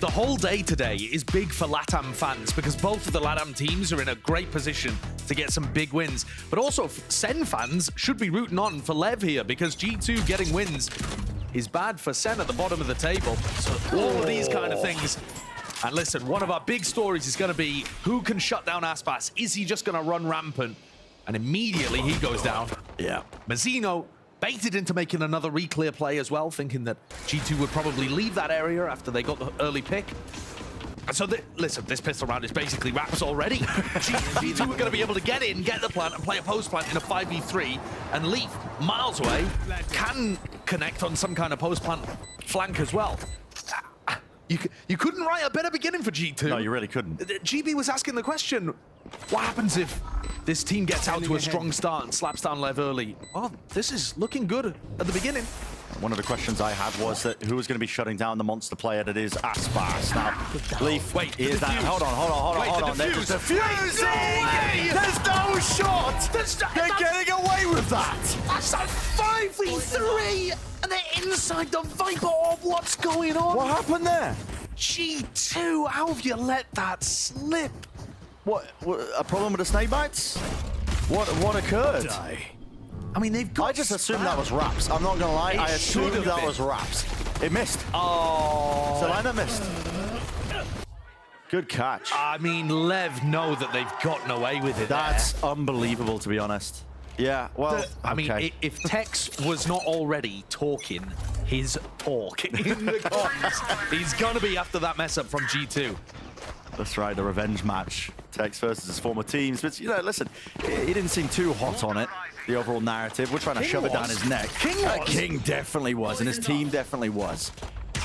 The whole day today is big for LATAM fans because both of the LATAM teams are in a great position to get some big wins. But also, Sen fans should be rooting on for LEV here because G2 getting wins is bad for Sen at the bottom of the table. So all of these kind of things. And listen, one of our big stories is going to be who can shut down Aspas. Is he just going to run rampant? And immediately he goes down. Yeah. Mazzino baited into making another reclear play as well, thinking that G2 would probably leave that area after they got the early pick. And so, listen, this pistol round is basically wraps already. G2 are going to be able to get in, get the plant, and play a post plant in a 5v3. And LEV, miles away, can connect on some kind of post plant flank as well. You couldn't write a better beginning for G2. No, you really couldn't. GB was asking the question, what happens if this team gets out to a strong start and slaps down LEV early? Oh, this is looking good at the beginning. One of the questions I had was that who was going to be shutting down the monster player that is Aspas. Now, LEV, wait, is that? Hold on. They're just defusing! There's no shot! They're getting away with that! That's a 5v3! And they're inside the Viper orb. What's going on? What happened there? G2, how have you let that slip? What a problem with the snake bites? What occurred? I mean, they've got... I just assumed that was wraps. I'm not gonna lie, I assumed that was wraps. It missed. Oh. Selena missed. Good catch. I mean, LEV know that they've gotten away with it. That's unbelievable, to be honest. Yeah, well, I mean, if Tex was not already talking his talk in the comms, he's gonna be after that mess up from G2. That's right, the revenge match. Tex versus his former teams. But, you know, listen, he didn't seem too hot on it, the overall narrative. We're trying to shove it down his neck. King definitely was, and his team definitely was.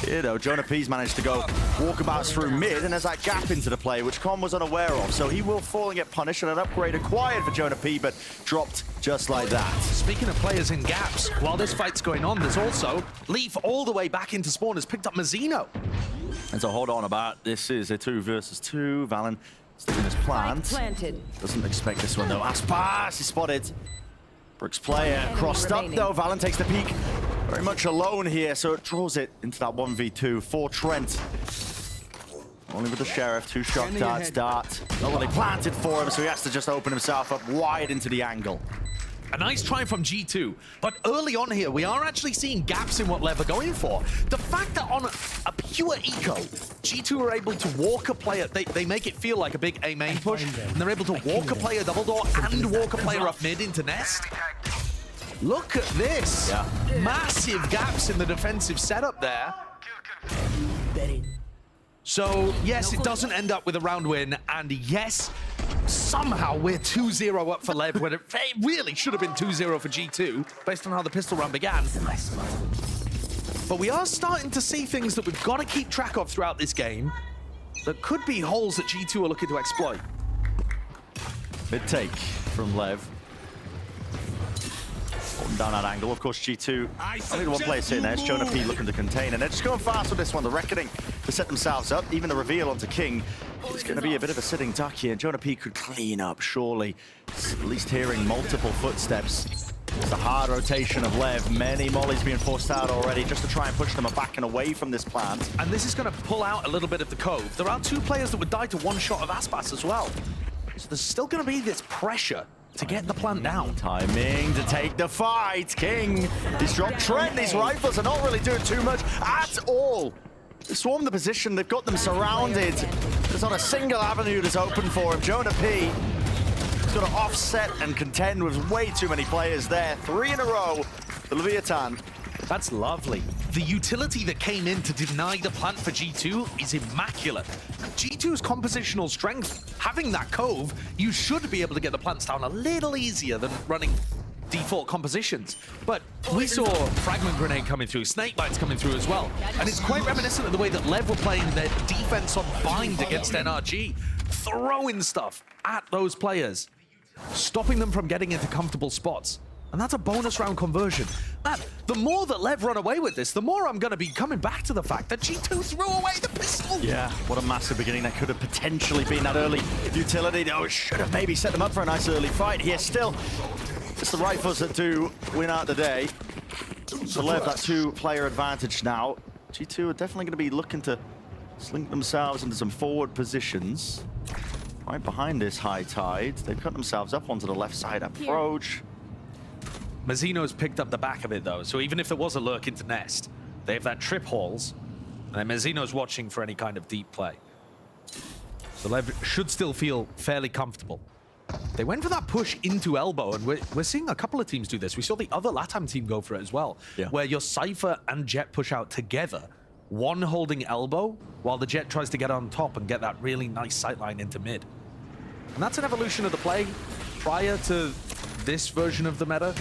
You know, Jonah P's managed to go walkabouts through mid, and there's that gap into the play, which Con was unaware of. So he will fall and get punished, and an upgrade acquired for Jonah P, but dropped just like that. Speaking of players in gaps, while this fight's going on, there's also LEV all the way back into spawn has picked up Mazzino. And so hold on about, this is a 2 versus 2. Valen sticking his plant. Doesn't expect this one though. Aspas is spotted. Brooks player crossed up though. Valen takes the peek. Very much alone here, so it draws it into that 1v2 for Trent. Only with the Sheriff, 2 shock darts, Dart. Not really planted for him, so he has to just open himself up wide into the angle. A nice try from G2, but early on here, we are actually seeing gaps in what LEV are going for. The fact that on a pure eco, G2 are able to walk a player, they make it feel like a big A main push, and they're able to walk a player double door and walk a player up mid into nest. Look at this. Yeah. Massive gaps in the defensive setup there. So, yes, it doesn't end up with a round win, and yes, somehow we're 2-0 up for LEV when it really should have been 2-0 for G2, based on how the pistol round began. But we are starting to see things that we've got to keep track of throughout this game that could be holes that G2 are looking to exploit. Mid take from LEV. Holding down that angle. Of course, G2, only one player sitting there. It's Jonah P looking to contain, and they're just going fast with this one. The Reckoning to set themselves up. Even the reveal onto King is going to be a bit of a sitting duck here. Jonah P could clean up, surely. At least hearing multiple footsteps. It's a hard rotation of LEV. Many mollies being forced out already just to try and push them back and away from this plant. And this is going to pull out a little bit of the cove. There are 2 players that would die to one shot of Aspas as well. So there's still going to be this pressure to get the plant down. Timing to take the fight. King, he's dropped Trent. These rifles are not really doing too much at all. They swarm the position. They've got them surrounded. There's not a single avenue that's open for him. Jonah P has got to offset and contend with way too many players there. 3 in a row for Leviathan. That's lovely. The utility that came in to deny the plant for G2 is immaculate. G2's compositional strength, having that cove, you should be able to get the plants down a little easier than running default compositions. But we saw Fragment Grenade coming through, Snake Bites coming through as well. And it's quite reminiscent of the way that LEV were playing their defense on Bind against NRG, throwing stuff at those players, stopping them from getting into comfortable spots. And that's a bonus round conversion. Man, the more that LEV run away with this, the more I'm going to be coming back to the fact that G2 threw away the pistol. Yeah, what a massive beginning. That could have potentially been that early utility. Oh, it should have maybe set them up for a nice early fight here. Still, it's the rifles that do win out the day. So LEV, that 2-player advantage now. G2 are definitely going to be looking to slink themselves into some forward positions. Right behind this high tide. They've cut themselves up onto the left side approach. Mazzino's picked up the back of it, though, so even if there was a lurk into nest, they have that trip halls, and then Mazzino's watching for any kind of deep play. So LEV should still feel fairly comfortable. They went for that push into elbow, and we're seeing a couple of teams do this. We saw the other LATAM team go for it as well, where your Cypher and Jet push out together, one holding elbow, while the Jet tries to get on top and get that really nice sightline into mid. And that's an evolution of the play. Prior to this version of the meta,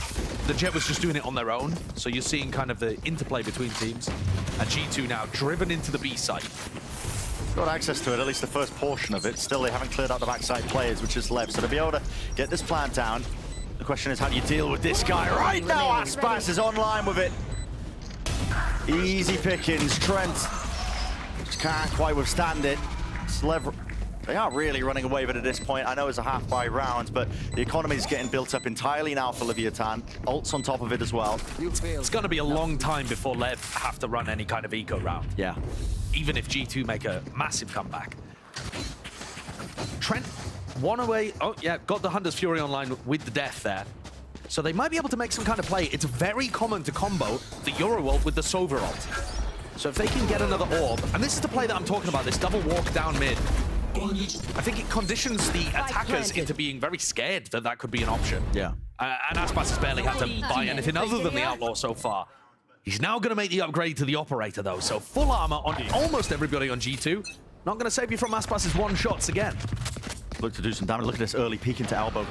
the Jet was just doing it on their own, so you're seeing kind of the interplay between teams. And G2 now driven into the B site. Got access to it, at least the first portion of it. Still, they haven't cleared out the backside players, which is LEV. So to be able to get this plant down, the question is, how do you deal with this guy? Right now, Aspas is online with it. Easy pickings. Trent just can't quite withstand it. It's LEV. They are really running away with it at this point. I know it's a half-buy round, but the economy is getting built up entirely now for Leviathan. Ult's on top of it as well. It's going to be a long time before LEV have to run any kind of eco round. Yeah. Even if G2 make a massive comeback. Trent, one away. Oh, yeah, got the Hunter's Fury online with the death there. So they might be able to make some kind of play. It's very common to combo the Euro ult with the Sova ult. So if they can get another orb, and this is the play that I'm talking about, this double walk down mid, I think it conditions the attackers into being very scared that that could be an option. Yeah. And Aspas has barely had to buy anything other than the Outlaw so far. He's now going to make the upgrade to the Operator, though, so full armor on almost everybody on G2. Not going to save you from Aspas's one-shots again. Look to do some damage. Look at this early peek into elbow.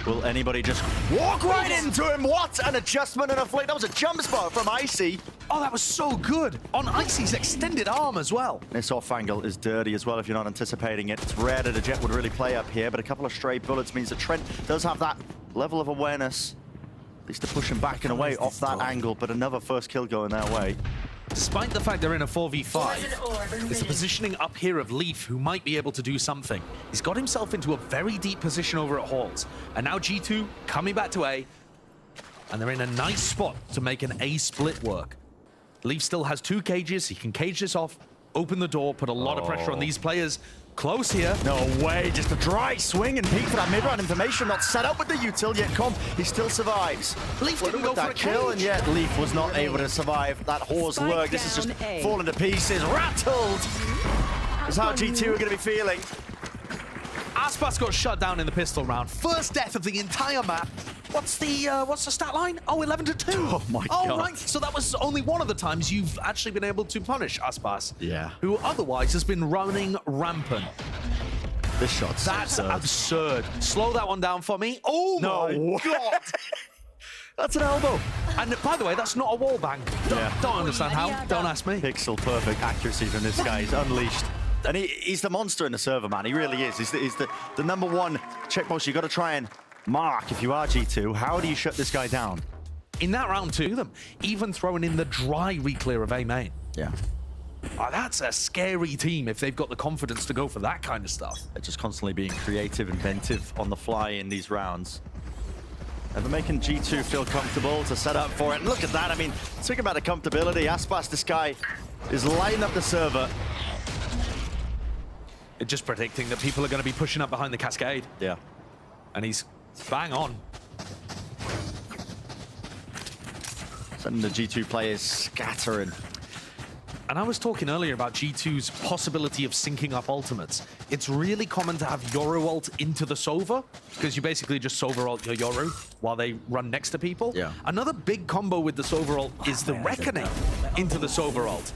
Will anybody just walk right into him? What an adjustment and a flick. That was a jump spot from Icy. Oh, that was so good. On Icy's extended arm as well. This off angle is dirty as well if you're not anticipating it. It's rare that a Jet would really play up here, but a couple of stray bullets means that Trent does have that level of awareness, at least to push him back and away off that angle, but another first kill going their way. Despite the fact they're in a 4v5, it's the positioning up here of Leaf who might be able to do something. He's got himself into a very deep position over at Halls. And now G2 coming back to A, and they're in a nice spot to make an A split work. Leaf still has 2 cages. He can cage this off, open the door, put a lot of pressure on these players. Close here. No way, just a dry swing and peek for that mid-round information, not set up with the util yet. He still survives. Leaf didn't go for a kill, and yet Leaf was not able to survive that Horse lurk. This is just falling to pieces, rattled. Is how G2 are going to be feeling. Aspas got shut down in the pistol round. First death of the entire map. What's the stat line? Oh, 11-2. Oh my God. Oh, right. So that was only one of the times you've actually been able to punish Aspas. Yeah. Who otherwise has been running rampant. This shot's That's absurd. Slow that one down for me. Oh my God. That's an elbow. And by the way, that's not a wall bang. Don't understand how. Don't ask me. Pixel perfect accuracy from this guy. He's unleashed. And he's the monster in the server, man. He really is. He's the #1 checkpost you got to try and mark if you are G2. How do you shut this guy down? In that round two, them even throwing in the dry re-clear of A main. Yeah. Oh, that's a scary team if they've got the confidence to go for that kind of stuff. They're just constantly being creative, inventive on the fly in these rounds. And they're making G2 feel comfortable to set up for it. And look at that. I mean, speaking about the comfortability, Aspas, this guy is lighting up the server. It's just predicting that people are going to be pushing up behind the cascade. Yeah. And he's bang on. Sending the G2 players scattering. And I was talking earlier about G2's possibility of syncing up ultimates. It's really common to have Yoru ult into the Sova, because you basically just Sova ult your Yoru while they run next to people. Yeah. Another big combo with the Sova ult is the Reckoning into the Sova ult.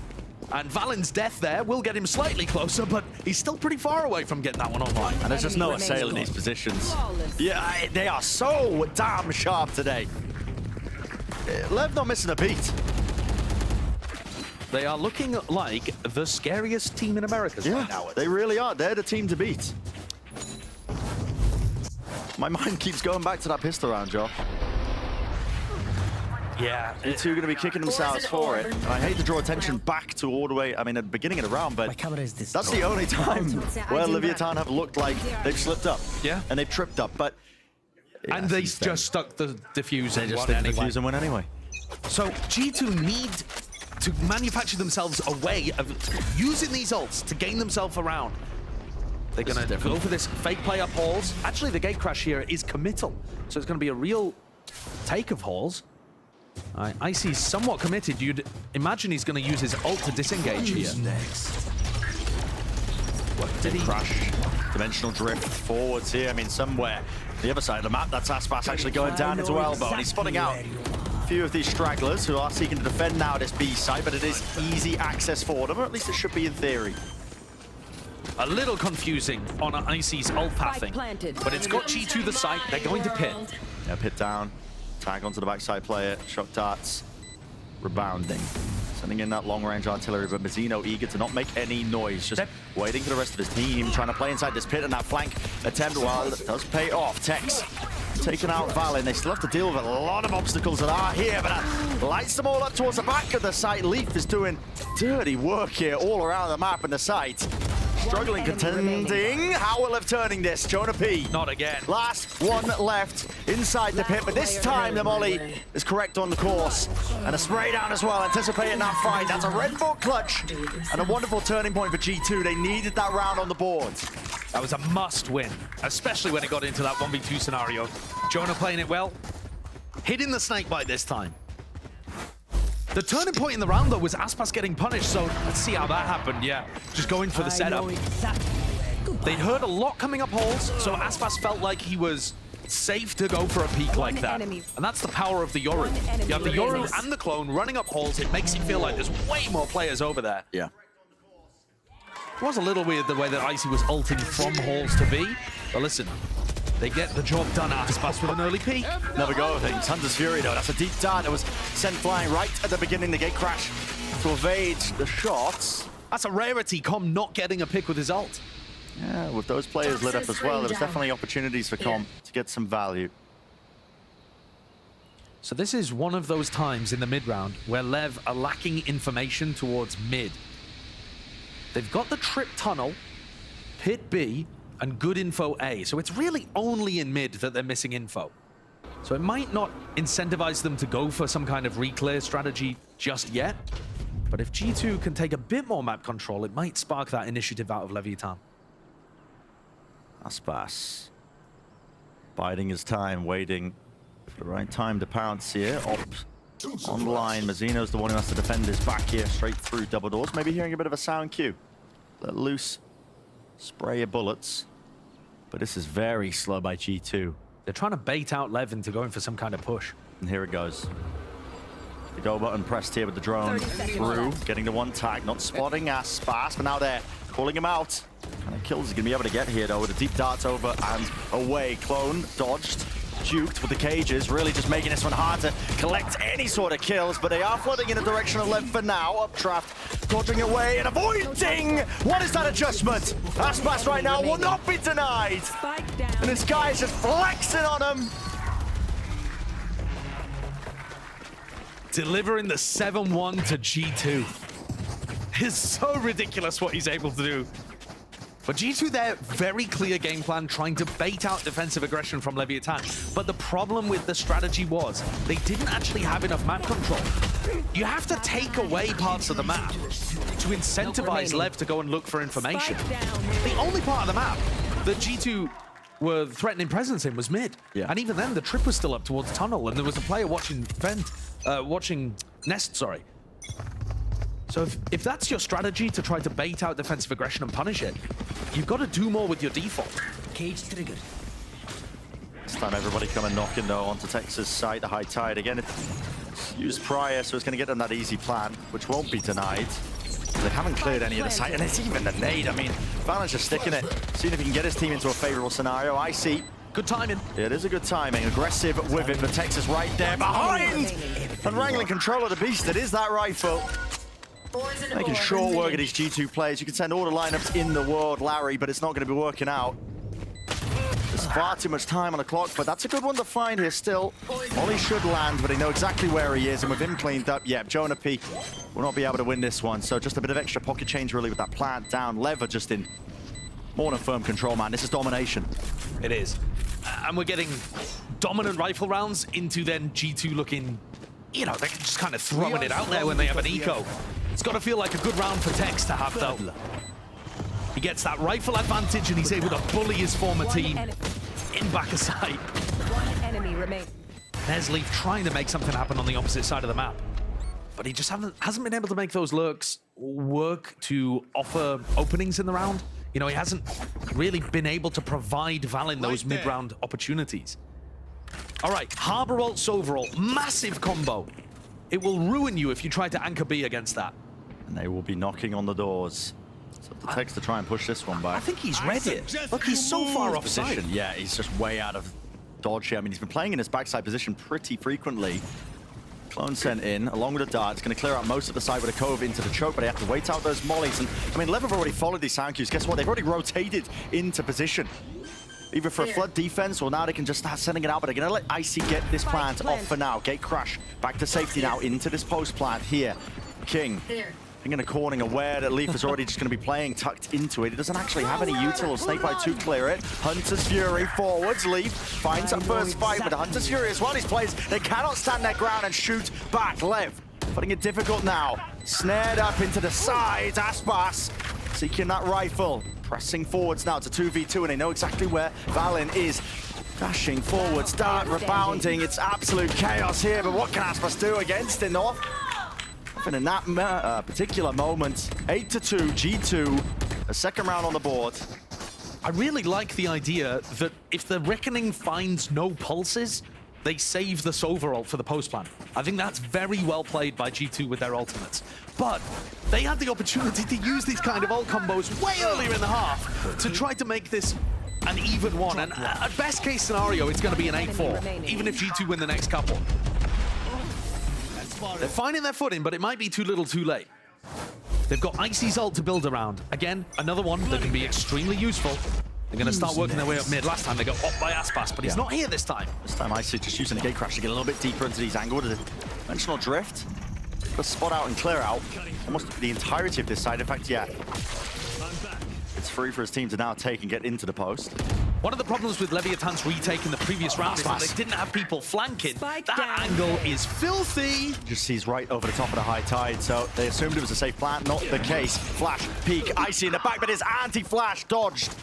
And Valen's death there will get him slightly closer, but he's still pretty far away from getting that one online. And there's just no assail in these positions. Yeah, they are so damn sharp today. LEV not missing a beat. They are looking like the scariest team in Americas right now. They really are. They're the team to beat. My mind keeps going back to that pistol round, Josh. Yeah. G2 are going to be kicking themselves for it. And I hate to draw attention back to all the way, I mean, at the beginning of the round, but that's the only time where Leviathan have looked like they've slipped up. Yeah. And they've tripped up, but... Yeah, and they just stuck the diffuse and won anyway. So G2 need to manufacture themselves a way of using these ults to gain themselves around. They're going to go for this fake play up halls. Actually, the gate crash here is committal, so it's going to be a real take of halls. Icy's somewhat committed. You'd imagine he's going to use his ult to disengage here. Next. What did he crash? Dimensional drift forwards here. I mean, somewhere the other side of the map, that's Aspas actually going down into elbow, and he's spotting out a few of these stragglers who are seeking to defend now this B side, but it is easy access for them, or at least it should be in theory. A little confusing on Icy's ult pathing, but it's got G2 the site. They're going to pit. Yeah, pit down. Tag onto the backside player. Shock darts. Rebounding. Sending in that long-range artillery, but Mazzino eager to not make any noise. Just waiting for the rest of his team, trying to play inside this pit, and that flank attempt, while it does pay off. Tex taking out Valin. They still have to deal with a lot of obstacles that are here, but that lights them all up towards the back of the site. Leaf is doing dirty work here all around the map and the site. Struggling, contending. How will LEV turning this? Jonah P. Not again. Last one left inside the pit, but this time the molly is correct on the course. And a spray down as well, anticipating that fight. That's a Red Bull clutch and a wonderful turning point for G2. They needed that round on the board. That was a must win, especially when it got into that 1v2 scenario. Jonah playing it well, hitting the snake bite this time. The turning point in the round, though, was Aspas getting punished, so let's see how that happened. Yeah, just going for the setup. They'd heard a lot coming up holes, so Aspas felt like he was safe to go for a peek like that. And that's the power of the Yoru. You have the Yoru and the clone running up holes. It makes you feel like there's way more players over there. Yeah. It was a little weird the way that Icy was ulting from halls to B, but listen, they get the job done. Aspas with an early peek. Never go of things. Hunter's Fury, though. That's a deep dart that was sent flying right at the beginning. The gate crash to evade the shots. That's a rarity, Com not getting a pick with his ult. Yeah, with those players lit up as well, there was definitely opportunities for Com to get some value. So this is one of those times in the mid round where LEV are lacking information towards mid. They've got the trip tunnel, pit B, and good info A. So it's really only in mid that they're missing info. So it might not incentivize them to go for some kind of reclear strategy just yet. But if G2 can take a bit more map control, it might spark that initiative out of Leviathan. Aspas biding his time, waiting for the right time to pounce here. Op online. Mazzino's the one who has to defend his back here, straight through double doors. Maybe hearing a bit of a sound cue. Let loose spray of bullets. But this is very slow by G2. They're trying to bait out LEV into going for some kind of push. And here it goes. The go button pressed here with the drone through, getting the one tag, not spotting Aspas, but now they're calling him out. And the kills he's going to be able to get here, though, with a deep dart over and away. Clone dodged, juked with the cages, really just making this one hard to collect any sort of kills, but they are flooding in the direction of LEV for now. Updraft, dodging away and avoiding! What is that adjustment? Aspas right now will not be denied! And this guy is just flexing on him! Delivering the 7-1 to G2. It's so ridiculous what he's able to do. But G2 there, very clear game plan, trying to bait out defensive aggression from Leviathan. But the problem with the strategy was, they didn't actually have enough map control. You have to take away parts of the map to incentivize LEV to go and look for information. The only part of the map that G2 were threatening presence in was mid. Yeah. And even then, the trip was still up towards tunnel, and there was a player watching watching Nest, sorry. So if that's your strategy to try to bait out defensive aggression and punish it, you've got to do more with your default. Cage triggered. This time everybody coming knocking, though, onto Texas side, the high tide. Again, it's used prior, so it's going to get them that easy plan, which won't be denied. They haven't cleared any of the site, and it's even the nade. I mean, Valorant's just sticking it, seeing if he can get his team into a favorable scenario. I see. Good timing. It is a good timing. Aggressive with it, but Texas right there behind! And wrangling control of the beast. It is that rifle. Making short work of these G2 players. You can send all the lineups in the world, Larry, but it's not going to be working out. There's far too much time on the clock, but that's a good one to find here still. Ollie should land, but they know exactly where he is, and with him cleaned up, yeah, Jonah P will not be able to win this one. So just a bit of extra pocket change, really, with that plant down. LEV just in more than firm control, man. This is domination. It is. And we're getting dominant rifle rounds into then G2 looking you know, they're just kind of throwing it out there when they have an eco. It's got to feel like a good round for Tex to have, though. He gets that rifle advantage, and he's able to bully his former team in back of sight. One enemy remains. There's LEV trying to make something happen on the opposite side of the map. But he just hasn't been able to make those lurks work to offer openings in the round. You know, he hasn't really been able to provide Valin those mid-round opportunities. All right, Harbor ult, Sover ult, massive combo. It will ruin you if you try to anchor B against that. And they will be knocking on the doors. So the Tex to try and push this one back. I think he's read it. Look, he's so far offside. Yeah, he's just way out of dodge here. I mean, he's been playing in his backside position pretty frequently. Clone sent in, along with a dart. It's going to clear out most of the side with a cove into the choke, but they have to wait out those mollies. And, I mean, LEV have already followed these sound cues. Guess what? They've already rotated into position. Either for a flood defense, or now they can just start sending it out, but they're going to let Icy get this plant off for now. Gate crash, back to safety now, into this post plant here. King. King in a corner, aware that LEV is already just going to be playing tucked into it. He doesn't actually have any util or snake bite to clear it. Hunter's Fury forwards. LEV finds that first fight with the Hunter's Fury as well. These players, they cannot stand their ground and shoot back. LEV putting it difficult now. Snared up into the sides. Aspas seeking that rifle. Pressing forwards now to 2v2, and they know exactly where Valin is. Dashing forwards, dart rebounding. It's absolute chaos here, but what can Aspas do against it, North? And in that particular moment, 8-2, G2, a second round on the board. I really like the idea that if the Reckoning finds no pulses, they save the Sover ult for the post plan. I think that's very well played by G2 with their ultimates. But they had the opportunity to use these kind of ult combos way earlier in the half to try to make this an even one. And at best case scenario, it's going to be an 8-4, even if G2 win the next couple. They're finding their footing, but it might be too little too late. They've got Icy's ult to build around. Again, another one that can be extremely useful. They're going to start working their way up mid. Last time they got up by Aspas, but he's not here this time. This time Icy just using the gate crash to get a little bit deeper into these angles. The dimensional drift. Put a spot out and clear out almost the entirety of this side. In fact, yeah. It's free for his team to now take and get into the post. One of the problems with Leviathan's retake in the previous round is that they didn't have people flanking. That angle is filthy. Just sees right over the top of the high tide, so they assumed it was a safe plant. Not the case. Flash, peek, Icy in the back, but his anti-flash dodged.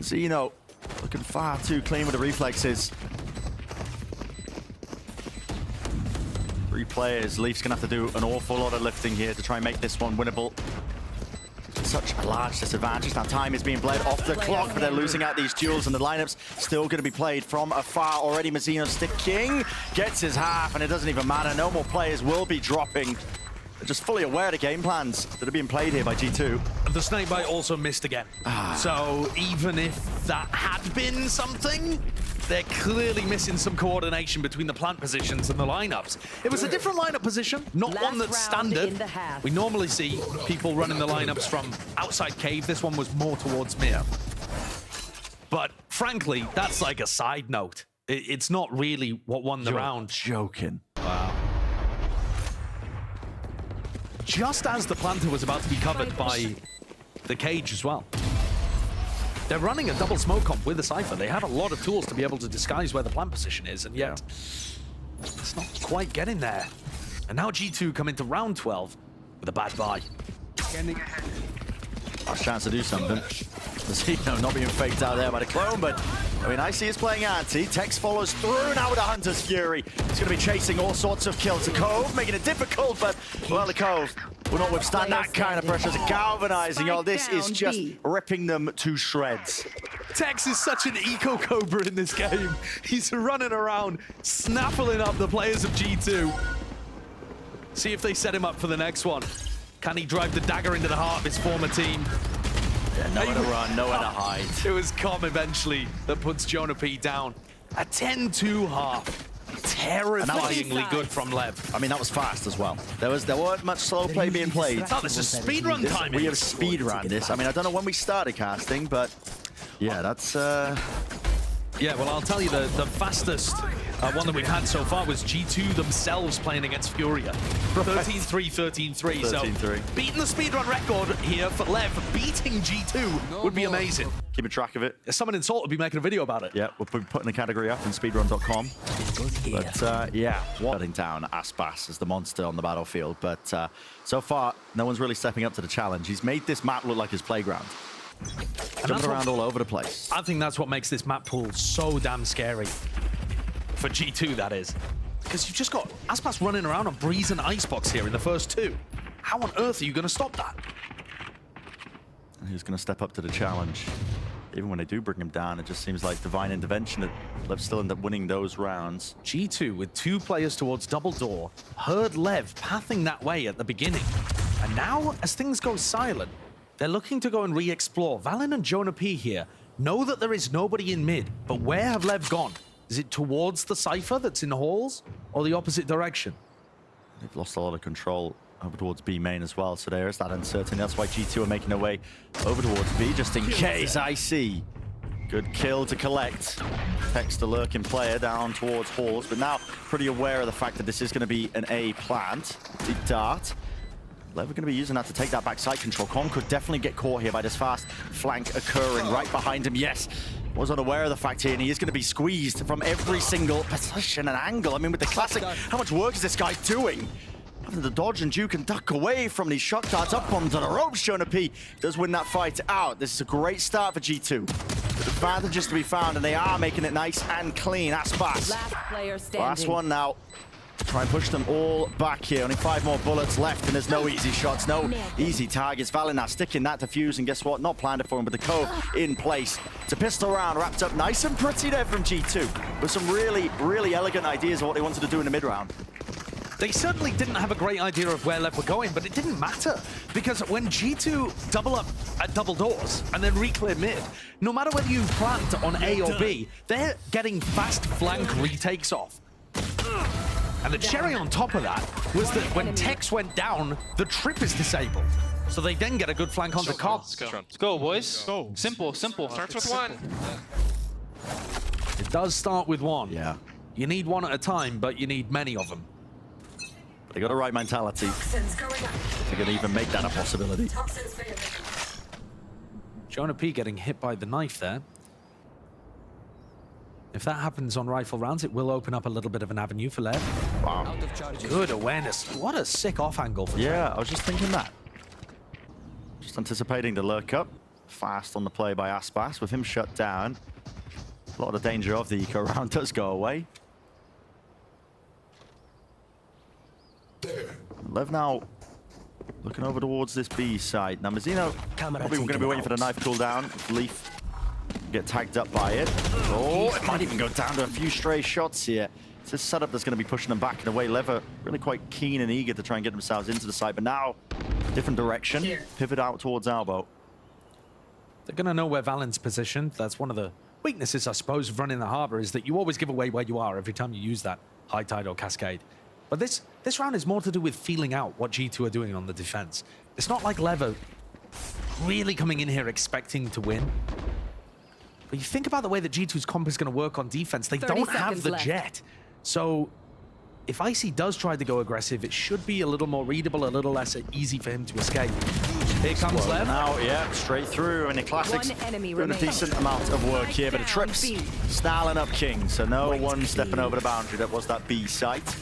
Zeno looking far too clean with the reflexes. 3 players. Leaf's gonna have to do an awful lot of lifting here to try and make this one winnable. Such a large disadvantage. Now time is being bled off the clock, but they're losing out these duels, and the lineup's still going to be played from afar already. Mazzino sticking, gets his half, and it doesn't even matter. No more players will be dropping. They're just fully aware of the game plans that are being played here by G2. The snakebite also missed again. So even if that had been something, they're clearly missing some coordination between the plant positions and the lineups. It was a different lineup position, not one that's standard. We normally see people running the lineups from outside cave. This one was more towards Mir. But frankly, that's like a side note. It's not really what won the round. Joking. Wow. Just as the planter was about to be covered by the cage as well. They're running a double smoke comp with the Cypher. They have a lot of tools to be able to disguise where the plant position is, and yet it's not quite getting there. And now G2 come into round 12 with a bad buy. Last chance to do something. Zeno not being faked out there by the clone, but I mean, Icy is playing anti. Tex follows through now with a Hunter's Fury. He's going to be chasing all sorts of kills. The Cove making it difficult, but well, the Cove will not withstand that kind of pressure. It's galvanizing. Oh, this is just ripping them to shreds. Tex is such an eco-cobra in this game. He's running around, snaffling up the players of G2. See if they set him up for the next one. Can he drive the dagger into the heart of his former team? Yeah, nowhere to run, nowhere to hide. It was Com eventually that puts Jonah P down. A 10-2 half. Terrifyingly good from LEV. I mean, that was fast as well. There weren't much slow play being played. Oh, this is speedrun time. We have speedrun this. I mean, I don't know when we started casting, but yeah, that's... Yeah, well, I'll tell you, the fastest one that we've had so far was G2 themselves playing against Furia. 13-3, 13-3. So 13-3. beating the speedrun record here for LEV, beating G2 would be amazing. Keeping track of it. Someone in Salt would be making a video about it. Yeah, we're putting the category up in speedrun.com. But yeah, shutting down Aspas as the monster on the battlefield. But so far, no one's really stepping up to the challenge. He's made this map look like his playground. Jumping around all over the place. I think that's what makes this map pool so damn scary. For G2, that is. Because you've just got Aspas running around on Breeze and Icebox here in the first two. How on earth are you going to stop that? And who's going to step up to the challenge? Even when they do bring him down, it just seems like divine intervention that LEV still end up winning those rounds. G2 with 2 players towards double door, heard LEV pathing that way at the beginning. And now, as things go silent, they're looking to go and re-explore. Valen and Jonah P here know that there is nobody in mid, but where have LEV gone? Is it towards the Cypher that's in the halls, or the opposite direction? They've lost a lot of control over towards B main as well, so there is that uncertainty. That's why G2 are making their way over towards B, just in case. I see. Good kill to collect. Text the lurking player down towards halls, but now pretty aware of the fact that this is going to be an A plant. Deep dart. LEV are going to be using that to take that backside control. Con could definitely get caught here by this fast flank occurring right behind him. Yes, was unaware of the fact here, and he is going to be squeezed from every single position and angle. I mean, with the classic, how much work is this guy doing? Having to dodge and duke and duck away from these shot darts up onto the ropes. Jonah P does win that fight out. This is a great start for G2. Good advantages to be found, and they are making it nice and clean. Aspas. Last player standing. Last one now. Try and push them all back here. Only 5 more bullets left, and there's no easy shots, no easy targets. Valen now sticking that defuse, and guess what? Not planned for him, but the cove in place. It's a pistol round wrapped up nice and pretty there from G2, with some really, really elegant ideas of what they wanted to do in the mid round. They certainly didn't have a great idea of where LEV were going, but it didn't matter. Because when G2 double up at double doors and then re-clear mid, no matter whether you plant on A or B, they're getting fast flank retakes off. And the cherry on top of that was that when Tex went down, the trip is disabled. So they then get a good flank onto Cobb. Let's go, boys. Go. Simple, simple. Starts with one. It does start with one. Yeah. You need one at a time, but you need many of them. They got a right mentality. They're going to even make that a possibility. Jonah P getting hit by the knife there. If that happens on rifle rounds, it will open up a little bit of an avenue for LEV. Wow. Good awareness. What a sick off angle for Yeah, I was just thinking that. Just anticipating the lurk up. Fast on the play by Aspas with him shut down. A lot of the danger of the eco round does go away. LEV now looking over towards this B side. Now Mazzino probably going to be waiting for the knife cooldown. Leaf get tagged up by it. Oh, it might even go down to a few stray shots here. It's this setup that's going to be pushing them back in a way. LEV are really quite keen and eager to try and get themselves into the side, but now different direction. Pivot out towards Albo. They're going to know where Valen's positioned. That's one of the weaknesses, I suppose, of running the harbor, is that you always give away where you are every time you use that high tide or cascade. But this round is more to do with feeling out what G2 are doing on the defense. It's not like LEV are really coming in here expecting to win. But you think about the way that G2's comp is going to work on defense. They don't have the jet. So if Icy does try to go aggressive, it should be a little more readable, a little less easy for him to escape. Here comes LEV. Now, yeah, straight through. And the classics doing a decent amount of work here, but the trips snarling up King. So no one stepping over the boundary. That was that B site.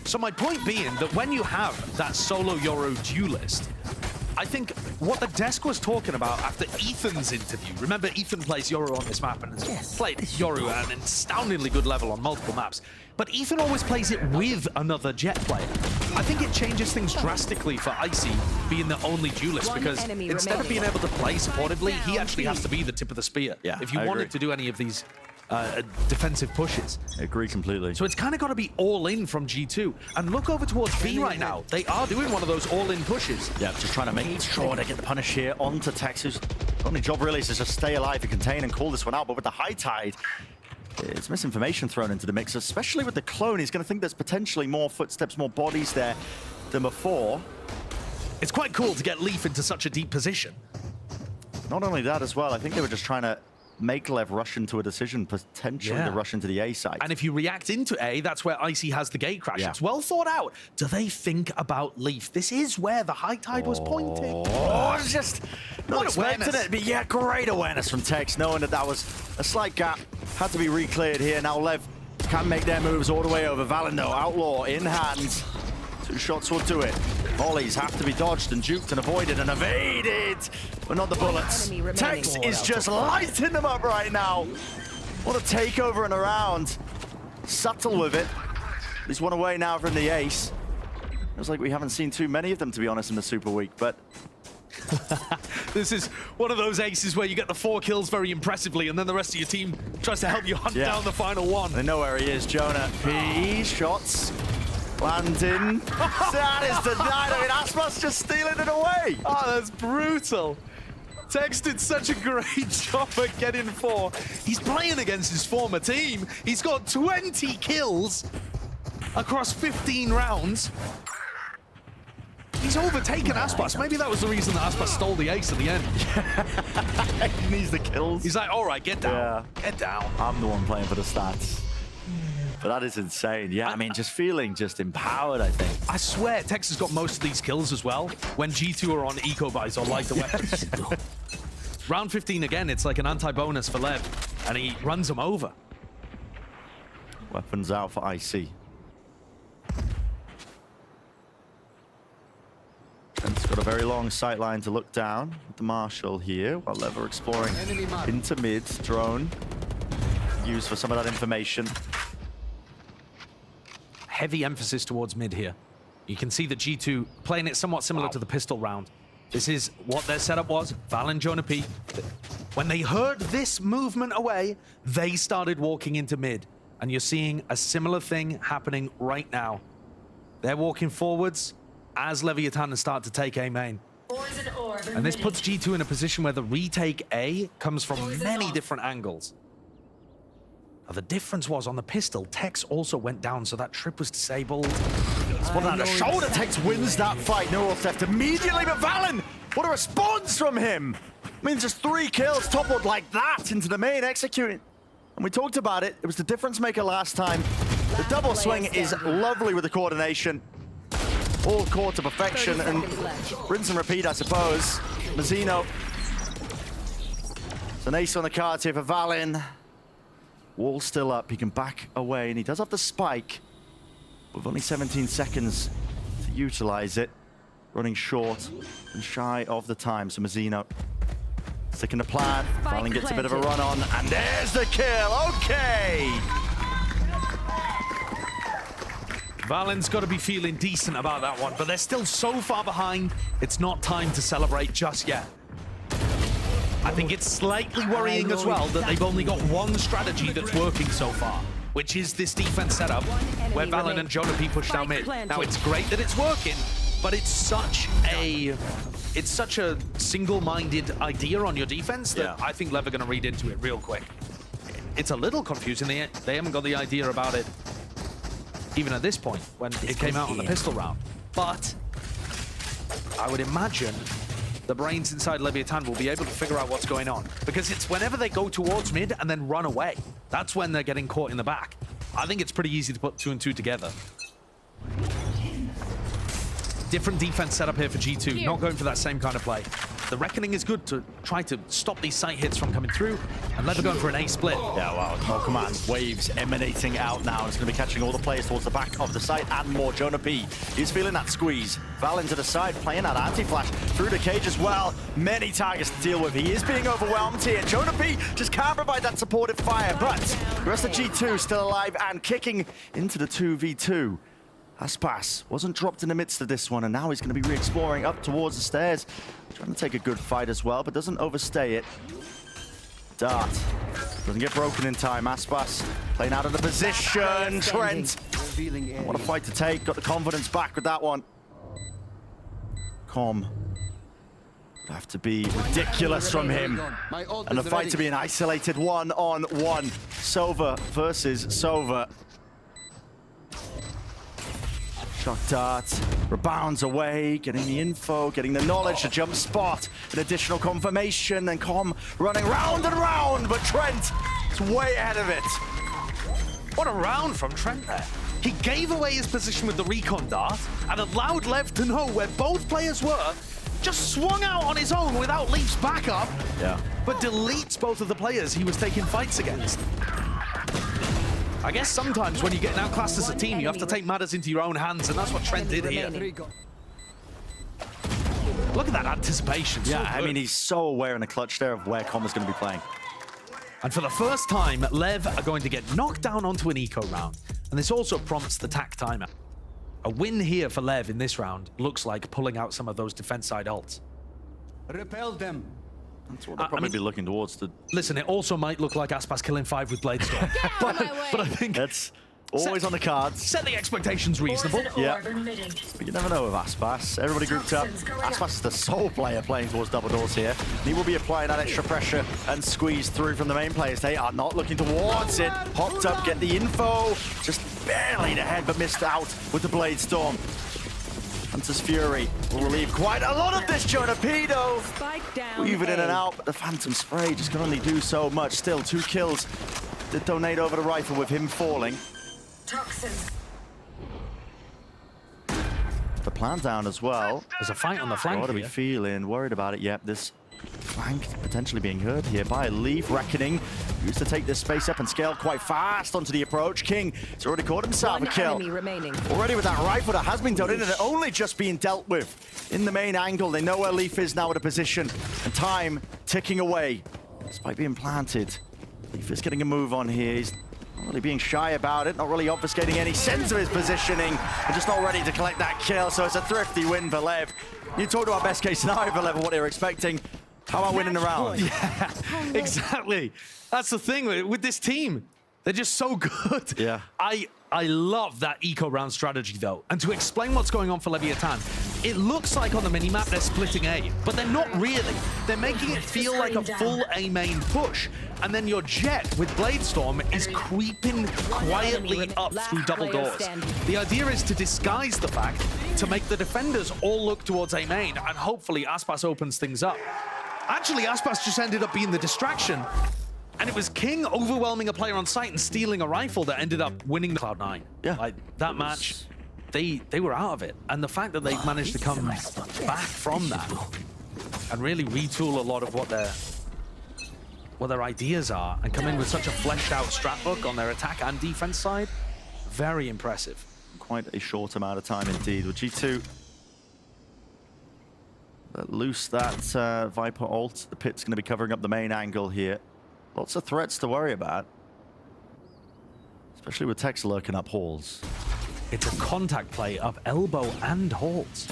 So my point being that when you have that solo Yoru duelist, I think what the desk was talking about after Ethan's interview, remember Ethan plays Yoru on this map and has played Yoru at an astoundingly good level on multiple maps, but Ethan always plays it with another jet player. I think it changes things drastically for Icy being the only duelist, because instead of being able to play supportively, he actually has to be the tip of the spear if you wanted to do any of these defensive pushes. I agree completely. So it's kind of got to be all in from G2. And look over towards B right now. They are doing one of those all-in pushes. Yeah, just trying to make sure they get the punish here onto Texas. Only job really is to just stay alive and contain and call this one out. But with the high tide, it's misinformation thrown into the mix, especially with the clone. He's going to think there's potentially more footsteps, more bodies there than before. It's quite cool to get Leaf into such a deep position. Not only that as well, I think they were just trying to make LEV rush into a decision, potentially to rush into the A site. And if you react into A, that's where Icy has the gate crash. It's well thought out. Do they think about Leaf? This is where the high tide was pointing. Oh, it's just not expecting it. But yeah, great awareness from Tex, knowing that that was a slight gap. Had to be re-cleared here. Now LEV can make their moves all the way over. Valen, though, Outlaw in hand. 2 shots will do it. Volleys have to be dodged and juked and avoided and evaded, but not the bullets. Tex is just lighting them up right now. What a takeover and a round. Subtle with it. He's one away now from the ace. Feels like we haven't seen too many of them, to be honest, in the Super Week, but... This is one of those aces where you get the 4 kills very impressively, and then the rest of your team tries to help you hunt down the final one. They know where he is, Jonah. P shots. Landing. That is denied. I mean, Aspas just stealing it away. Oh, that's brutal. Tex did such a great job at getting 4. He's playing against his former team. He's got 20 kills across 15 rounds. He's overtaken Aspas. Maybe that was the reason that Aspas stole the ace at the end. He needs the kills. He's like, all right, get down. Get down. I'm the one playing for the stats. But that is insane. Yeah, I mean, just feeling just empowered, I think. I swear, Tex has got most of these kills as well when G2 are on eco buys or lighter weapons. Round 15 again, it's like an anti-bonus for LEV, and he runs them over. Weapons out for IC. Trent's got a very long sight line to look down with the Marshal here, while LEV are exploring into mid. Drone used for some of that information. Heavy emphasis towards mid here. You can see that G2 playing it somewhat similar to the pistol round. This is what their setup was. Val and Jonah P. When they heard this movement away, they started walking into mid. And you're seeing a similar thing happening right now. They're walking forwards as Leviathan start to take A main. And this puts G2 in a position where the retake A comes from many different angles. Now, the difference was on the pistol, Tex also went down, so that trip was disabled. Spotted on the shoulder, Tex wins that fight. No left immediately, but Valen, what a response from him. I mean, just 3 kills toppled like that into the main, executing. And we talked about it, it was the difference maker last time. The double swing is lovely with the coordination. All caught to perfection, and rinse and repeat, I suppose. Mazzino. It's an ace on the cards here for Valen. Wall still up, he can back away, and he does have the spike. With only 17 seconds to utilize it. Running short and shy of the time, so Mazzino sticking to plan. Valen gets a bit of a run on, and there's the kill, okay! Valen's got to be feeling decent about that one, but they're still so far behind, it's not time to celebrate just yet. I think it's slightly worrying as well that they've only got one strategy that's working so far, which is this defense setup where Valen and Jonah P push down mid. Now, it's great that it's working, but it's such a single-minded idea on your defense that I think LEV are going to read into it real quick. It's a little confusing. They haven't got the idea about it even at this point when it came out on the pistol round. But I would imagine the brains inside Leviathan will be able to figure out what's going on. Because it's whenever they go towards mid and then run away, that's when they're getting caught in the back. I think it's pretty easy to put 2 and 2 together. Different defense setup here for G2, not going for that same kind of play. The Reckoning is good to try to stop these sight hits from coming through, and LEV are going for an A split. Yeah, wow, no command. Waves emanating out now. It's going to be catching all the players towards the back of the site and more. Jonah P is feeling that squeeze. Val into the side, playing that anti-flash through the cage as well. Many targets to deal with. He is being overwhelmed here. Jonah P just can't provide that supportive fire, but the rest of G2 still alive and kicking into the 2v2. Aspas wasn't dropped in the midst of this one, and now he's going to be re-exploring up towards the stairs. Trying to take a good fight as well, but doesn't overstay it. Dart doesn't get broken in time. Aspas playing out of the position. Trent, what a fight to take. Got the confidence back with that one. Com would have to be ridiculous from him. And the fight to be an isolated 1-on-1. Sova versus Sova. Shock dart, rebounds away, getting the info, getting the knowledge to jump spot, an additional confirmation, and Com running round and round, but Trent is way ahead of it. What a round from Trent there. He gave away his position with the recon dart and allowed Lev to know where both players were, just swung out on his own without Leaf's backup, but deletes both of the players he was taking fights against. I guess sometimes when you get outclassed as a team, you have to take matters into your own hands, and that's what Trent did here. Look at that anticipation. Yeah, I mean, he's so aware in the clutch there of where Com is going to be playing. And for the first time, Lev are going to get knocked down onto an eco round. And this also prompts the tack timer. A win here for Lev in this round looks like pulling out some of those defense side ults. Repel them. That's what they'll probably be looking towards. Listen, it also might look like Aspas killing 5 with Bladestorm. but I think that's always on the cards. Set the expectations reasonable. Yeah. But you never know with Aspas. Everybody grouped up. Aspas is the sole player playing towards double doors here. He will be applying that extra pressure and squeeze through from the main players. They are not looking towards it. Hopped up, get the info. Just barely ahead, but missed out with the Bladestorm. Hunter's Fury will relieve quite a lot of this Jonapedo. Weave it in and out, but the Phantom Spray just can only do so much. Still, 2 kills. Did donate over the rifle with him falling. Toxins. The plan down as well. There's a fight on the flank. What are we feeling? Worried about it? Yep, this flank potentially being hurt here by Leaf. Reckoning used to take this space up and scale quite fast onto the approach. King has already caught himself a kill. Already with that rifle that has been done in and only just being dealt with in the main angle. They know where Leaf is now at a position, and time ticking away. Despite being planted, Leaf is getting a move on here. He's not really being shy about it, not really obfuscating any sense of his positioning, and just not ready to collect that kill. So it's a thrifty win for Lev. You talked about best case scenario for Lev, what they were expecting. How about winning the round? Yeah, exactly. That's the thing with this team. They're just so good. Yeah. I love that eco round strategy though. And to explain what's going on for Leviathan, it looks like on the minimap they're splitting A, but they're not really. They're making it feel like a full A main push. And then your Jet with Bladestorm is creeping quietly up through double doors. The idea is to disguise the fact, to make the defenders all look towards A main, and hopefully Aspas opens things up. Actually, Aspas just ended up being the distraction. And it was King overwhelming a player on site and stealing a rifle that ended up winning the Cloud9. Yeah. Like, that match, they were out of it. And the fact that they've managed to come back from that and really retool a lot of what their ideas are and come in with such a fleshed out strat book on their attack and defense side, very impressive. Quite a short amount of time indeed. With G2 loose that Viper ult, the pit's going to be covering up the main angle here. Lots of threats to worry about, especially with Tex lurking up halls. It's a contact play up elbow and halls.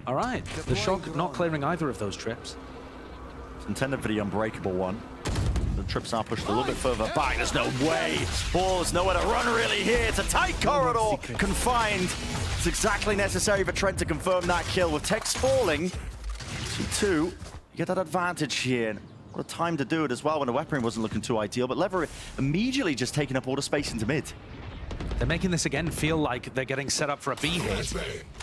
All right, the Shock not clearing either of those trips. It's intended for the unbreakable one. The trips are pushed a little bit further back. There's no way. Ball's nowhere to run really here. It's a tight corridor, confined. It's exactly necessary for Trent to confirm that kill. With Tex falling, 2-2. You get that advantage here. What a time to do it as well when the weaponry wasn't looking too ideal, but Lever immediately just taking up all the space into mid. They're making this again feel like they're getting set up for a B hit,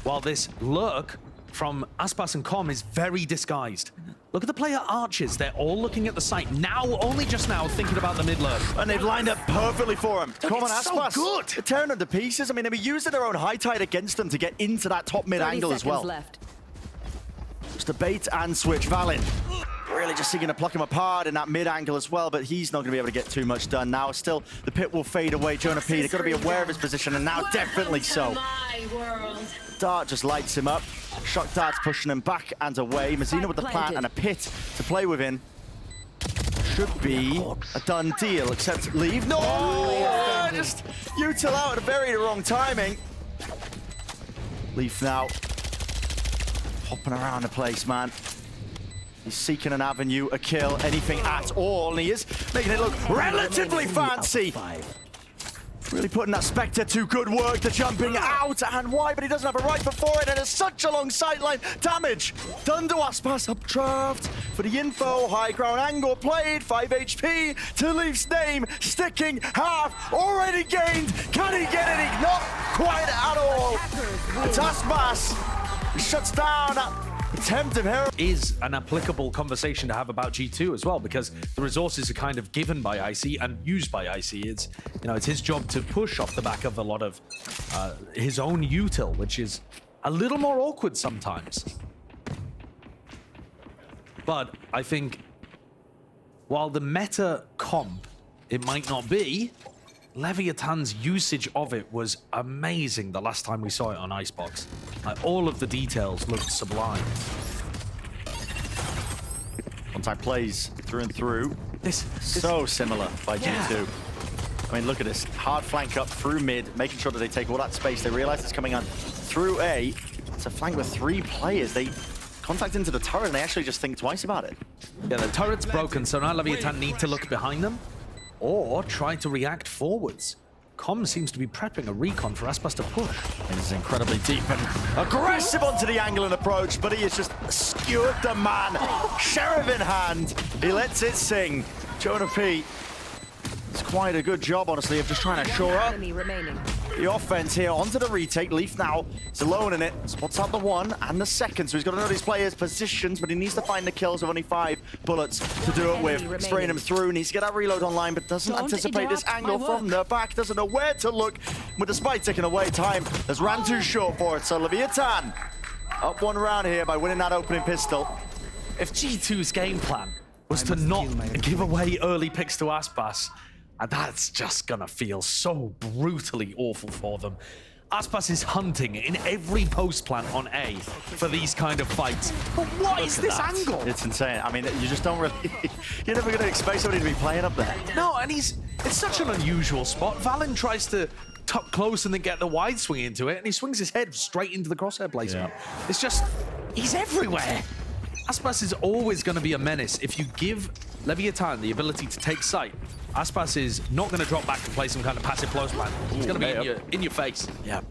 while this lurk from Aspas and Com is very disguised. Look at the player archers. They're all looking at the site now, only just now thinking about the mid lurk. And they've lined up perfectly for him. Com and Aspas, so good. They're tearing them to pieces. I mean, they were using their own high tide against them to get into that top mid angle as well. Just a bait and switch. Valin really just seeking to pluck him apart in that mid angle as well, but he's not going to be able to get too much done now. Still, the pit will fade away. Jonapedo, they've got to be aware of his position, and now definitely so. Dart just lights him up. Shock Dart's pushing him back and away. Mazina with the plant and a pit to play within. Should be a done deal, except leave. No! Just util out at very wrong timing. Leaf now hopping around the place, man. He's seeking an avenue, a kill, anything at all, and he is making it look relatively fancy. Really putting that Spectre to good work. The jumping out and wide, but he doesn't have a rifle for it, and it's such a long sightline. Damage done to Aspas. Updraft for the info. High ground angle played. 5 HP to Leaf's name. Sticking half already gained. Can he get it? Not quite at all. It's Aspas. He shuts down that attempt of Hero. Is an applicable conversation to have about G2 as well, because the resources are kind of given by IC and used by IC. It's, you know, it's his job to push off the back of a lot of his own util, which is a little more awkward sometimes. But I think while the meta comp it might not be, Leviathan's usage of it was amazing the last time we saw it on Icebox. Like, all of the details looked sublime. Contact plays through and through. This So similar by G2. I mean, look at this. Hard flank up through mid, making sure that they take all that space. They realize it's coming on through A. It's a flank with 3 players. They contact into the turret and they actually just think twice about it. Yeah, the turret's broken, so now Leviathan need to look behind them or try to react forwards. Com seems to be prepping a recon for Aspas to push. This is incredibly deep and aggressive onto the angle and approach, but he has just skewered the man. Sheriff in hand. He lets it sing. Jonah P. It's quite a good job, honestly, of just trying to shore up the offense here onto the retake. Leaf now is alone in it. Spots out the 1 and the 2nd, so he's got to know his players' positions, but he needs to find the kills with only 5 bullets to do it with. Spraying him through, needs to get that reload online, but doesn't anticipate this angle from the back. Doesn't know where to look. With the spike taking away time, has ran too short for it. So Leviathan up 1 round here by winning that opening pistol. If G2's game plan was to not give away early picks to Aspas, and that's just gonna feel so brutally awful for them. Aspas is hunting in every post plant on A for these kind of fights. But what is this angle? It's insane. I mean, you just don't really... You're never going to expect somebody to be playing up there. No, and it's such an unusual spot. Valen tries to tuck close and then get the wide swing into it, and he swings his head straight into the crosshair placement. Yeah. It's just, he's everywhere. Aspas is always going to be a menace. If you give Leviathan the ability to take sight, Aspas is not going to drop back to play some kind of passive close plan. It's going to be in your face. Yeah.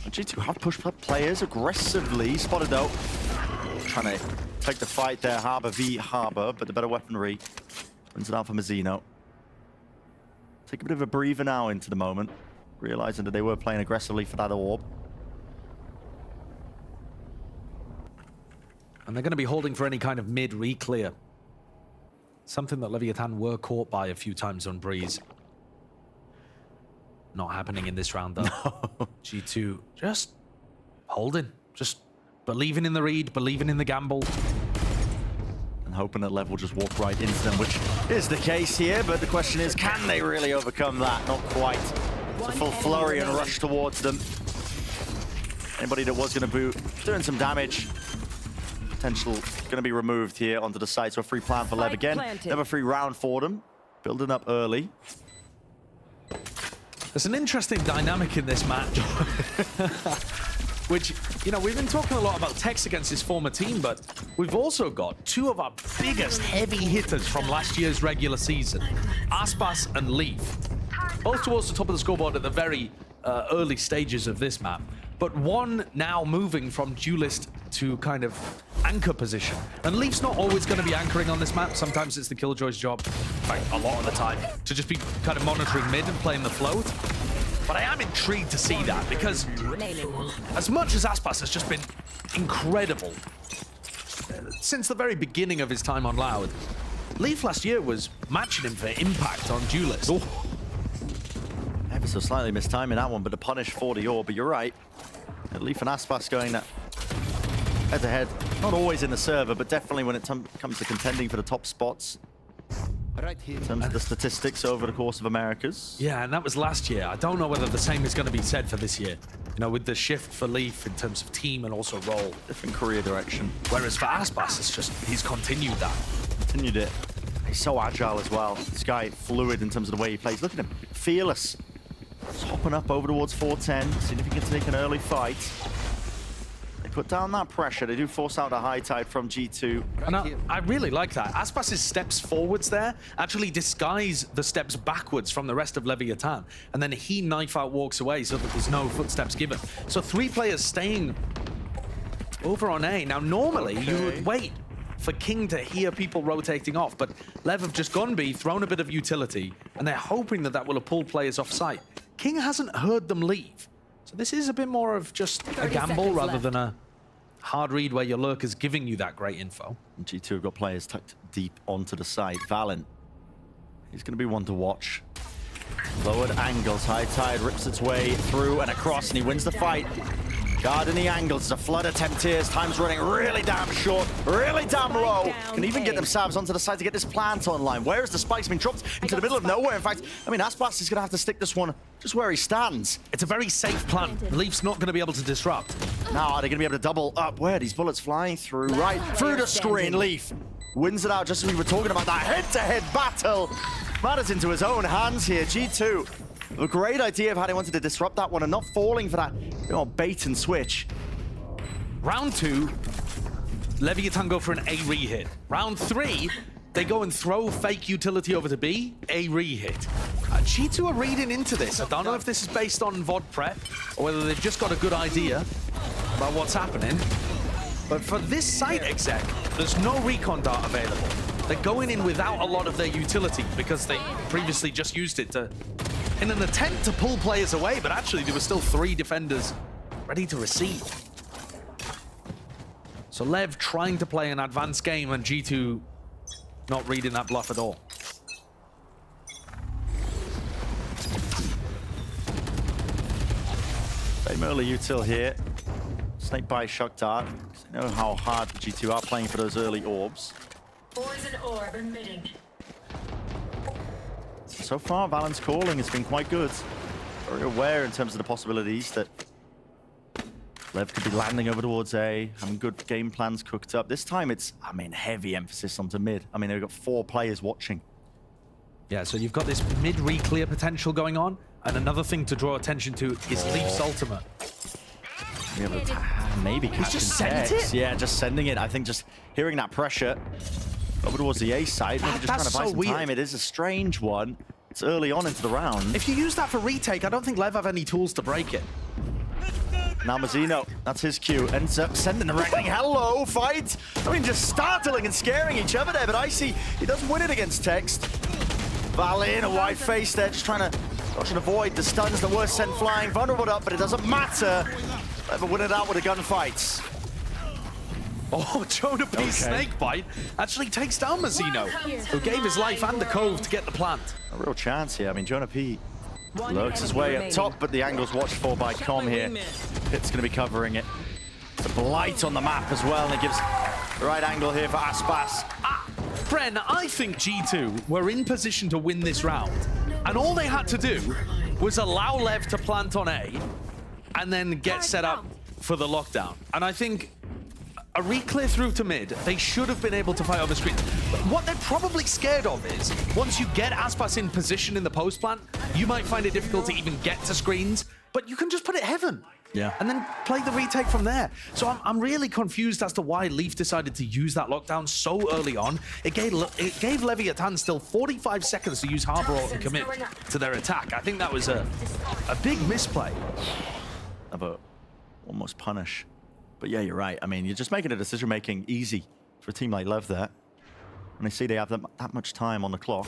G2 have pushed players aggressively. Spotted though. Trying to take the fight there, Harbor v Harbor, but the better weaponry wins it out for Mazzino. Take a bit of a breather now into the moment, realizing that they were playing aggressively for that orb. And they're going to be holding for any kind of mid re-clear. Something that Leviathan were caught by a few times on Breeze. Not happening in this round, though. No. G2 just holding. Just believing in the read, believing in the gamble. And hoping that LEV will just walk right into them, which is the case here. But the question is, can they really overcome that? Not quite. It's a full flurry and rush towards them. Anybody that was going to boot, doing some damage. Potential going to be removed here onto the side, so a free plan for LEV again. Never free round for them. Building up early. There's an interesting dynamic in this match. Which, you know, we've been talking a lot about Tex against his former team, but we've also got 2 of our biggest heavy hitters from last year's regular season. Aspas and Leaf. Both towards the top of the scoreboard at the very early stages of this map. But one now moving from duelist to kind of anchor position. And Leaf's not always going to be anchoring on this map. Sometimes it's the Killjoy's job, in fact, a lot of the time, to just be kind of monitoring mid and playing the float. But I am intrigued to see that, because as much as Aspas has just been incredible since the very beginning of his time on Loud, Leaf last year was matching him for impact on duelist. Oh. Ever so slightly mistiming that one, but a punish for the orb. But you're right. Leaf and Aspas going that head-to-head. Not always in the server, but definitely when it comes to contending for the top spots. Right here. In terms of the statistics over the course of Americas. Yeah, and that was last year. I don't know whether the same is going to be said for this year. You know, with the shift for Leaf in terms of team and also role. Different career direction. Whereas for Aspas, it's just, he's continued that. Continued it. He's so agile as well. This guy, fluid in terms of the way he plays. Look at him. Fearless. Just hopping up over towards 410, seeing if he can take an early fight. They put down that pressure. They do force out a high tide from G2. And I really like that. Aspas's steps forwards there actually disguise the steps backwards from the rest of Leviathan. And then he knife out walks away so that there's no footsteps given. So 3 players staying over on A. Now, normally you would wait for King to hear people rotating off, but LEV have just gone B, thrown a bit of utility, and they're hoping that that will have pulled players off site. King hasn't heard them leave. So this is a bit more of just a gamble rather than a hard read where your lurker's giving you that great info. And G2 have got players tucked deep onto the side. Valorant, he's going to be one to watch. Lowered angles, high tide rips its way through and across, and he wins the fight. Guarding the angles, it's a flood attempt here. Time's running really damn short, really damn low. Can even get themselves onto the side to get this plant online. Where is the spikes being dropped into the middle of nowhere? In fact, I mean, Aspas is going to have to stick this one just where he stands. It's a very safe plant. Leaf's not going to be able to disrupt. Now, are they going to be able to double up? Where are these bullets flying through? Right through the screen. Leaf wins it out just as we were talking about that head-to-head battle. Matters into his own hands here. G2. A great idea of how they wanted to disrupt that one and not falling for that bait and switch. Round 2, Leviathan go for an A re-hit. Round 3, they go and throw fake utility over to B, A re-hit. G2 are reading into this. I don't know if this is based on VOD prep or whether they've just got a good idea about what's happening. But for this site exec, there's no recon dart available. They're going in without a lot of their utility because they previously just used it to in an attempt to pull players away, but actually there were still 3 defenders ready to receive. So LEV trying to play an advanced game and G2 not reading that bluff at all. Very early util here. Snake by shock dart. I know how hard the G2 are playing for those early orbs. Poison orb emitting. So far, Valorant's calling has been quite good. Very aware in terms of the possibilities that LEV could be landing over towards A, having good game plans cooked up. This time it's, I mean, heavy emphasis onto mid. I mean, they've got 4 players watching. Yeah, so you've got this mid re-clear potential going on, and another thing to draw attention to is Leaf's ultimate. Maybe He's just sent it? Yeah, just sending it. I think just hearing that pressure over towards the A side, maybe just trying to buy some time. It is a strange one. It's early on into the round. If you use that for retake, I don't think LEV have any tools to break it. Now Mazzino, that's his cue, ends up sending the reckoning. Hello, fight! I mean, just startling and scaring each other there, but Icy, he doesn't win it against Text. Valley in a wide face there, just trying to dodge and avoid the stuns that were sent flying. Vulnerable up, but it doesn't matter. Never win it out with the gunfights. Oh, Jonah P. Snakebite actually takes down Mazzino, who gave his life and the cove to get the plant. A real chance here. I mean, Jonah P. lurks his way up top, but the angle's watched for by Com here. Pit's going to be covering it. It's a blight on the map as well, and it gives the right angle here for Aspas. Bren, I think G2 were in position to win this round, and all they had to do was allow LEV to plant on A and then get set up for the lockdown. And I think a re-clear through to mid, they should have been able to fight over screens. But what they're probably scared of is, once you get Aspas in position in the post plant, you might find it difficult to even get to screens, but you can just put it heaven. Yeah. And then play the retake from there. So I'm really confused as to why Leaf decided to use that lockdown so early on. It gave Leviathan still 45 seconds to use Harbor Ult and commit to their attack. I think that was a big misplay. Of almost punish. But yeah, you're right. I mean, you're just making a decision-making easy for a team like LEV there. And they see they have that much time on the clock.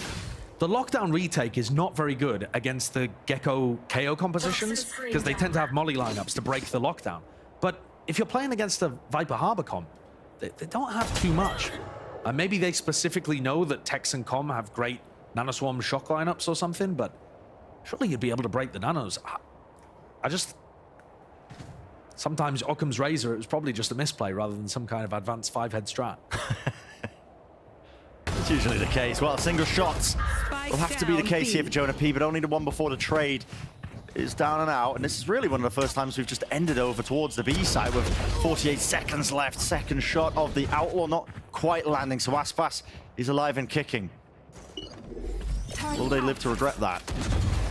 The lockdown retake is not very good against the Gecko KO compositions because they tend to have molly lineups to break the lockdown. But if you're playing against a Viper Harbor comp, they don't have too much. Maybe they specifically know that Tex and Com have great Nanoswarm shock lineups or something, but surely you'd be able to break the nanos. Sometimes Occam's Razor, it was probably just a misplay rather than some kind of advanced 5-head strat. It's usually the case. Well, single shots will have to be the case here for Jonah P, but only the one before the trade is down and out. And this is really one of the first times we've just ended over towards the B side with 48 seconds left. Second shot of the Outlaw not quite landing. So Aspas is alive and kicking. Will they live to regret that?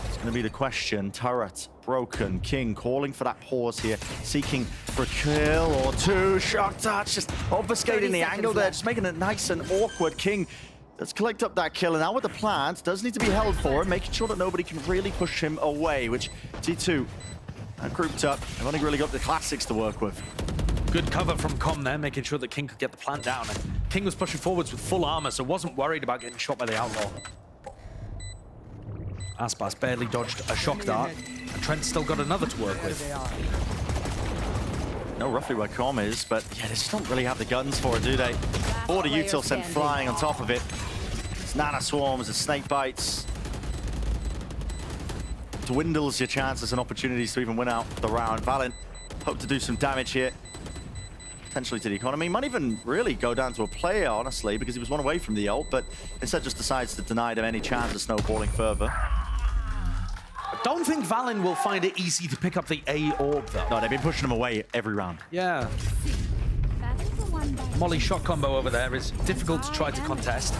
It's going going to be the question. Turret, broken, King calling for that pause here, seeking for a kill or two. Shock touch, just obfuscating the angle there, just making it nice and awkward. King does collect up that kill, and now with the plant, does need to be held for him, making sure that nobody can really push him away, which G2 grouped up. They've only really got the classics to work with. Good cover from Com there, making sure that King could get the plant down. And King was pushing forwards with full armor, so wasn't worried about getting shot by the Outlaw. Aspas barely dodged a shock dart, and Trent's still got another to work with. Know roughly where Com is, but yeah, they just don't really have the guns for it, do they? Border util sent flying on top of it. It's Nana Swarms and Snake Bites. Dwindles your chances and opportunities to even win out the round. Valent hope to do some damage here. Potentially to the economy. Might even really go down to a player, honestly, because he was one away from the ult, but instead just decides to deny them any chance of snowballing further. I don't think Valen will find it easy to pick up the A orb, though. No, they've been pushing him away every round. Yeah. Molly shot combo over there is difficult to try to contest.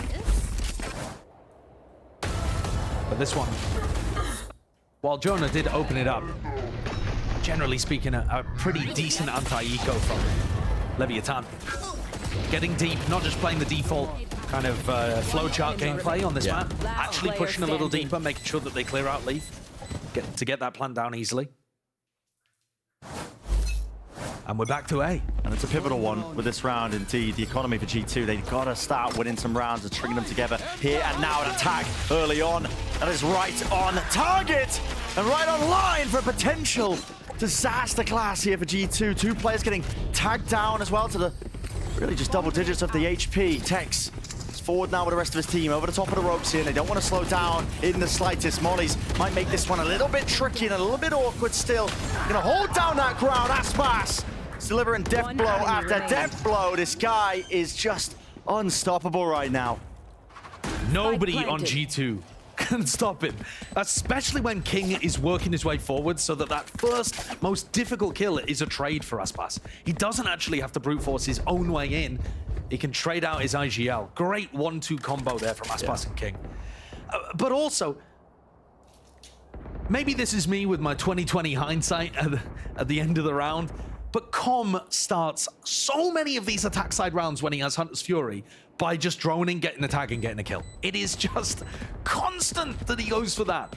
But this one, while Jonah did open it up, generally speaking, a pretty decent anti-eco from Leviathan. Getting deep, not just playing the default kind of flowchart gameplay on this map, actually pushing a little deeper, making sure that they clear out LEV to get that plant down easily. And we're back to A. And it's a pivotal one with this round, indeed. The economy for G2, they've got to start winning some rounds and stringing them together here and now. An attack early on. That is right on target and right on line for a potential disaster class here for G2. Two players getting tagged down as well to the really just double digits of the HP. Tex is forward now with the rest of his team over the top of the ropes here. And they don't want to slow down in the slightest. Mollies might make this one a little bit tricky and a little bit awkward still. Gonna hold down that ground. Aspas delivering death blow after death blow. This guy is just unstoppable right now. Nobody on G2 can stop him, especially when King is working his way forward, so that first most difficult kill is a trade for Aspas. He doesn't actually have to brute force his own way in. He can trade out his IGL. Great 1-2 combo there from Aspas and King. But also, maybe this is me with my 2020 hindsight at the end of the round, but Com starts so many of these attack side rounds when he has Hunter's Fury by just droning, getting a tag, and getting a kill. It is just constant that he goes for that.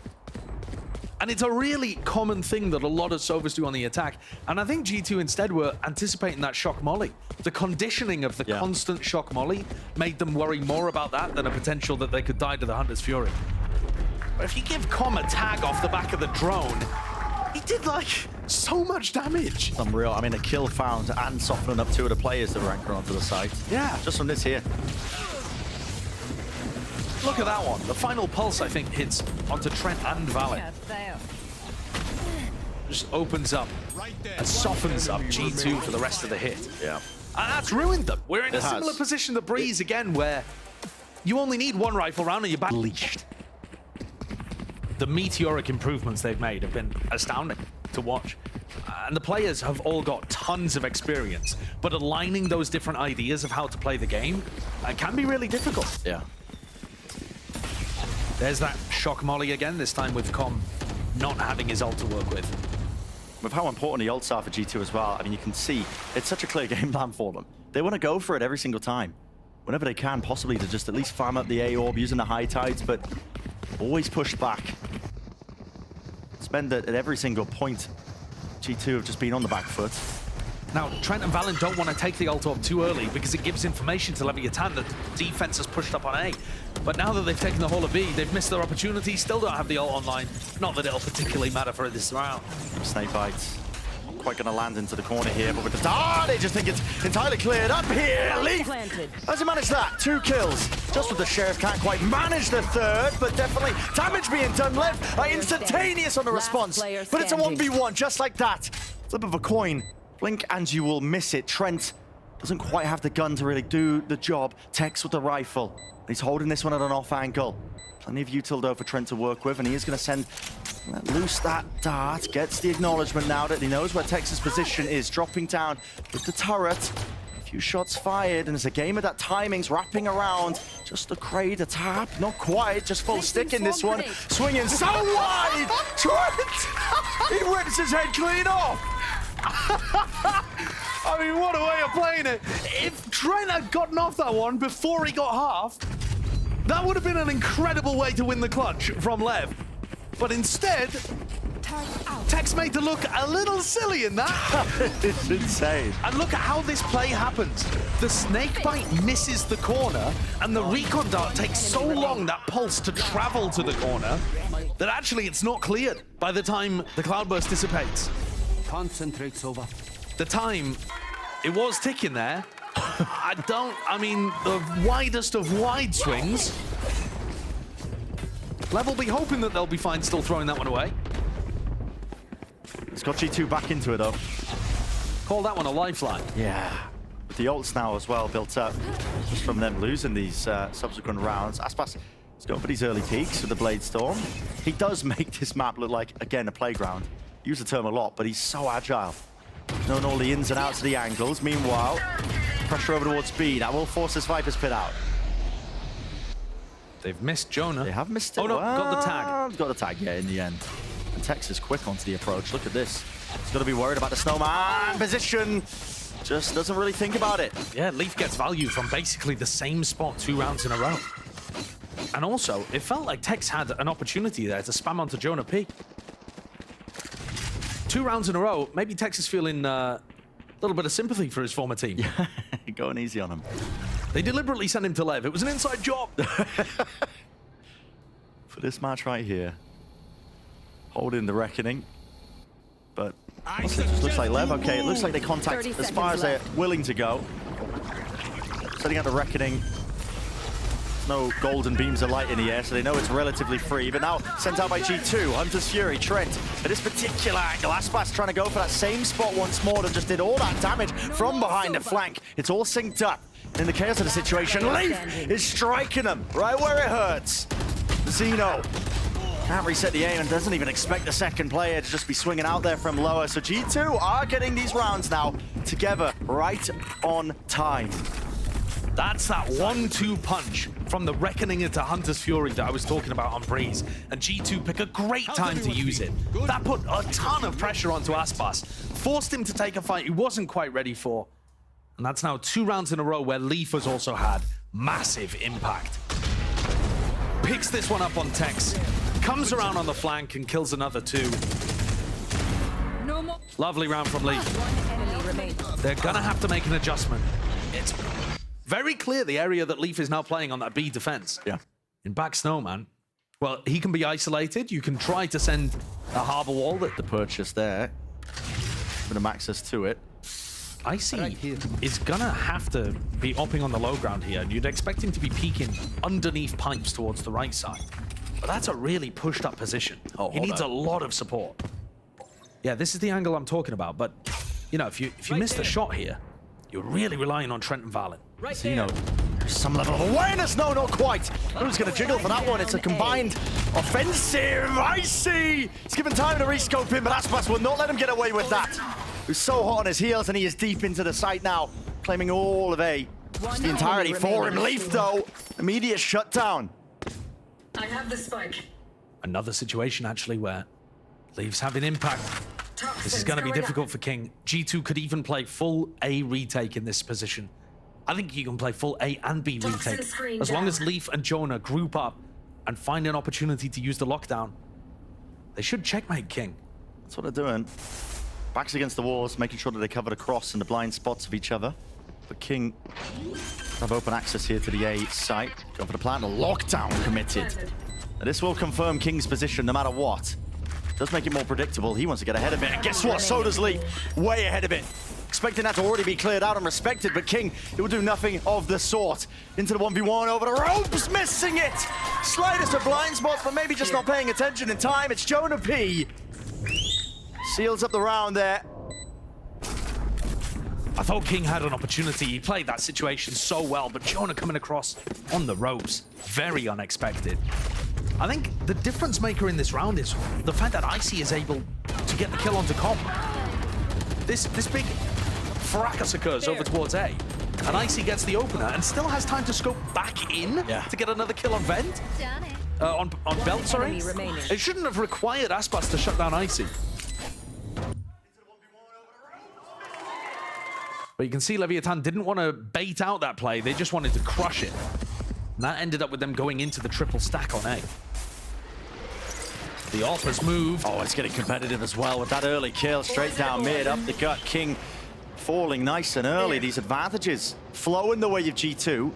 And it's a really common thing that a lot of Sovas do on the attack. And I think G2 instead were anticipating that shock molly. The conditioning of the constant shock molly made them worry more about that than a potential that they could die to the Hunter's Fury. But if you give Com a tag off the back of the drone, he did like so much damage. Unreal. I mean, a kill found and softening up two of the players that were anchoring onto the site. Yeah. Just from this here. Look at that one. The final pulse, I think, hits onto Trent and Valen. Just opens up and softens up G2 for the rest of the hit. Yeah. And that's ruined them. We're in a similar position to Breeze again, where you only need one rifle round and you're back leashed. The meteoric improvements they've made have been astounding to watch. And the players have all got tons of experience, but aligning those different ideas of how to play the game can be really difficult. Yeah. There's that shock molly again, this time with Com not having his ult to work with. With how important the ults are for G2 as well, I mean, you can see it's such a clear game plan for them. They want to go for it every single time. Whenever they can, possibly to just at least farm up the A orb using the high tides, but always push back. Spend it at every single point. G2 have just been on the back foot. Now, Trent and Valen don't want to take the ult orb too early because it gives information to Leviathan that the defense has pushed up on A. But now that they've taken the whole of B, they've missed their opportunity, still don't have the ult online. Not that it'll particularly matter for this round. Snake bites. Not quite going to land into the corner here, but with the they just think it's entirely cleared up here. LEV, how's he managed that? 2 kills. Just with the Sheriff, can't quite manage the third, but definitely damage being done. LEV are instantaneous on the response, but it's a 1v1 just like that. Flip of a coin. Blink and you will miss it. Trent doesn't quite have the gun to really do the job. Tex with the rifle. He's holding this one at an off angle. Plenty of util though for Trent to work with, and he is going to send loose that dart. Gets the acknowledgement now that he knows where Tex's position is. Dropping down with the turret. Few shots fired, and as a game of that timing's wrapping around. Just a crate, a tap, not quite, just full stick in this one. Swinging so wide! Trent! He rips his head clean off! I mean, what a way of playing it. If Trent had gotten off that one before he got half, that would have been an incredible way to win the clutch from LEV. But instead, Tech's made to look a little silly in that. It's insane. And look at how this play happens. The snake bite misses the corner, and the recon dart takes so long, that pulse, to travel to the corner, that actually it's not cleared by the time the cloudburst dissipates. Concentrate, Sova. The time, it was ticking there. I mean, the widest of wide swings. LEV will be hoping that they'll be fine still throwing that one away. It's got G2 back into it, though. Call that one a lifeline. Yeah. With the ults now as well built up, just from them losing these subsequent rounds. Aspas is going for these early peaks with the Blade Storm. He does make this map look like, again, a playground. Use the term a lot, but he's so agile. Knowing all the ins and outs of the angles. Meanwhile, pressure over towards B. That will force this Viper's Pit out. They've missed Jonah. They have missed it. Oh no, got the tag. Got the tag, yeah, in the end. And Tex is quick onto the approach. Look at this. He's got to be worried about the snowman position. Just doesn't really think about it. Yeah, Leaf gets value from basically the same spot 2 rounds in a row. And also, it felt like Tex had an opportunity there to spam onto Jonah P. 2 rounds in a row, maybe Tex is feeling a little bit of sympathy for his former team. Yeah, going easy on him. They deliberately sent him to LEV. It was an inside job. For this match right here. Holding the Reckoning. But it just looks like LEV. Okay, it looks like they contact as far as they're willing to go. Setting out the Reckoning. No golden beams of light in the air, so they know it's relatively free. But now sent out by G2, Hunter's Fury, Trent. At this particular angle, Aspas trying to go for that same spot once more that just did all that damage from behind the flank. It's all synced up. In the chaos of the situation, Leaf is striking them right where it hurts. Zeno can't reset the aim and doesn't even expect the second player to just be swinging out there from lower. So G2 are getting these rounds now together right on time. That's that 1-2 punch from the Reckoning into Hunter's Fury that I was talking about on Breeze. And G2 pick a great time to use it. That put a ton of pressure onto Aspas. Forced him to take a fight he wasn't quite ready for. And that's now 2 rounds in a row where Leaf has also had massive impact. Picks this one up on Tex. Comes around on the flank and kills another 2. Lovely round from Leaf. They're gonna have to make an adjustment. It's very clear the area that Leaf is now playing on that B defense. Yeah. In back Snowman, well, he can be isolated. You can try to send a harbor wall that The purchase there. Bit of access to it. Icy is gonna have to be opping on the low ground here, and you'd expect him to be peeking underneath pipes towards the right side. But that's a really pushed up position. Oh, he needs a lot of support. Yeah, this is the angle I'm talking about, but you know, if you miss the shot here, you're really relying on Trent and Valen. Zeno, there's some level of awareness. No, not quite. Who's going to jiggle for that one? It's a combined offensive. Icy! He's given time to rescope him, but Aspas will not let him get away with that. He's so hot on his heels, and he is deep into the site now, claiming all of A. Just the entirety for him. Leaf, though, immediate shutdown. I have the spike. Another situation, actually, where Leaf's having impact. This is going to be difficult for King. G2 could even play full A retake in this position. I think you can play full A and B retake. As long as Leaf and Jonah group up and find an opportunity to use the lockdown, they should checkmate King. That's what they're doing. Backs against the walls, making sure that they cover the cross and the blind spots of each other. But King have open access here to the A site. Go for the plant, a lockdown committed. Now, this will confirm King's position no matter what. Does make it more predictable. He wants to get ahead of it. And guess what? So does Leaf. Way ahead of it. Expecting that to already be cleared out and respected, but King, it will do nothing of the sort. Into the 1v1 over the ropes, missing it! Slightest of blind spots, but maybe just not paying attention in time. It's Jonah P. Seals up the round there. I thought King had an opportunity. He played that situation so well, but Jonah coming across on the ropes. Very unexpected. I think the difference maker in this round is the fact that Icy is able to get the kill onto Comp. This big fracas occurs over towards A. And Icy gets the opener and still has time to scope back in to get another kill on Vent. On Belt, sorry. It shouldn't have required Aspas to shut down Icy. But you can see Leviathan didn't want to bait out that play. They just wanted to crush it. And that ended up with them going into the triple stack on A. The AWP has moved. Oh, it's getting competitive as well with that early kill. Straight down mid, up the gut. King falling nice and early. These advantages flowing the way of G2.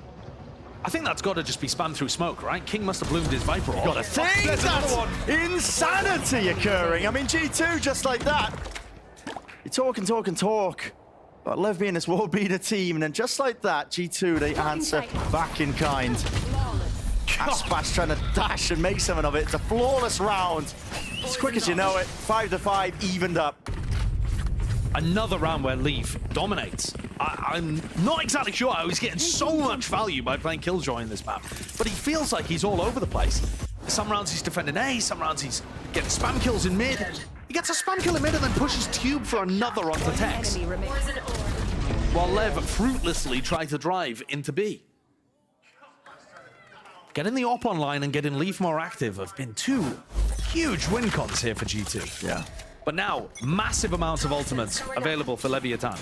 I think that's got to just be spammed through smoke, right? King must have bloomed his Viper off. Got a thing! That's insanity occurring. I mean, G2 just like that. You talk and talk and talk about LEV being this world beater team, and then just like that, G2, they answer back in kind. Aspas trying to dash and make something of it. It's a flawless round. As quick as you know it, 5-5, evened up. Another round where LEV dominates. I'm not exactly sure how he's getting so much value by playing Killjoy in this map, but he feels like he's all over the place. Some rounds he's defending A, some rounds he's getting spam kills in mid. He gets a spam kill in mid and then pushes Tube for another onto Tex. While LEV fruitlessly try to drive into B. Getting the AWP online and getting LEV more active have been two huge win cons here for G2. Yeah. But now, massive amounts of ultimates available for Leviathan.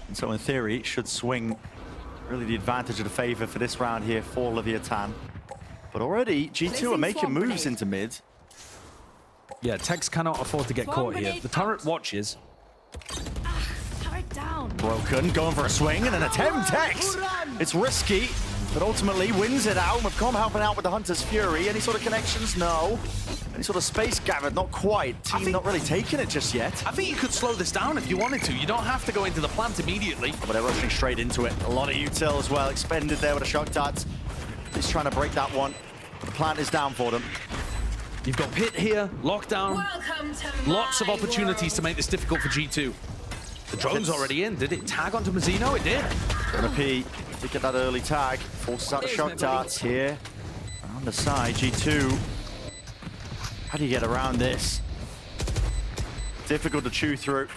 And so in theory, it should swing really the advantage of the favor for this round here for Leviathan. But already, G2 are making moves into mid. Yeah, Tex cannot afford to get caught here. The turret watches. Turret down. Broken, going for a swing and an attempt. Tex! It's risky, but ultimately wins it out. Mavcom helping out with the Hunter's Fury. Any sort of connections? No. Any sort of space gathered? Not quite. Team not really taking it just yet. I think you could slow this down if you wanted to. You don't have to go into the plant immediately. But they're rushing straight into it. A lot of util as well. Expended there with a shock darts. He's trying to break that one. The plant is down for them. You've got Pit here, lockdown. Lots of opportunities to make this difficult for G2. The drone's already in. Did it tag onto Mazzino? It did. Gonna P to get that early tag. Forces out the shock darts here. On the side, G2. How do you get around this? Difficult to chew through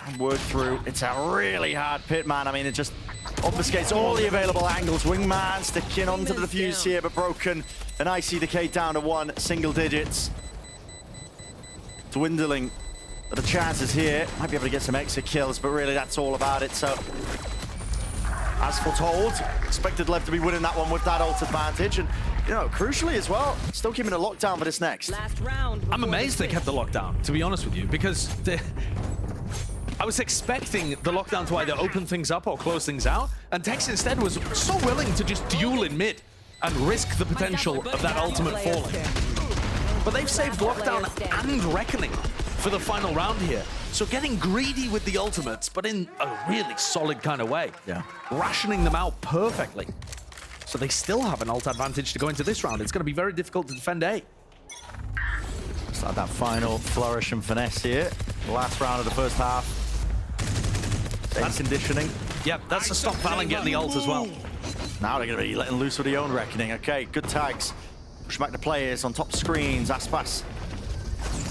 and work through. It's a really hard pit, man. I mean, it just obfuscates all the available angles. Wingman sticking onto the defuse here, but broken. And Icy decay down to 1, single digits. Dwindling the chances here. Might be able to get some exit kills, but really that's all about it. So, as foretold, expected LEV to be winning that one with that ult advantage. And, you know, crucially as well, still keeping a lockdown for this next. Last round. I'm amazed they kept the lockdown, to be honest with you, because I was expecting the lockdown to either open things up or close things out, and Tex instead was so willing to just duel in mid and risk the potential of that ultimate falling. But they've saved lockdown and reckoning for the final round here. So getting greedy with the ultimates, but in a really solid kind of way. Yeah. Rationing them out perfectly. So they still have an ult advantage to go into this round. It's going to be very difficult to defend A. Start that final flourish and finesse here. The last round of the first half. That's conditioning. Yep, that's to stop Valen getting the ult as well. Now they're going to be letting loose with the own reckoning. Okay, good tags. Push back the players on top screens. Aspas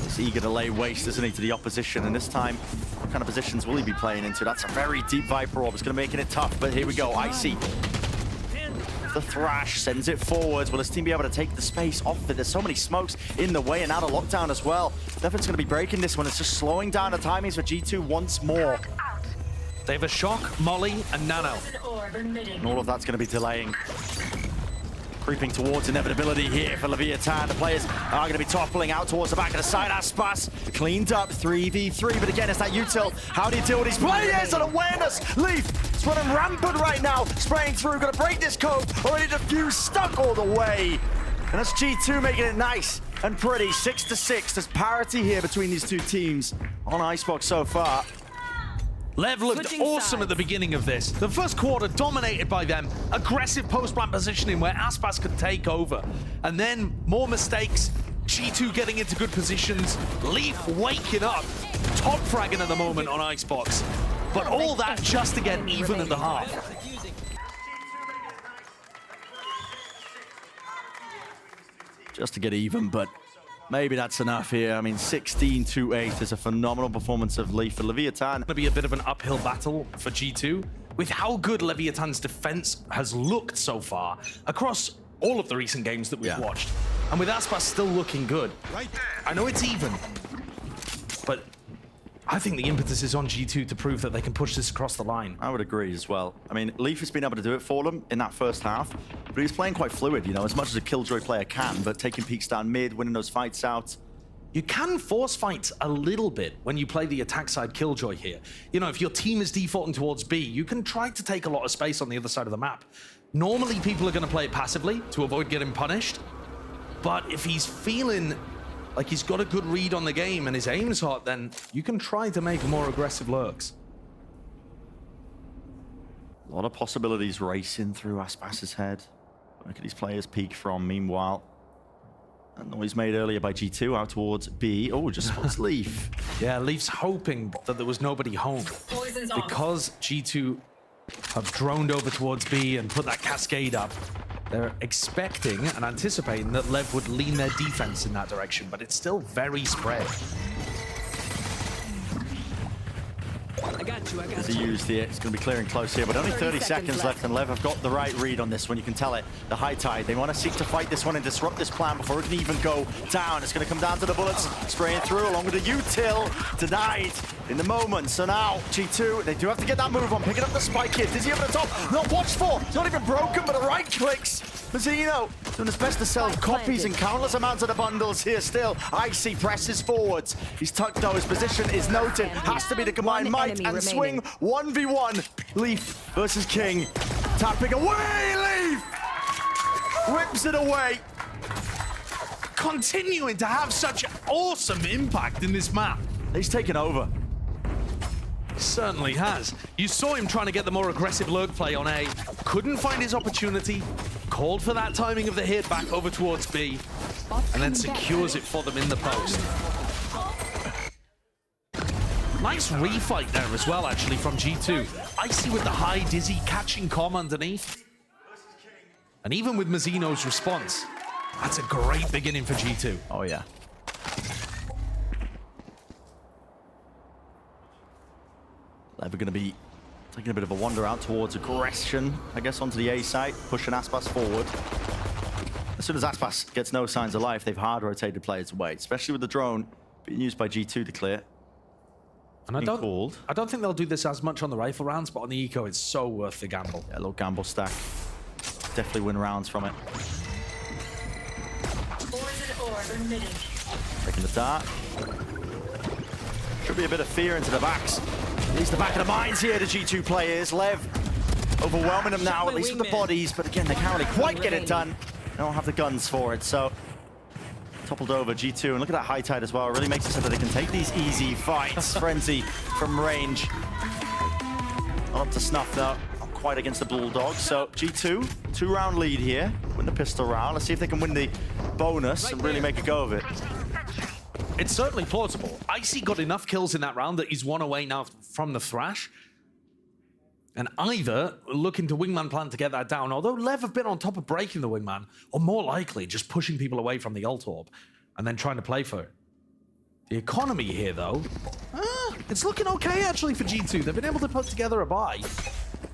is eager to lay waste, isn't he, to the opposition. And this time, what kind of positions will he be playing into? That's a very deep Viper orb. It's going to make it tough, but here we go. Icy. The Thrash sends it forwards. Will his team be able to take the space off it? There's so many smokes in the way and out of lockdown as well. Definitely going to be breaking this one. It's just slowing down the timings for G2 once more. They have a Shock, Molly, and Nano. And all of that's going to be delaying. Creeping towards inevitability here for Leviathan. The players are going to be toppling out towards the back of the side. Aspas cleaned up 3v3, but again, it's that util. How do you deal with these players? And awareness! LEV is running rampant right now. Spraying through, going to break this code. Already diffused, stuck all the way. And that's G2 making it nice and pretty. 6-6. There's parity here between these two teams on Icebox so far. LEV looked awesome at the beginning of this. The first quarter dominated by them. Aggressive post-plant positioning where Aspas could take over. And then more mistakes. G2 getting into good positions. LEV waking up. Top fragging at the moment on Icebox. But all that just to get even at the half. Just to get even, but maybe that's enough here. I mean, 16-8 is a phenomenal performance of LEV for Leviathan. Going to be a bit of an uphill battle for G2. with how good Leviathan's defense has looked so far across all of the recent games that we've watched. And with Aspas still looking good, I know it's even, but I think the impetus is on G2 to prove that they can push this across the line. I would agree as well. I mean, LEV has been able to do it for them in that first half, but he's playing quite fluid, you know, as much as a Killjoy player can, but taking peeks down mid, winning those fights out. You can force fights a little bit when you play the attack side Killjoy here. You know, if your team is defaulting towards B, you can try to take a lot of space on the other side of the map. Normally, people are going to play it passively to avoid getting punished, but if he's feeling like he's got a good read on the game and his aim's hot, then you can try to make more aggressive lurks. A lot of possibilities racing through Aspas's head. Look at these players peek from. Meanwhile, a noise made earlier by G2 out towards B. Oh, just spots LEV. Yeah, LEV's hoping that there was nobody home. Because G2 have droned over towards B and put that cascade up, they're expecting and anticipating that LEV would lean their defense in that direction, but it's still very spread. I got you. As he used it, it's going to be clearing close here, but only 30 seconds left, and LEV have got the right read on this one. You can tell it. The high tide. They want to seek to fight this one and disrupt this plan before it can even go down. It's going to come down to the bullets spraying through along with the util. Denied in the moment. So now G2, they do have to get that move on, picking up the spike here. Dizzy over the top. Not watched for. It's not even broken, but a right clicks. Mazzino doing his best to sell copies and countless amounts of the bundles here still. Icy presses forwards. He's tucked though. His position is noted. Has to be the combined might and swing. 1v1. LEV versus King. Tapping away, LEV! Whips it away. Continuing to have such awesome impact in this map. He's taken over. Certainly has. You saw him trying to get the more aggressive lurk play on A. Couldn't find his opportunity. Called for that timing of the hit back over towards B. And then secures it for them in the post. Nice refight there as well, actually, from G2. Icy with the high Dizzy catching Com underneath. And even with Mazzino's response, that's a great beginning for G2. Oh, yeah. LEV are going to be taking a bit of a wander out towards aggression, I guess, onto the A site, pushing Aspas forward. As soon as Aspas gets no signs of life, they've hard rotated players away, especially with the drone being used by G2 to clear. And I don't think they'll do this as much on the rifle rounds, but on the eco, it's so worth the gamble. Yeah, a little gamble stack. Definitely win rounds from it. Taking the dart. Should be a bit of fear into the backs. At least the back of the minds here, the G2 players. LEV overwhelming them now, at least with the bodies, but again, they can't really quite get it done. They don't have the guns for it, so toppled over G2, and look at that high tide as well. It really makes it so that they can take these easy fights. Frenzy from range. Not up to snuff though. Not quite against the Bulldogs. So G2, 2-round lead here. Win the pistol round. Let's see if they can win the bonus and really make a go of it. It's certainly plausible. Icy got enough kills in that round that he's one away now from the Thrash. And either looking to Wingman plan to get that down, although LEV have been on top of breaking the Wingman, or more likely just pushing people away from the ult orb and then trying to play for it. The economy here, though, it's looking okay actually for G2. They've been able to put together a buy.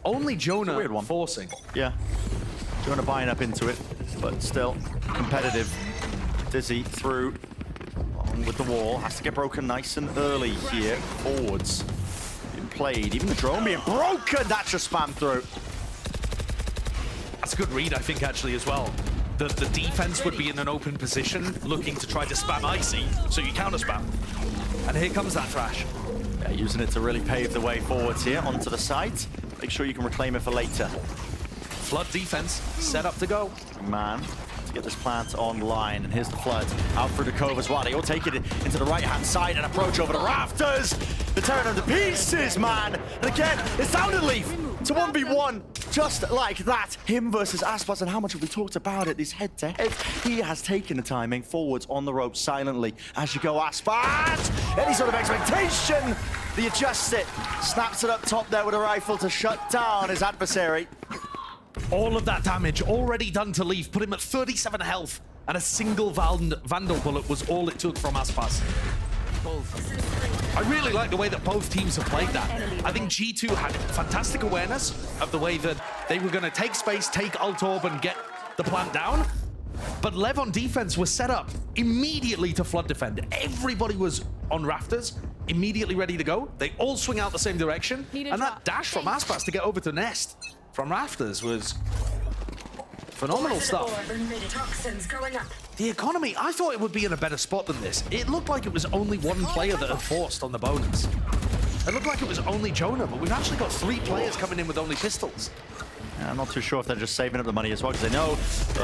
Only Jonah weird one. Forcing. Yeah, Jonah buying up into it, but still competitive. Dizzy through on with the wall. Has to get broken nice and early here. Forwards. Played. Even the drone being broken, that just spammed through. That's a good read, I think, actually, as well. The defense would be in an open position, looking to try to spam Icy, so you counter spam. And here comes that Thrash. Yeah, using it to really pave the way forwards here onto the site. Make sure you can reclaim it for later. Flood defense, set up to go. Man, to get this plant online. And here's the Flood out through the cove as well. He'll take it into the right-hand side and approach over the rafters. They're tearing them to pieces, man. And again, it's down to LEV to 1v1. Just like that. Him versus Aspas, and how much have we talked about it? This head-to-head. He has taken the timing forwards on the rope silently. As you go, Aspas. Any sort of expectation. The adjusts it. Snaps it up top there with a rifle to shut down his adversary. All of that damage already done to LEV, put him at 37 health, and a single Vandal bullet was all it took from Aspas. I really like the way that both teams have played that. I think G2 had fantastic awareness of the way that they were going to take space, take Alt Orb, and get the plant down. But LEV on defense was set up immediately to flood defend. Everybody was on rafters, immediately ready to go. They all swing out the same direction. And that dash from Aspas to get over to Nest from rafters was phenomenal stuff. The economy, I thought it would be in a better spot than this. It looked like it was only one player that had forced on the bonus. It looked like it was only Jonah, but we've actually got 3 players coming in with only pistols. Yeah, I'm not too sure if they're just saving up the money as well, because they know,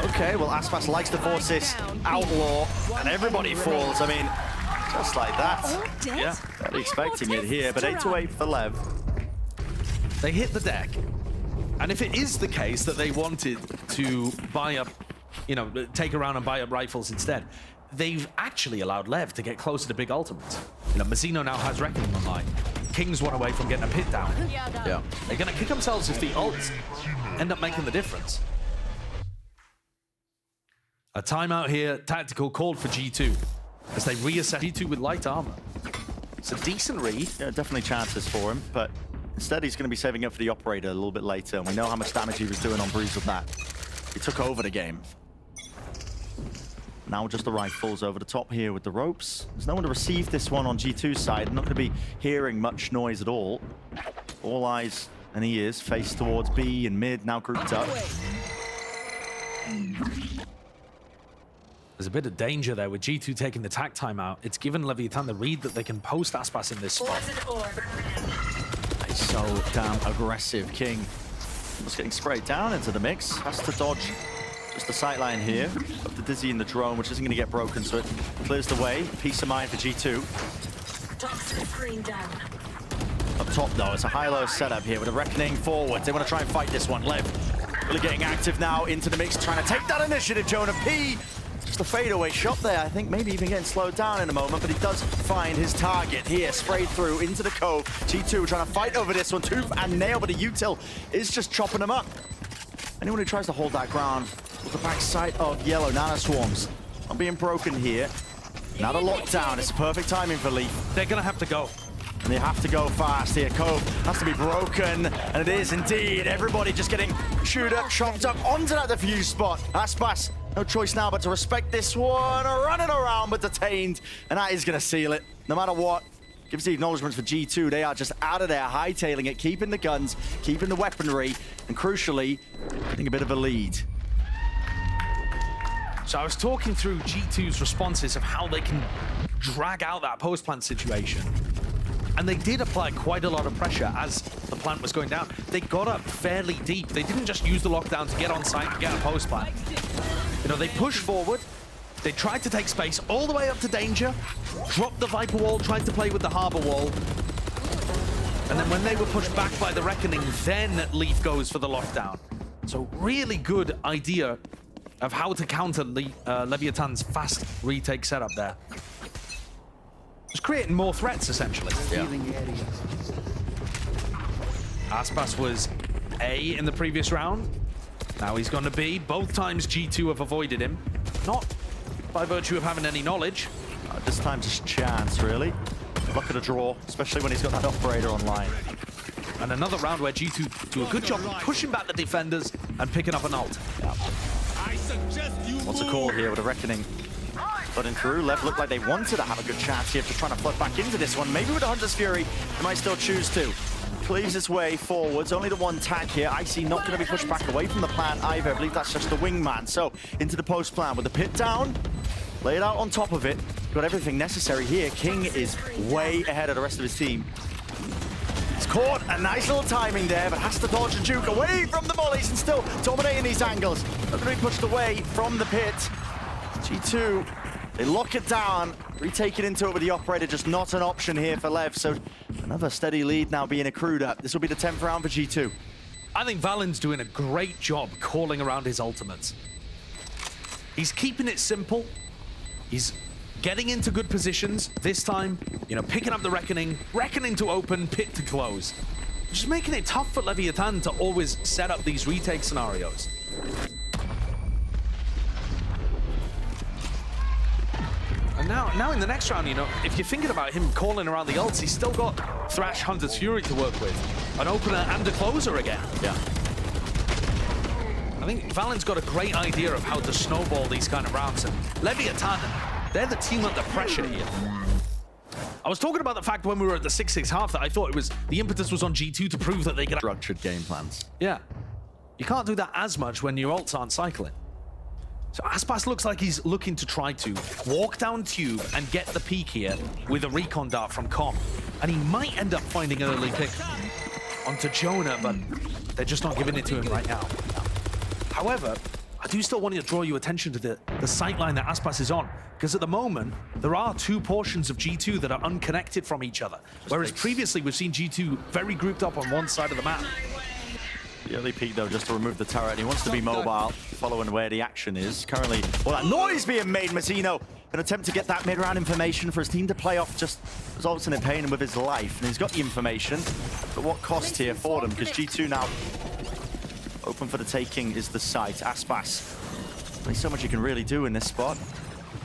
okay, well, Aspas likes to force this outlaw, and everybody falls. I mean, just like that. Yeah, not expecting it here, but 8-8 for LEV. They hit the deck. And if it is the case that they wanted to buy up, you know, take around and buy up rifles instead, they've actually allowed LEV to get closer to big ultimates. You know, Mazzino now has Reckoning online. King's one away from getting a pit down. Yeah. They're going to kick themselves if the ults end up making the difference. A timeout here, tactical called for G2 as they reassess G2 with light armor. It's a decent read. Yeah, definitely chances for him, but instead he's going to be saving up for the operator a little bit later, and we know how much damage he was doing on Breeze with that. He took over the game. Now just the rifles over the top here with the ropes. There's no one to receive this one on G2's side. I'm not going to be hearing much noise at all. All eyes and ears face towards B and mid, now grouped up. There's a bit of danger there with G2 taking the tack timeout. It's given Leviathan the read that they can post Aspas in this spot. He's so damn aggressive, King. Just getting sprayed down into the mix. Has to dodge just the sight line here of the Dizzy and the drone, which isn't going to get broken, so it clears the way. Peace of mind for G2. Up top, though, it's a high-low setup here with a Reckoning forward. They want to try and fight this one. LEV really getting active now into the mix, trying to take that initiative. Jonah P. Just a fadeaway shot there. I think maybe even getting slowed down in a moment, but he does find his target here, sprayed through into the cove. G2 trying to fight over this one, tooth and nail, but the util is just chopping him up. Anyone who tries to hold that ground with the backside of yellow nanoswarms. Not being broken here. Now the lockdown. It's perfect timing for Leaf. They're going to have to go. And they have to go fast here. Cove has to be broken, and it is indeed. Everybody just getting chewed up, chopped up onto that defuse spot. Aspas, no choice now but to respect this one. Running around, but detained, and that is going to seal it. No matter what. Gives the acknowledgements for G2. They are just out of there, hightailing it, keeping the guns, keeping the weaponry, and crucially, getting a bit of a lead. So I was talking through G2's responses of how they can drag out that post-plant situation. And they did apply quite a lot of pressure as the plant was going down. They got up fairly deep. They didn't just use the lockdown to get on site and get a post-plant. You know, they pushed forward. They tried to take space all the way up to danger, dropped the Viper wall, tried to play with the Harbor wall. And then when they were pushed back by the Reckoning, then Leaf goes for the lockdown. So really good idea of how to counter Leviathan's fast retake setup there. Just creating more threats, essentially. Yeah. Aspas was A in the previous round. Now he's gone to B. Both times G2 have avoided him. Not by virtue of having any knowledge. This time just chance, really. Luck at a draw, especially when he's got that operator online. And another round where G2 do a good job pushing back the defenders and picking up an ult. Yeah. What's a call here with a Reckoning? Flooding through. LEV looked like they wanted to have a good chance here, just trying to flood back into this one. Maybe with a Hunter's Fury, they might still choose to. Cleaves its way forwards. Only the one tag here. Icy not going to be pushed back away from the plant either. I believe that's just the wingman. So into the post plant with the pit down. Lay it out on top of it. Got everything necessary here. King is way ahead of the rest of his team. It's caught. A nice little timing there, but has to dodge and juke away from the mollies and still dominating these angles. Not going to be pushed away from the pit. G2, they lock it down. Retake it into it with the operator, just not an option here for LEV. So another steady lead now being accrued up. This will be the 10th round for G2. I think Valen's doing a great job calling around his ultimates. He's keeping it simple. He's getting into good positions this time, you know, picking up the Reckoning to open, pit to close. Just making it tough for Leviathan to always set up these retake scenarios. And now in the next round, you know, if you're thinking about him calling around the ults, he's still got Thrash, Hunter's Fury to work with. An opener and a closer again. Yeah. I think Valent's got a great idea of how to snowball these kind of rounds. And Leviathan, they're the team under pressure here. I was talking about the fact when we were at the 6-6 half that I thought it was the impetus was on G2 to prove that they could... Structured game plans. Yeah. You can't do that as much when your ults aren't cycling. So Aspas looks like he's looking to try to walk down Tube and get the peak here with a recon dart from Com. And he might end up finding an early pick onto Jonah, but they're just not giving it to him right now. However, I do still want to draw your attention to the sight line that Aspas is on, because at the moment, there are two portions of G2 that are unconnected from each other. Whereas previously, we've seen G2 very grouped up on one side of the map. The early peek, though, just to remove the turret. He wants to be mobile, following where the action is. Currently, well, that noise being made, Mazzino, an attempt to get that mid-round information for his team to play off, just results in it paying him with his life. And he's got the information, but what cost here for them? Because G2 now open for the taking is the site. Aspas, there's so much you can really do in this spot.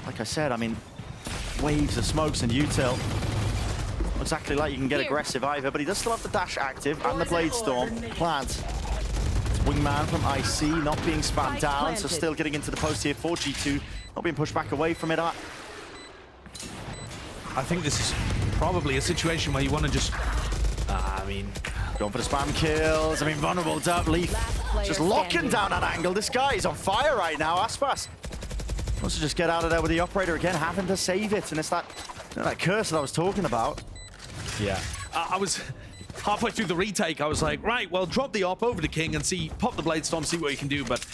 Like I said, I mean, waves of smokes and util. Not exactly like you can get aggressive either, but he does still have the dash active and the Blade Storm. Plant. Wingman from IC not being spammed down, so still getting into the post here for G2, not being pushed back away from it. I think this is probably a situation where you want to just, going for the spam kills. I mean, vulnerable Dub Leaf just locking down that angle. This guy is on fire right now. Aspas wants to just get out of there with the operator again, having to save it, and it's that, you know, that curse that I was talking about. Yeah. I was halfway through the retake, I was like, right, well, drop the op over to King and see, pop the Blade Storm, see what you can do, but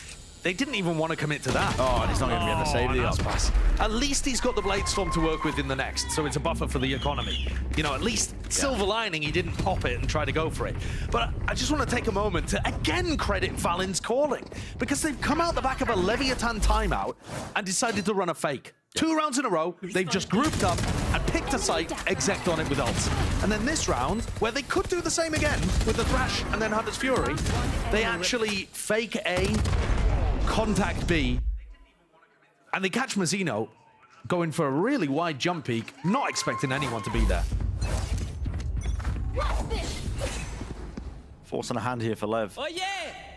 they didn't even want to commit to that. Oh, and he's not going to be able to save the op. At least he's got the Blade Storm to work with in the next, so it's a buffer for the economy. You know, at least silver lining, he didn't pop it and try to go for it. But I just want to take a moment to again credit Valen's calling, because they've come out the back of a Leviathan timeout and decided to run a fake. 2 rounds in a row, they've just grouped up and picked a site, exec on it with ults. And then this round, where they could do the same again with the Thrash and then Hunter's Fury, they actually fake A, contact B, and they catch Mazzino going for a really wide jump peak, not expecting anyone to be there. Forcing a hand here for Lev. Oh yeah!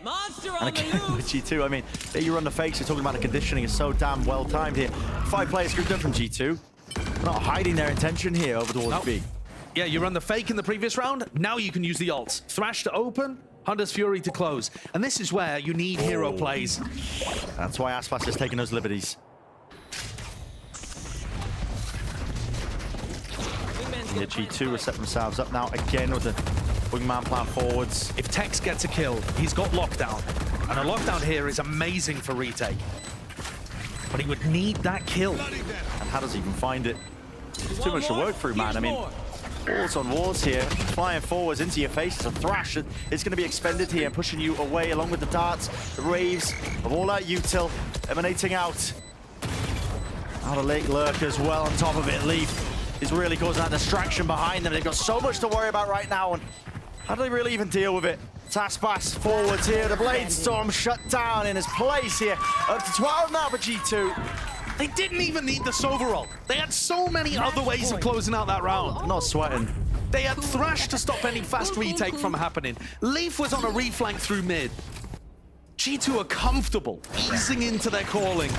Monster on And again, with G2, I mean, there you run the fakes, you're talking about the conditioning is so damn well timed here. 5 players grouped up from G2. Not hiding their intention here over towards B. Yeah, you run the fake in the previous round, now you can use the ults. Thrash to open, Hunter's Fury to close. And this is where you need hero plays. That's why Aspas is taking those liberties. Yeah, G2 will set themselves up now again with the Wingman plan forwards. If Tex gets a kill, he's got lockdown. And a lockdown here is amazing for retake. But he would need that kill. And how does he even find it? It's too much to work through, man. I mean, walls on walls here, flying forwards into your face. It's a Thrash. It's going to be expended here, pushing you away along with the darts, the raves of all that util emanating out. Out of Lake Lurk as well on top of it. Leaf is really causing that distraction behind them. They've got so much to worry about right now. And how do they really even deal with it? Aspas forwards here. The Blade Storm shut down in his place here. Up to 12 now for G2. They didn't even need the Soverall. They had so many other ways of closing out that round. Not sweating. They had Thrash to stop any fast retake from happening. Leaf was on a reflank through mid. G2 are comfortable, easing into their calling.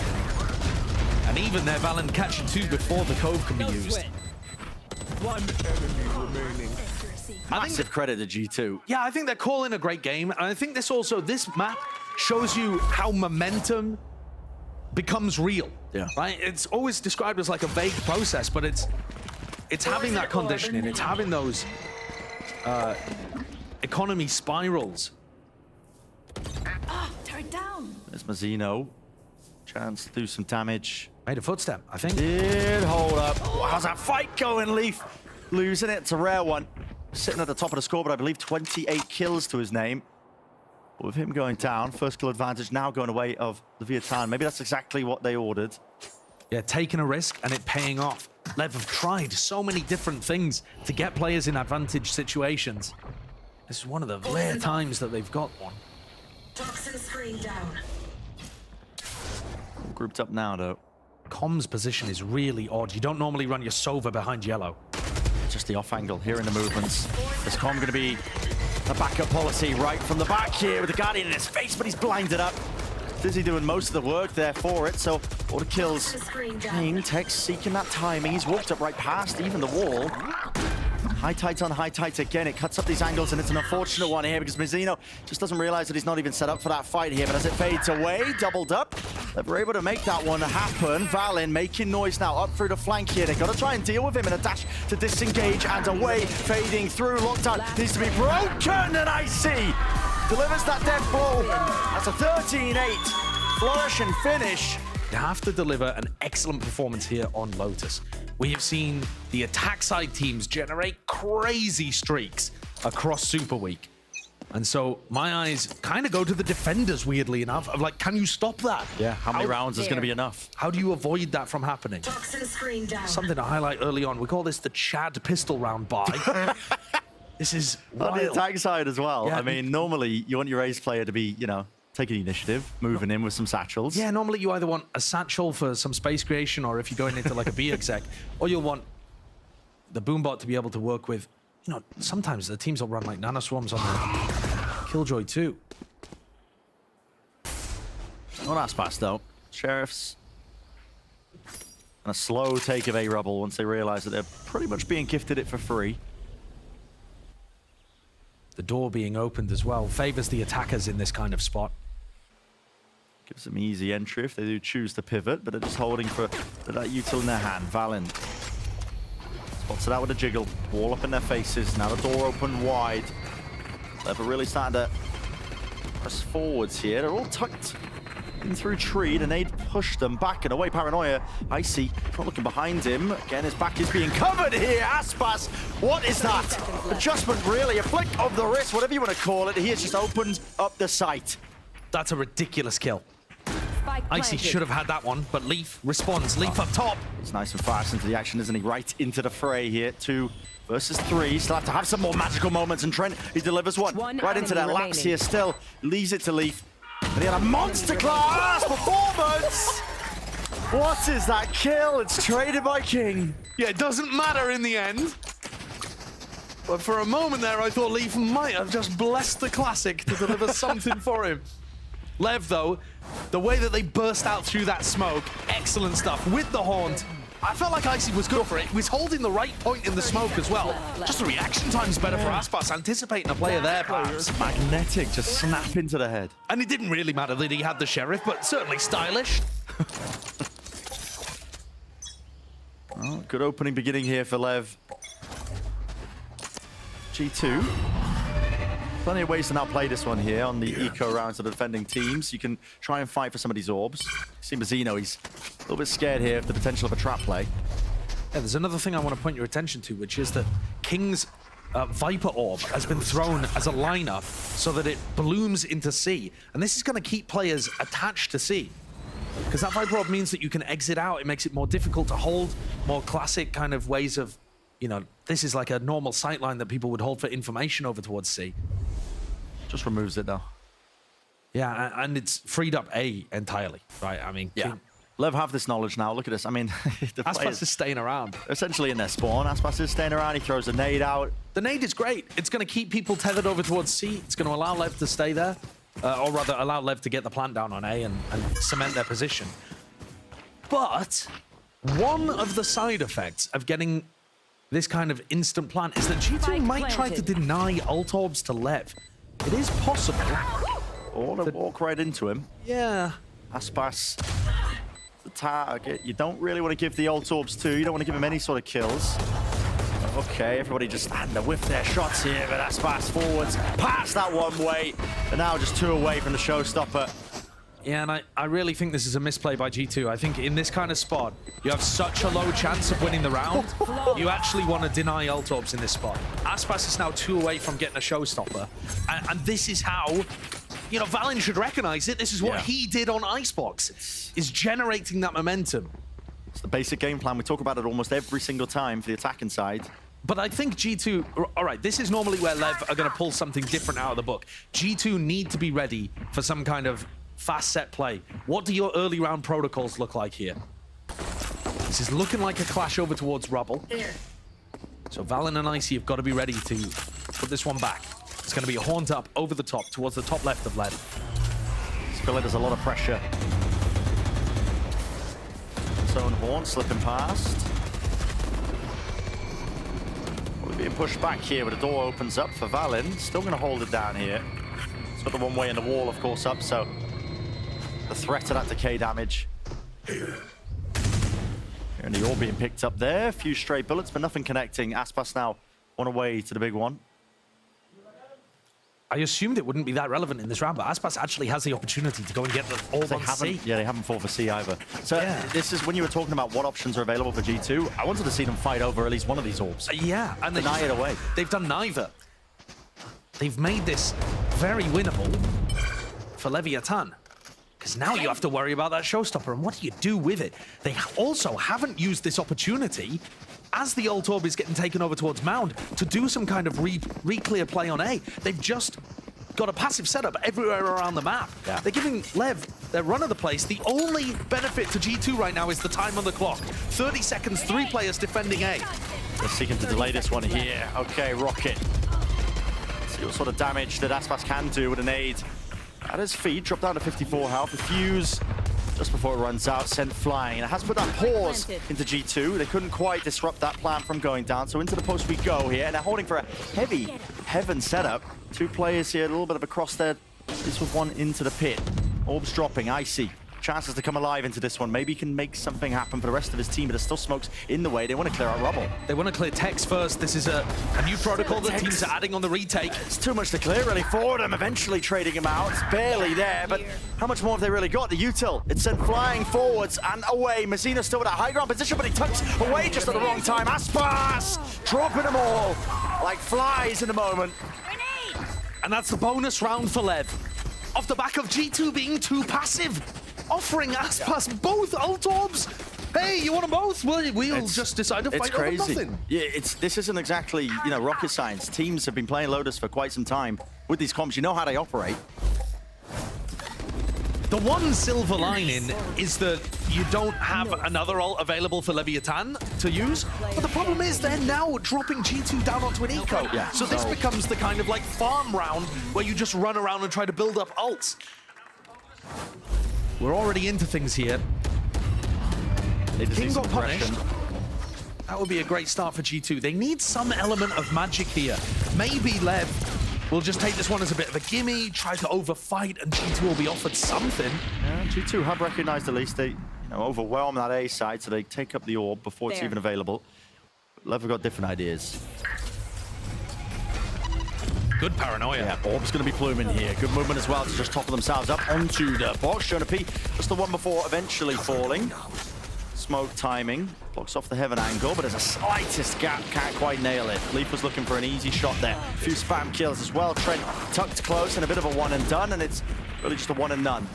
And even their Valen catching 2 before the Cove can be used. One enemy remaining. Massive credit to G2. Yeah, I think they're calling a great game. And I think this map shows you how momentum becomes real. Yeah. Right? It's always described as like a vague process, but it's having that conditioning. It's having those economy spirals. Ah, turret down. There's Mazzino. Chance to do some damage. Made a footstep, I think. Did hold up. How's that fight going, Leaf? Losing it. It's a rare one. Sitting at the top of the score, but I believe 28 kills to his name. With him going down, first kill advantage now going away of Leviathan. Maybe that's exactly what they ordered. Yeah, taking a risk and it paying off. Lev have tried so many different things to get players in advantage situations. This is one of the rare times that they've got one. Toxin screen down. All grouped up now, though. Comms position is really odd. You don't normally run your Sova behind yellow. Just the off angle, hearing the movements. Is Com going to be a backup policy right from the back here with the Guardian in his face, but he's blinded up. Dizzy doing most of the work there for it, so all the kills. Tex seeking that timing. He's walked up right past even the wall. High tights on high tights again. It cuts up these angles, and it's an unfortunate one here because Mizzino just doesn't realize that he's not even set up for that fight here. But as it fades away, doubled up, they were able to make that one happen. Valen making noise now up through the flank here. They've got to try and deal with him in a dash to disengage and away, fading through. Lockdown needs to be broken, and Icy delivers that death blow. That's a 13-8 flourish and finish. You have to deliver an excellent performance here on Lotus. We have seen the attack side teams generate crazy streaks across Super Week. And so my eyes kind of go to the defenders, weirdly enough, of like, can you stop that? Yeah, how many rounds is going to be enough? How do you avoid that from happening? Toxin screen down. Something to highlight early on. We call this the Chad pistol round buy. This is wild. On the attack side as well. Yeah. I mean, normally you want your ace player to be, you know, taking the initiative, moving in with some satchels. Yeah, normally you either want a satchel for some space creation, or if you're going into like a B exec, or you'll want the boombot to be able to work with, you know, sometimes the teams will run like nano swarms on the Killjoy too. Not as fast though. Sheriffs. And a slow take of A-Rubble once they realize that they're pretty much being gifted it for free. The door being opened as well favors the attackers in this kind of spot. Gives them easy entry if they do choose to pivot, but they're just holding for that util in their hand. Valen spots it out with a jiggle. Wall up in their faces. Now the door open wide. They're really starting to press forwards here. They're all tucked in through tree. The nade pushed them back and away. Paranoia. Icy not looking behind him. Again, his back is being covered here. Aspas, what is that? Adjustment, really. A flick of the wrist, whatever you want to call it. He has just opened up the sight. That's a ridiculous kill. Icy should have had that one, but Leaf responds. Leaf up top. He's nice and fast into the action, isn't he? Right into the fray here. 2 versus 3. Still have to have some more magical moments, and Trent, he delivers one right into that lapse here still. Leaves it to Leaf. And he had a monster class performance! What is that kill? It's traded by King. Yeah, it doesn't matter in the end. But for a moment there, I thought Leaf might have just blessed the Classic to deliver something for him. Lev, though, the way that they burst out through that smoke, excellent stuff with the haunt. I felt like Icy was good for it. He was holding the right point in the smoke as well. Just the reaction time's better for Aspas, anticipating a player there, perhaps. Magnetic, just snap into the head. And it didn't really matter that he had the Sheriff, but certainly stylish. Oh, good opening beginning here for Lev. G2. Plenty of ways to now play this one here on the eco rounds of the defending teams. You can try and fight for some of these orbs. See Mazzino, he's a little bit scared here of the potential of a trap play. Yeah, there's another thing I want to point your attention to, which is that King's Viper Orb has been thrown as a lineup so that it blooms into C. And this is going to keep players attached to C. Because that Viper Orb means that you can exit out. It makes it more difficult to hold, more classic kind of ways of, you know, this is like a normal sightline that people would hold for information over towards C. Just removes it though. Yeah, and it's freed up A entirely, right? I mean, yeah. Lev have this knowledge now. Look at this. I mean, the Aspas is staying around. Essentially in their spawn. Aspas is staying around. He throws a nade out. The nade is great. It's going to keep people tethered over towards C. It's going to allow Lev to stay there. Or rather, allow Lev to get the plant down on A and cement their position. But one of the side effects of getting this kind of instant plant is that G2 might try to deny ult orbs to Lev. It is possible. Or to walk right into him. Yeah. Aspas, the target. You don't really want to give the ult orbs to. You don't want to give him any sort of kills. Okay, everybody just stand to whiff their shots here, but Aspas forwards past that one way. And now just 2 away from the showstopper. Yeah, and I really think this is a misplay by G2. I think in this kind of spot, you have such a low chance of winning the round. You actually want to deny ult orbs in this spot. Aspas is now 2 away from getting a showstopper. And this is how, you know, Valen should recognize it. This is what he did on Icebox, is generating that momentum. It's the basic game plan. We talk about it almost every single time for the attacking side. But I think G2, all right, this is normally where Lev are going to pull something different out of the book. G2 need to be ready for some kind of fast set play. What do your early round protocols look like here? This is looking like a clash over towards Rubble. There. So Valen and Icy have got to be ready to put this one back. It's going to be a horned up over the top towards the top left of LEV. Spiller does a lot of pressure. Zone horn slipping past. Will be a push back here, but the door opens up for Valen. Still going to hold it down here. It's got the one way in the wall, of course, up, so the threat of that decay damage. And the all being picked up there. A few stray bullets, but nothing connecting. Aspas now on away to the big one. I assumed it wouldn't be that relevant in this round, but Aspas actually has the opportunity to go and get the all on C. Yeah, they haven't fought for C either. So yeah. This is when you were talking about what options are available for G2. I wanted to see them fight over at least one of these orbs. Yeah, and deny it away. They've done neither. They've made this very winnable for Leviathan. Because now you have to worry about that showstopper, and what do you do with it? They also haven't used this opportunity as the ult orb is getting taken over towards Mound to do some kind of re-clear play on A. They've just got a passive setup everywhere around the map. Yeah. They're giving LEV their run of the place. The only benefit to G2 right now is the time on the clock. 30 seconds, 3 players defending A. They're seeking to delay this one here. Okay, Rocket. See what sort of damage that Aspas can do with a nade. At his feet, drop down to 54 health. The fuse, just before it runs out, sent flying. And it has put that pause into G2. They couldn't quite disrupt that plan from going down. So into the post we go here. And they're holding for a heavy heaven setup. 2 players here, a little bit of a cross there. This was one into the pit. Orbs dropping, Icy. Chances to come alive into this one. Maybe he can make something happen for the rest of his team, but there's still smokes in the way. They want to clear out Rubble. They want to clear Tex first. This is a new protocol that teams are adding on the retake. It's too much to clear, really, for them. Eventually trading him out. It's barely there, but how much more have they really got? The util, it's sent flying forwards and away. Messina's still with that high ground position, but he tucks away just at the wrong time. Aspas dropping them all like flies in the moment. And that's the bonus round for LEV. Off the back of G2 being too passive. Offering Aspas both ult orbs. Hey, you want them both? We'll just decide to fight over nothing. Yeah, this isn't exactly, rocket science. Teams have been playing Lotus for quite some time with these comps. You know how they operate. The one silver lining is that you don't have another ult available for Leviathan to use. But the problem is they're now dropping G2 down onto an eco. Yeah. So this becomes the kind of like farm round where you just run around and try to build up ults. We're already into things here. King got punished. That would be a great start for G2. They need some element of magic here. Maybe LEV will just take this one as a bit of a gimme, try to overfight, and G2 will be offered something. Yeah, G2 have recognized at least they overwhelm that A side, so they take up the orb before it's even available. LEV have got different ideas. Good paranoia. Yeah, Orb's going to be pluming here. Good movement as well to just topple themselves up onto the box. Showing a P, just the one before eventually falling. Smoke timing. Blocks off the heaven angle, but there's a slightest gap. Can't quite nail it. Leaf was looking for an easy shot there. A few spam kills as well. Trent tucked close and a bit of a one and done, and it's really just a one and none.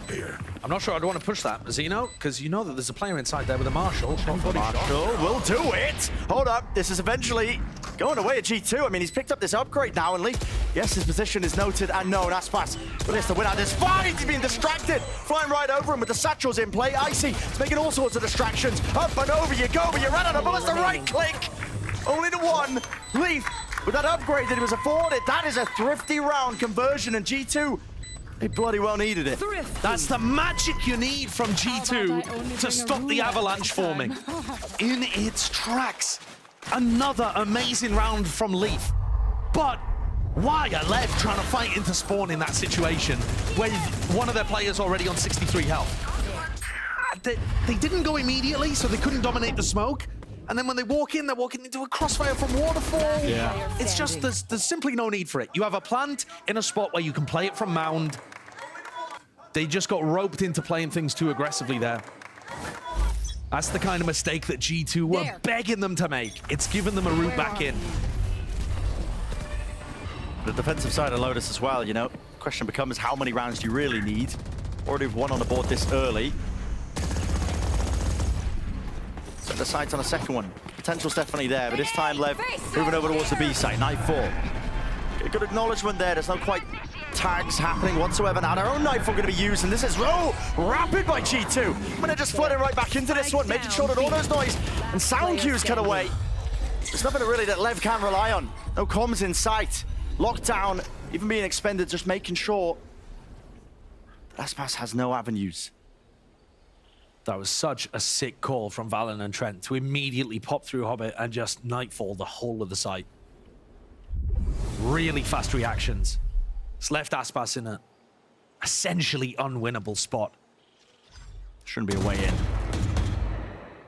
I'm not sure I'd want to push that, Zeno, because you know that there's a player inside there with a Marshall. Marshall will do it. Hold up. This is eventually going away at G2. I mean, he's picked up this upgrade now, and Leaf, yes, his position is noted and known. Aspas, but he has to win out this fight. He's being distracted. Flying right over him with the satchels in play. Icy, it's making all sorts of distractions. Up and over you go, but you ran out of bullets. The right click. Only the one. Leaf, with that upgrade that he was afforded, that is a thrifty round conversion, and G2, they bloody well needed it. That's the magic you need from G2 to stop the avalanche forming. In its tracks. Another amazing round from Leaf. But why are LEV trying to fight into spawn in that situation with one of their players already on 63 health? They didn't go immediately, so they couldn't dominate the smoke. And then when they walk in, they're walking into a crossfire from Waterfall. Yeah. It's just, there's simply no need for it. You have a plant in a spot where you can play it from Mound. They just got roped into playing things too aggressively there. That's the kind of mistake that G2 were begging them to make. It's given them a route back in. The defensive side of Lotus as well, question becomes how many rounds do you really need? Already one on the board this early. Set the sights on a second one. Potential's definitely there, but this time LEV moving over towards the B site, Nightfall. A good acknowledgement there. There's no quite tags happening whatsoever. Now their own knife are going to be used, and this is rapid by G2. I'm going to just flood it right back into this one, making sure that all those noise and sound cues cut away. There's nothing really that LEV can rely on. No comms in sight. Lockdown, even being expended, just making sure Aspas has no avenues. That was such a sick call from Valorant and Trent to immediately pop through Hobbit and just nightfall the whole of the site. Really fast reactions. It's left Aspas in a essentially unwinnable spot. Shouldn't be a way in.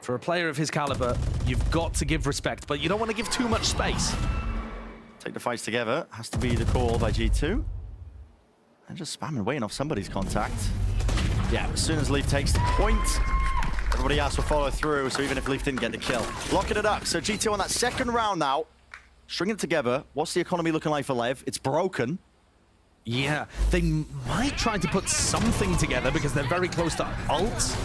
For a player of his caliber, you've got to give respect, but you don't want to give too much space. Take the fights together. Has to be the call by G2. And just spamming, waiting off somebody's contact. Yeah, as soon as LEV takes the point, everybody else will follow through, so even if LEV didn't get the kill. Locking it up, so G2 on that second round now. Stringing it together. What's the economy looking like for LEV? It's broken. Yeah, they might try to put something together because they're very close to ults.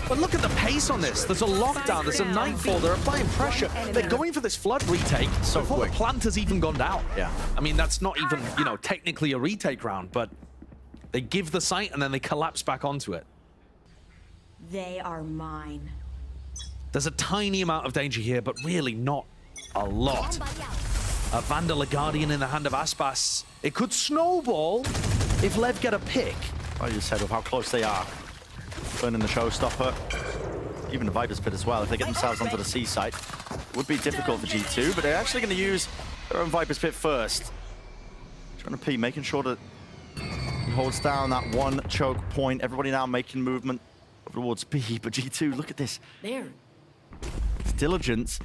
But look at the pace on this. There's a lockdown, there's a nightfall, they're applying pressure. They're going for this flood retake So before quick. the plant has even gone down. Yeah. I mean, that's not even, you know, technically a retake round, but they give the site and then they collapse back onto it. They are mine. There's a tiny amount of danger here, but really not a lot. A Vandal, a Guardian in the hand of Aspas. It could snowball if LEV get a pick. I just said with how close they are. Burning the showstopper. Even the Viper's Pit as well. If they get themselves onto the C site, it would be difficult for G2, but they're actually going to use their own Viper's Pit first. Trying to P, making sure that he holds down that one choke point. Everybody now making movement towards B, but G2, look at this. There. It's diligent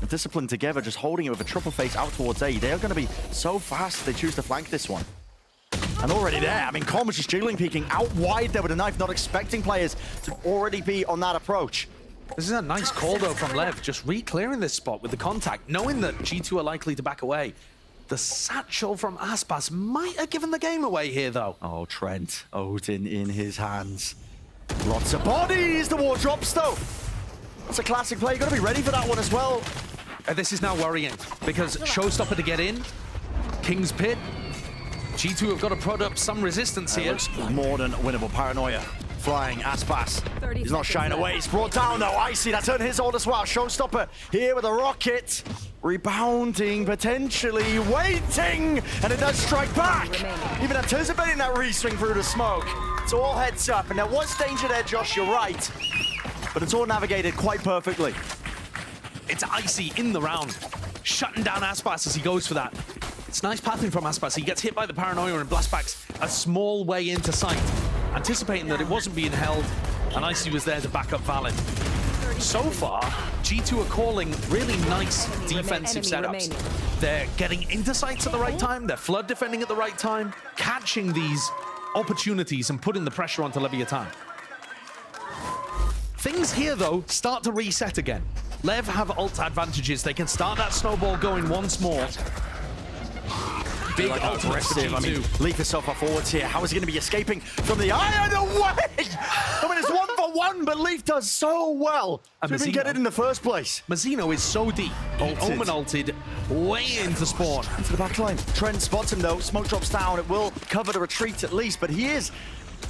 and discipline together, just holding it with a triple face out towards A. They are going to be so fast if they choose to flank this one. And already there, I mean, Con was just jiggling, peeking out wide there with a knife, not expecting players to already be on that approach. This is a nice call, though, from LEV, just re-clearing this spot with the contact, knowing that G2 are likely to back away. The satchel from Aspas might have given the game away here, though. Oh, Trent, Odin in his hands. Lots of bodies, the ward drops, though. That's a classic play, you've got to be ready for that one as well. This is now worrying, because showstopper to get in, King's Pit, G2 have got to put up some resistance here. Looks more than winnable. Paranoia flying. Aspas. He's not shying away. He's brought down though. Icy, that's on his hold as well. Showstopper here with a rocket. Rebounding, potentially waiting. And it does strike back. Even anticipating that re-swing through the smoke. It's all heads up. And there was danger there, Josh, you're right. But it's all navigated quite perfectly. It's Icy in the round, shutting down Aspas as he goes for that. It's nice pathing from Aspas. He gets hit by the Paranoia and blastbacks a small way into sight, anticipating that it wasn't being held, and Icy was there to back up Valen. So far, G2 are calling really nice defensive setups. They're getting into sights at the right time, they're flood defending at the right time, catching these opportunities and putting the pressure onto Leviathan. Things here, though, start to reset again. LEV have ult advantages. They can start that snowball going once more. Big like ultimate for aggressive. I mean, G2. leap is so far forwards here. How is he going to be escaping from the iron away? I mean, it's 1-for-1, but Leaf does so well to even get it in the first place. Mazzino is so deep. Ulted. Omen ulted way into spawn. Into the back line. Trent spots him though. Smoke drops down. It will cover the retreat at least, but he is,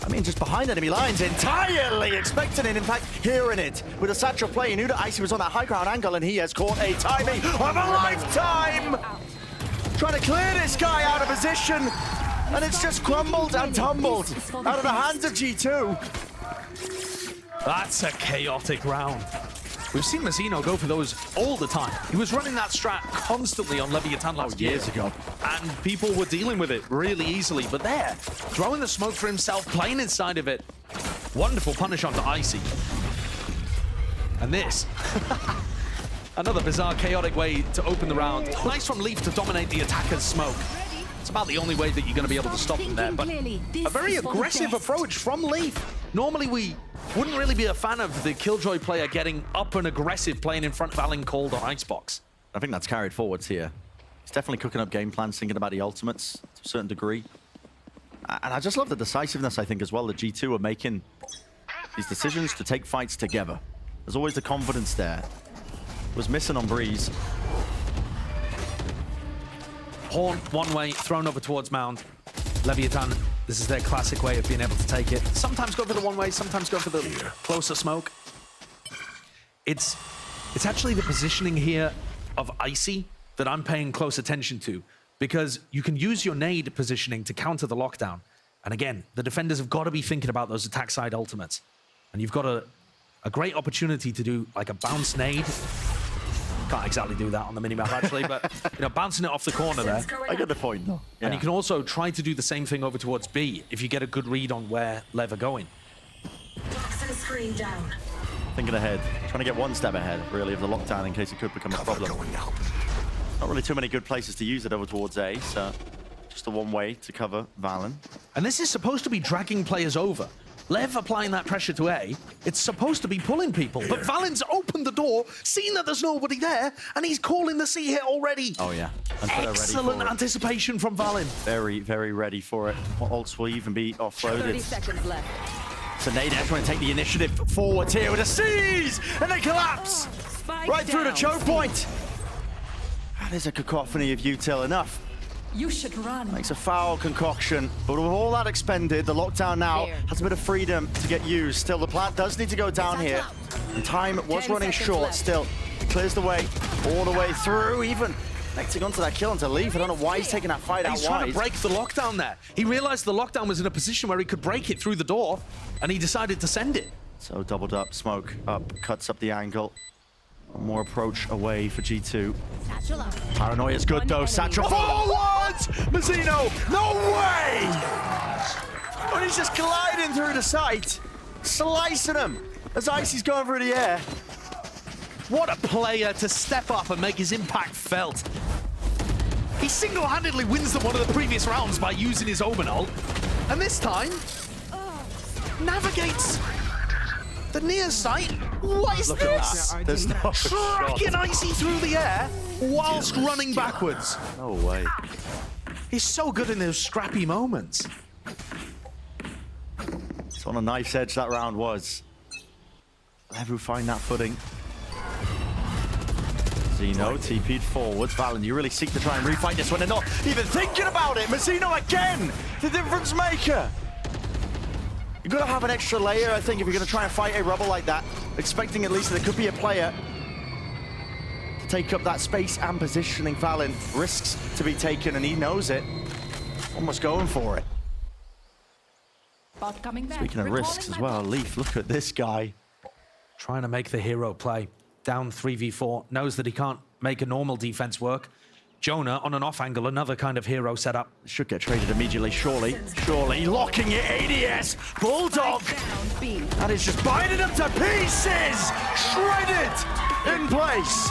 I mean, just behind enemy lines, entirely expecting it. In fact, hearing it with a satchel play. He knew that Icy was on that high ground angle, and he has caught a timing of a lifetime. Trying to clear this guy out of position, and it's just crumbled and tumbled out of the hands of G2. That's a chaotic round. We've seen Mazzino go for those all the time. He was running that strat constantly on Leviathan last year. Years ago. And people were dealing with it really easily. But there, throwing the smoke for himself, playing inside of it. Wonderful punish onto Icy. And this. Another bizarre, chaotic way to open the round. Nice from Leaf to dominate the attacker's smoke. It's about the only way that you're going to be able to stop them there. But a very aggressive approach from Leaf. Normally, we wouldn't really be a fan of the Killjoy player getting up and aggressive playing in front of Alan Cold on Icebox. I think that's carried forwards here. He's definitely cooking up game plans, thinking about the ultimates to a certain degree. And I just love the decisiveness, I think, as well, that G2 are making these decisions to take fights together. There's always the confidence there. Was missing on Breeze. Horn one way, thrown over towards Mound. Leviathan, this is their classic way of being able to take it. Sometimes go for the one way, sometimes go for the closer smoke. It's actually the positioning here of Icy that I'm paying close attention to, because you can use your nade positioning to counter the lockdown. And again, the defenders have got to be thinking about those attack side ultimates. And you've got a great opportunity to do like a bounce nade. Can't exactly do that on the minimap actually, but you know, bouncing it off the corner there. I get the point though. Yeah. And you can also try to do the same thing over towards B if you get a good read on where LEV are going. Toxin screen down. Thinking ahead, trying to get one step ahead, really, of the lockdown in case it could become a problem. Not really too many good places to use it over towards A, so just the one way to cover Valen. And this is supposed to be dragging players over. LEV applying that pressure to A, it's supposed to be pulling people, but Valen's opened the door, seen that there's nobody there, and he's calling the C hit already. Oh yeah. Excellent anticipation from Valen. Very, very ready for it. What ults will even be offloaded? 30 seconds left. So Nadex trying to take the initiative forwards here with a seize, and they collapse right through the choke point. There's a cacophony of util enough. You should run. Makes a foul concoction, but with all that expended, the lockdown now has a bit of freedom to get used. Still, the plant does need to go down here, and time was running short. left. Still, it clears the way all the way through, even connecting onto that kill into LEV. I don't know why he's taking that fight out He's trying wide. to break the lockdown there. He realized the lockdown was in a position where he could break it through the door, and he decided to send it. So doubled up, smoke up, cuts up the angle. One more approach away for G2. Paranoia's good though. Satchel. Oh, what? Mazzino, no way! Oh, he's just gliding through the site, slicing him as Icy's going through the air. What a player to step up and make his impact felt. He single-handedly wins them one of the previous rounds by using his Omen ult, and this time navigates the near site. What is this? There's no Tracking Icy through the air whilst running backwards. No way. He's so good in those scrappy moments. It's on a knife's edge that round was. LEV will find that footing. Mazzino TP'd forwards. Valen, you really seek to try and refight this one. They're not even thinking about it. Mazzino again, the difference maker. You've got to have an extra layer, I think, if you're going to try and fight a rubble like that. Expecting at least that there could be a player to take up that space and positioning. Valen risks to be taken, and he knows it. Almost going for it. Coming back. Speaking of risks as well, LEV, look at this guy. Trying to make the hero play. Down 3v4, knows that he can't make a normal defense work. Jonah on an off angle, another kind of hero setup. Should get traded immediately, surely. Surely, locking it, ADS, Bulldog! That is just biting him to pieces! Shredded in place!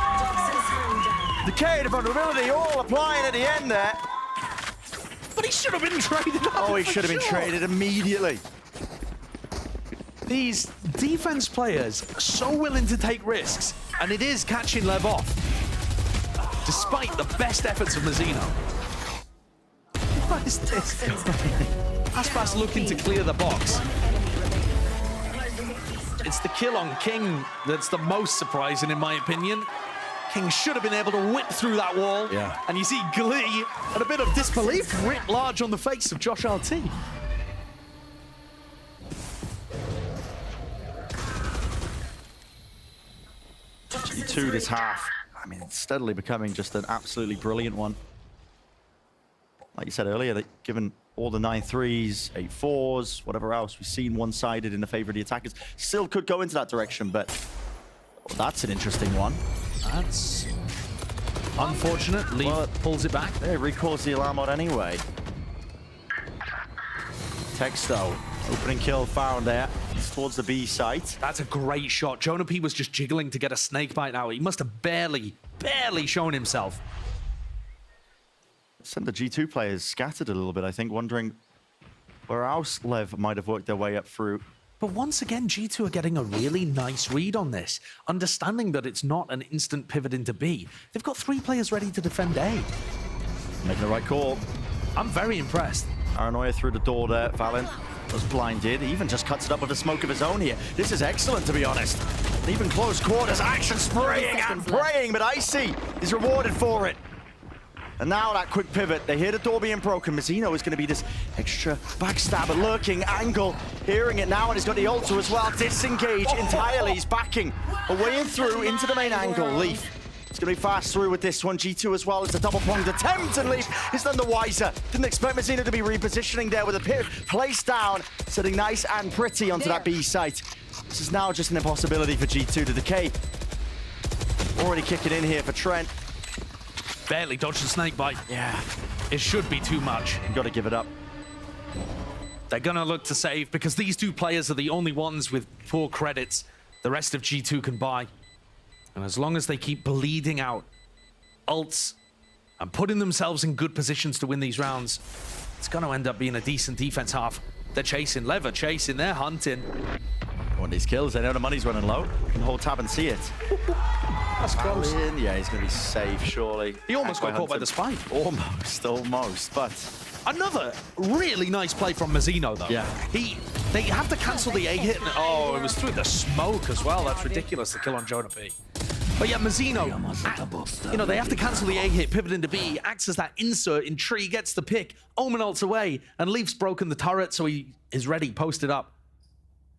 Decay, the vulnerability, all applying at the end there. But he should have been traded up. Oh, he should have been traded immediately. These defense players are so willing to take risks, and it is catching LEV off. Despite the best efforts of Mazzino. What is this? Aspas looking to clear the box. It's the kill on King that's the most surprising in my opinion. King should have been able to whip through that wall. Yeah. And you see glee and a bit of disbelief writ large on the face of Josh RT. G2 this half. I mean, it's steadily becoming just an absolutely brilliant one. Like you said earlier, that given all the 9-3s, 8-4s, whatever else, we've seen one-sided in the favor of the attackers. Still could go into that direction, but well, that's an interesting one. That's unfortunate. LEV pulls it back. It recalls the alarm mod anyway. Texto, opening kill found there. It's towards the B site. That's a great shot. Jonah P was just jiggling to get a snake bite now. He must have barely shown himself. Sent the G2 players scattered a little bit, I think, wondering where else LEV might have worked their way up through. But once again, G2 are getting a really nice read on this, understanding that it's not an instant pivot into B. They've got 3 players ready to defend A. Making the right call. I'm very impressed. Paranoia through the door there. Valen was blinded. He even just cuts it up with a smoke of his own here. This is excellent, to be honest. Even close quarters, action spraying and praying, but Icy is rewarded for it. And now that quick pivot, they hear the door being broken. Mazzino is going to be this extra backstabber, lurking angle. Hearing it now, and he's got the ultra as well. Disengage entirely. He's backing away and through into the main angle. Leaf. It's going to be fast through with this one. G2 as well. It's a double-pronged attempt, and Leaf is none the wiser. Didn't expect Mazzino to be repositioning there with a pit placed down, sitting nice and pretty onto that B site. This is now just an impossibility for G2 to decay. Already kicking in here for Trent. Barely dodged the snake bite. Yeah. It should be too much. You've got to give it up. They're going to look to save because these two players are the only ones with 4 credits the rest of G2 can buy. And as long as they keep bleeding out ults and putting themselves in good positions to win these rounds, it's going to end up being a decent defense half. They're chasing, LEV are chasing, they're hunting. Want these kills, they know the money's running low. You can hold tab and see it. That's close. Yeah, he's going to be safe, surely. He almost got caught by the spike. Almost, but... Another really nice play from Mazzino, though. Yeah. They have to cancel the A hit. Oh, it was through the smoke as well. That's ridiculous, the kill on Jonah P. But yeah, Mazzino, you know, they have to cancel the A hit, pivot into B, acts as that insert in tree, gets the pick, Omen ults away, and Leaf's broken the turret, so he is ready, posted up.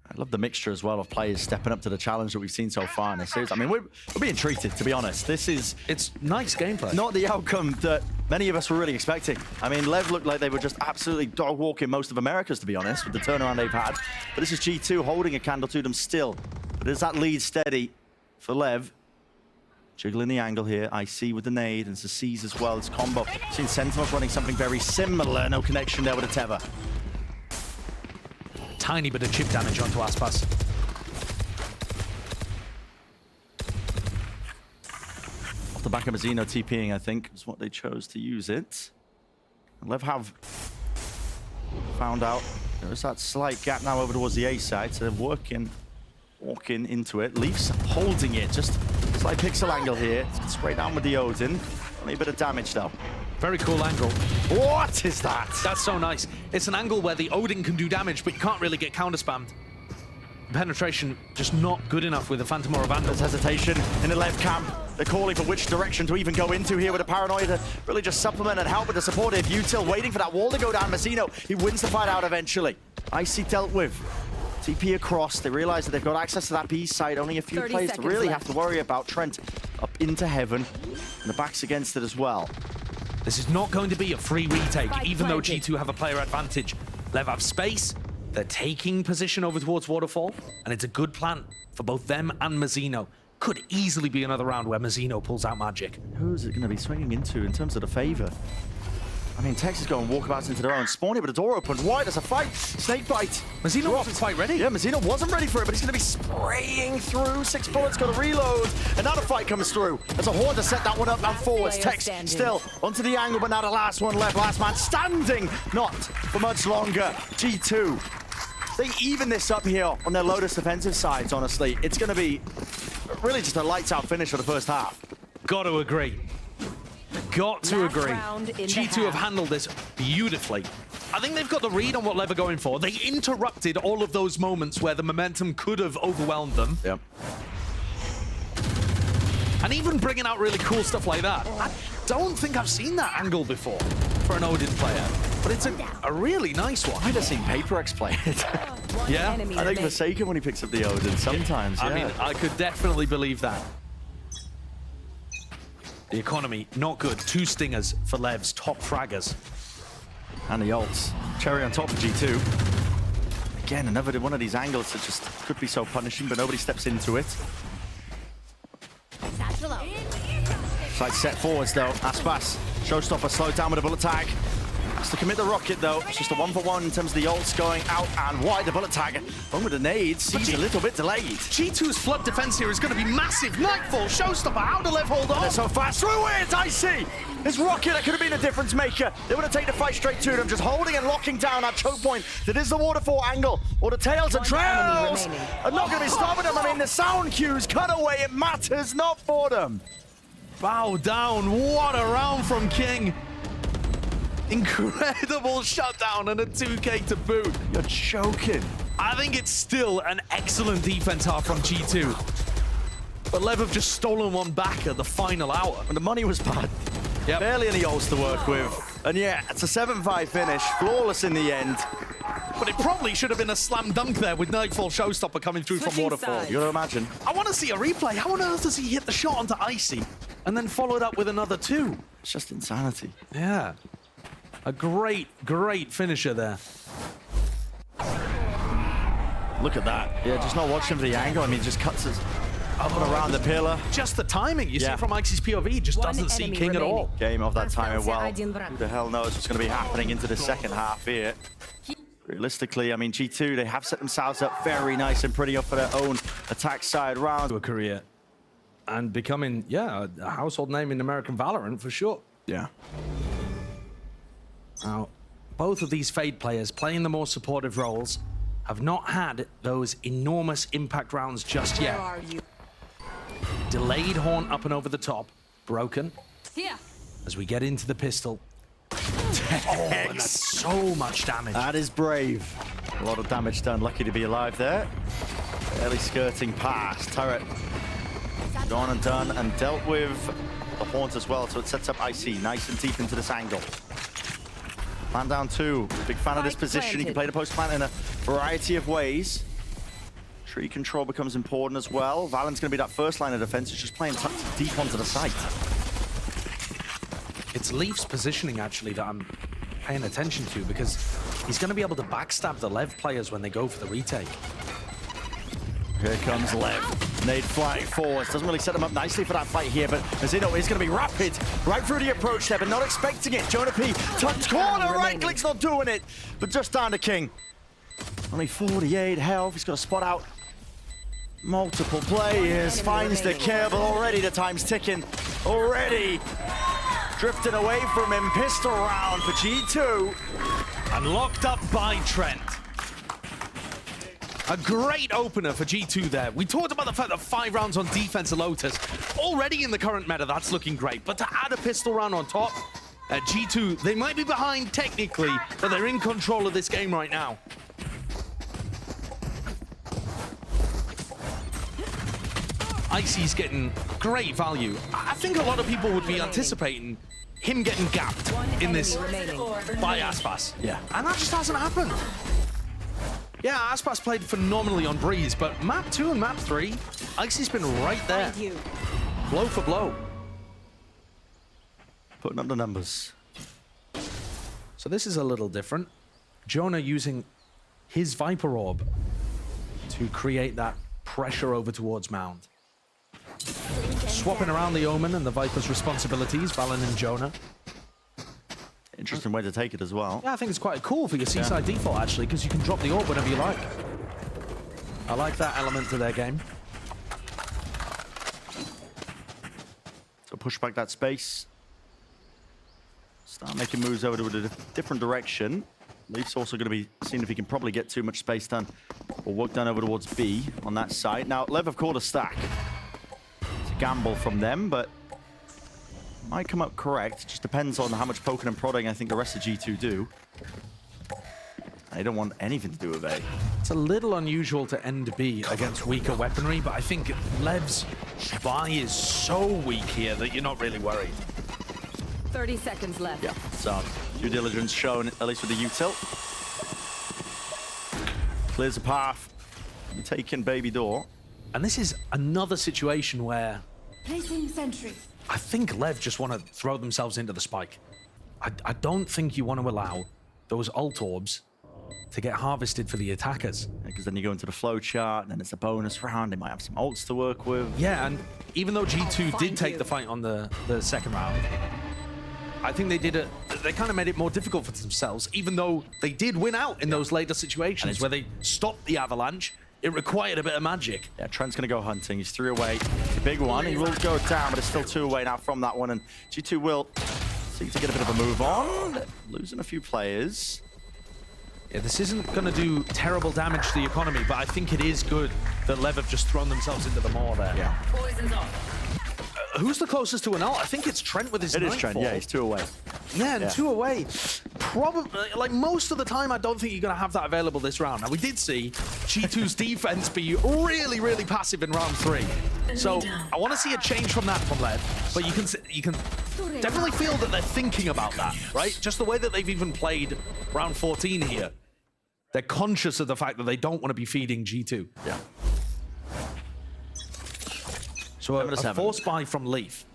I love the mixture as well of players stepping up to the challenge that we've seen so far in this series. I mean, we're being treated, to be honest. It's nice gameplay. Not the outcome that many of us were really expecting. I mean, LEV looked like they were just absolutely dog-walking most of Americas, to be honest, with the turnaround they've had. But this is G2 holding a candle to them still. But is that lead steady for LEV? Jiggling the angle here. IC with the nade, and C's as well. It's combo. Seen Sentinels running something very similar. No connection there with a Tether. Tiny bit of chip damage onto Aspas. Off the back of Mazzino TPing, I think, is what they chose to use it. And LEV have found out there's that slight gap now over towards the A side, so they're walking into it. Leafs holding it, just slight pixel angle here. It's straight down with the Odin. Only a bit of damage, though. Very cool angle. What is that? That's so nice. It's an angle where the Odin can do damage, but you can't really get counter spammed. Penetration just not good enough with the Phantom or a Vandal. There's hesitation in the left camp. They're calling for which direction to even go into here with a Paranoia to really just supplement and help with the supportive util, waiting for that wall to go down. Mazzino, he wins the fight out eventually. IC dealt with. TP across. They realize that they've got access to that B side. Only a few players to really have to worry about. Trent up into heaven, and the back's against it as well. This is not going to be a free retake, even though G2 have a player advantage. LEV have space, they're taking position over towards Waterfall, and it's a good plan for both them and Mazzino. Could easily be another round where Mazzino pulls out magic. Who's it going to be swinging into in terms of the favor? I mean, Texas going walkabouts into their own spawn here, but the door opened wide. There's a fight. Snake bite. Mazzino wasn't quite ready. Yeah, Mazzino wasn't ready for it, but he's going to be spraying through. 6 bullets, got to reload. Another fight comes through. There's a horn to set that one up and forwards. Tex still onto the angle, but now the last one left. Last man standing. Not for much longer. G2. They even this up here on their Lotus defensive sides, honestly. It's going to be really just a lights-out finish for the first half. Got to agree. Got to agree. G2 have handled this beautifully. I think they've got the read on what LEV are going for. They interrupted all of those moments where the momentum could have overwhelmed them. Yep. And even bringing out really cool stuff like that. I don't think I've seen that angle before for an Odin player. But it's a really nice one. I'd have seen PaperX play it. Yeah? I think Forsaken when he picks up the Odin sometimes, yeah. I mean, I could definitely believe that. The economy, not good. 2 stingers for LEV's top fraggers. And the ults. Cherry on top of G2. Again, another one of these angles that just could be so punishing, but nobody steps into it. Side set forwards, though. Aspas, showstopper, slowed down with a bullet tag. Has to commit the rocket, though. It's just a 1-for-1 in terms of the ults going out and wide. The bullet tag, one with the nades, seems a little bit delayed. G2's flood defense here is going to be massive. Nightfall, showstopper, how to LEV hold on? They're so fast through it, I see. This rocket, that could have been a difference maker. They want to take the fight straight to them, just holding and locking down that choke point. That is the waterfall angle, or the tails and trails are not going to be stopping them. I mean, the sound cues cut away. It matters not for them. Bow down. What a round from King. Incredible shutdown and a 2K to boot. You're joking. I think it's still an excellent defense half from G2. But LEV have just stolen one back at the final hour. And the money was bad. Yep. Barely any ults to work with. And yeah, it's a 7-5 finish. Flawless in the end. But it probably should have been a slam dunk there with Nightfall Showstopper coming through from Waterfall. You gotta imagine. I want to see a replay. How on earth does he hit the shot onto Icy and then follow it up with another 2? It's just insanity. Yeah. A great, great finisher there. Look at that. Yeah, just not watching for the angle. I mean, just cuts us up and around the pillar. Just the timing. You Yeah. see from Icy's POV, just doesn't see King at all. Game of that time well. Who the hell knows what's going to be happening into the second half here. Realistically, I mean, G2, they have set themselves up very nice and pretty up for their own attack side round. To a career and becoming, yeah, a household name in American Valorant for sure. Yeah. Now, both of these Fade players playing the more supportive roles have not had those enormous impact rounds just yet. Delayed horn up and over the top, broken. Here. As we get into the pistol. Oh, and that's so much damage. That is brave. A lot of damage done. Lucky to be alive there. Barely skirting past. Turret gone and done and dealt with the haunt as well. So it sets up IC nice and deep into this angle. Plan down 2. Big fan of this position. You can play the post plant in a variety of ways. Tree control becomes important as well. Valent's going to be that first line of defense. It's just playing deep onto the site. It's Leaf's positioning, actually, that I'm paying attention to, because he's going to be able to backstab the LEV players when they go for the retake. Here comes LEV. Nade flying forwards. Doesn't really set him up nicely for that fight here, but Azino is going to be rapid right through the approach there, but not expecting it. Jonah P, touch corner, right click's not doing it, but just down to King. Only 48 health. He's got to spot out multiple players. Finds the kill, but already the time's ticking. Already drifting away from him. Pistol round for G2. And locked up by Trent. A great opener for G2 there. We talked about the fact that 5 rounds on defense of Lotus. Already in the current meta, that's looking great. But to add a pistol round on top, G2, they might be behind technically, but they're in control of this game right now. Icy's getting great value. I think a lot of people would be anticipating him getting gapped in this by Aspas. Yeah. And that just hasn't happened. Yeah, Aspas played phenomenally on Breeze, but map 2 and map 3, Icy's been right there. Blow for blow. Putting up the numbers. So this is a little different. Jonah using his Viper Orb to create that pressure over towards Mound. Swapping around the Omen and the Viper's responsibilities, Valen and Jonah. Interesting way to take it as well. Yeah, I think it's quite cool for your Seaside default, actually, because you can drop the orb whenever you like. I like that element to their game. So push back that space. Start making moves over to a different direction. Leaf's also going to be seeing if he can probably get too much space done or work done over towards B on that side. Now, LEV have called a stack. It's a gamble from them, but might come up correct. Just depends on how much poking and prodding I think the rest of G2 do. They don't want anything to do with A. It's a little unusual to end B against weaker weaponry, but I think LEV's buy is so weak here that you're not really worried. 30 seconds left. Yeah, so due diligence shown, at least with the util. Clears the path. Taking baby door. And this is another situation where Placing sentry. I think LEV just want to throw themselves into the spike. I don't think you want to allow those ult orbs to get harvested for the attackers. Because then you go into the flow chart, and then it's a bonus round. They might have some ults to work with. Yeah, and even though G2 did take the fight on the second round, I think they kind of made it more difficult for themselves, even though they did win out in those later situations where they stopped the avalanche. It required a bit of magic. Yeah, Trent's going to go hunting. He's 3 away. It's a big one. He will go down, but it's still 2 away now from that one. And G2 will seek to get a bit of a move on. Losing a few players. Yeah, this isn't going to do terrible damage to the economy, but I think it is good that LEV have just thrown themselves into the maw there. Yeah. Poison's off. Who's the closest to an ult? I think it's Trent with his It is Trent, yeah, he's 2 away. Yeah, and 2 away. Probably, like most of the time, I don't think you're going to have that available this round. Now, we did see G2's defense be really, really passive in round 3. So I want to see a change from that from LEV, but you can definitely feel that they're thinking about that, right? Just the way that they've even played round 14 here. They're conscious of the fact that they don't want to be feeding G2. Yeah. So a force buy from LEV.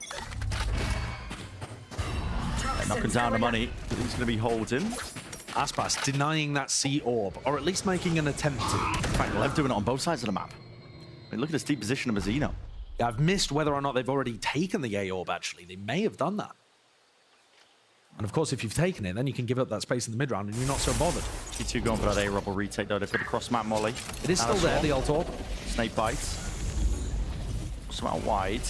Knocking down the money. He's going to be holding. Aspas denying that C orb, or at least making an attempt to. In fact, LEV doing it on both sides of the map. I mean, look at this deep position of Azino. Yeah, I've missed whether or not they've already taken the A orb, actually. They may have done that. And of course, if you've taken it, then you can give up that space in the mid-round and you're not so bothered. G2 going for that A orb will retake, though. They've got a cross-map molly. It is still there, the ult orb. Snake bites. Some out wide.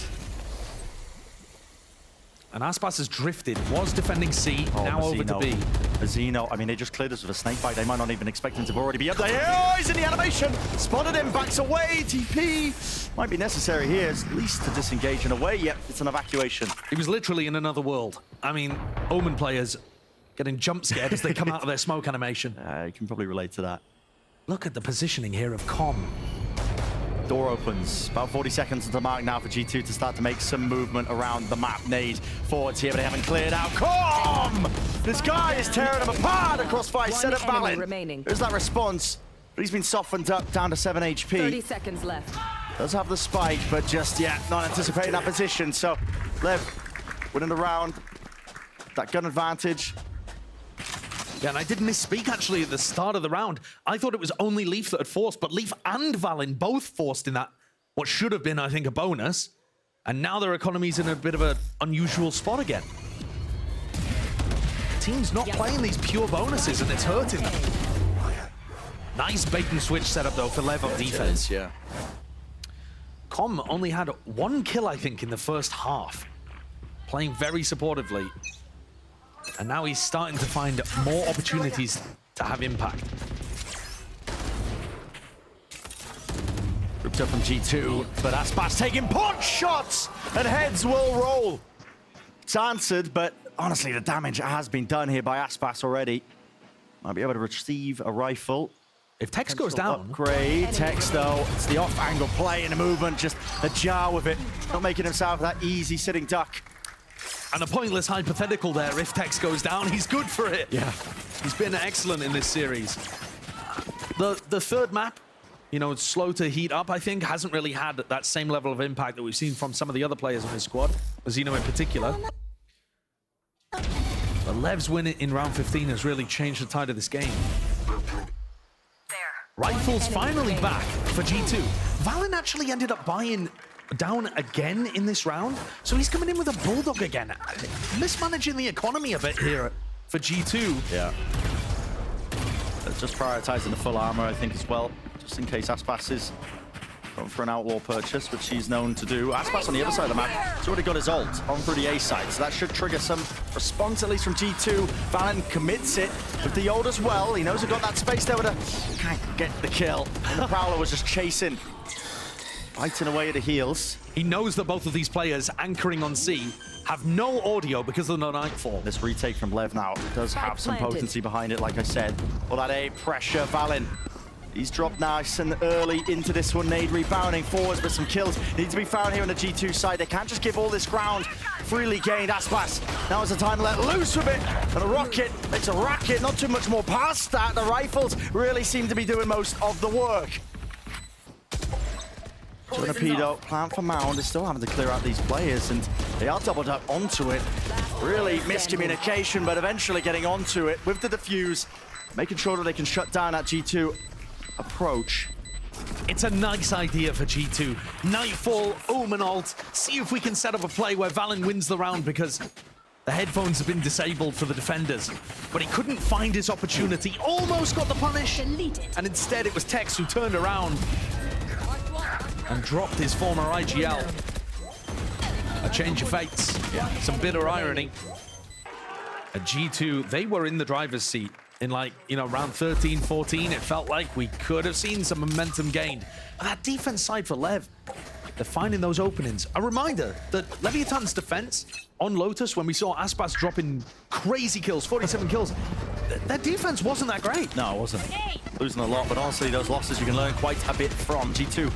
And Aspas has drifted, was defending C, now over to B. Azino, I mean, they just cleared us with a snake bite. They might not even expect him to already be up there. Oh, he's in the animation. Spotted him, backs away. TP might be necessary here, at least to disengage and away. Yep, it's an evacuation. He was literally in another world. I mean, Omen players getting jump scared as they come out of their smoke animation. You can probably relate to that. Look at the positioning here of Com. Door opens. About 40 seconds to the mark now for G2 to start to make some movement around the map. Nade forwards here, but they haven't cleared out. Com! This guy is tearing them apart across 5. Set up Valin. There's that response. But he's been softened up down to 7 HP. 30 seconds left. Does have the spike, but just yet not anticipating that position. So LEV winning the round. That gun advantage. Yeah, and I did misspeak actually at the start of the round. I thought it was only LEV that had forced, but LEV and Valin both forced in that, what should have been, I think, a bonus. And now their economy's in a bit of an unusual spot again. Team's not playing these pure bonuses, and it's hurting them. Nice bait and switch setup, though, for LEV on defense. Yeah. Com only had 1 kill, I think, in the first half. Playing very supportively. And now he's starting to find more opportunities to have impact. Grouped up from G2, but Aspas taking punch shots, and heads will roll. It's answered, but honestly, the damage has been done here by Aspas already. Might be able to receive a rifle. If Tex goes down... Upgrade. Tex, though, it's the off-angle play and a movement, just ajar with it. Not making himself that easy sitting duck. And a pointless hypothetical there. If Tex goes down, he's good for it. Yeah. He's been excellent in this series. The third map, you know, it's slow to heat up, I think, hasn't really had that same level of impact that we've seen from some of the other players on his squad, Azino in particular. But LEV's win in round 15 has really changed the tide of this game. Rifles finally back for G2. Valin actually ended up buying down again in this round, so he's coming in with a bulldog again. Mismanaging the economy a bit here for G2. Yeah. Just prioritizing the full armor, I think, as well, just in case Aspas is going for an outlaw purchase, which he's known to do. Aspas on the other side of the map, he's already got his ult on through the A side, so that should trigger some response, at least from G2. Valin commits it with the ult as well. He knows he's got that space there, but can't get the kill. And the Prowler was just chasing. Biting away at the heels. He knows that both of these players anchoring on C have no audio because of the Nightfall. This retake from LEV now does have some potency behind it, like I said. All that A pressure, Valin. He's dropped nice and early into this one. Nade rebounding forwards, but some kills need to be found here on the G2 side. They can't just give all this ground freely gained. Aspas, now is the time to let loose with it. And a rocket makes a racket, not too much more past that. The rifles really seem to be doing most of the work. Torpedo, plan for Mound, they're still having to clear out these players, and they are doubled up onto it. Really miscommunication, but eventually getting onto it with the defuse, making sure that they can shut down that G2 approach. It's a nice idea for G2. Nightfall, Omen ult, see if we can set up a play where Valin wins the round, because the headphones have been disabled for the defenders. But he couldn't find his opportunity, almost got the punish, and instead it was Tex who turned around and dropped his former IGL. A change of fates. Yeah. Some bitter irony. At G2, they were in the driver's seat in, like, you know, round 13, 14. It felt like we could have seen some momentum gained. But that defense side for LEV, they're finding those openings. A reminder that Leviathan's defense on Lotus, when we saw Aspas dropping crazy kills, 47 kills, their defense wasn't that great. No, it wasn't. Losing a lot, but honestly, those losses you can learn quite a bit from. G2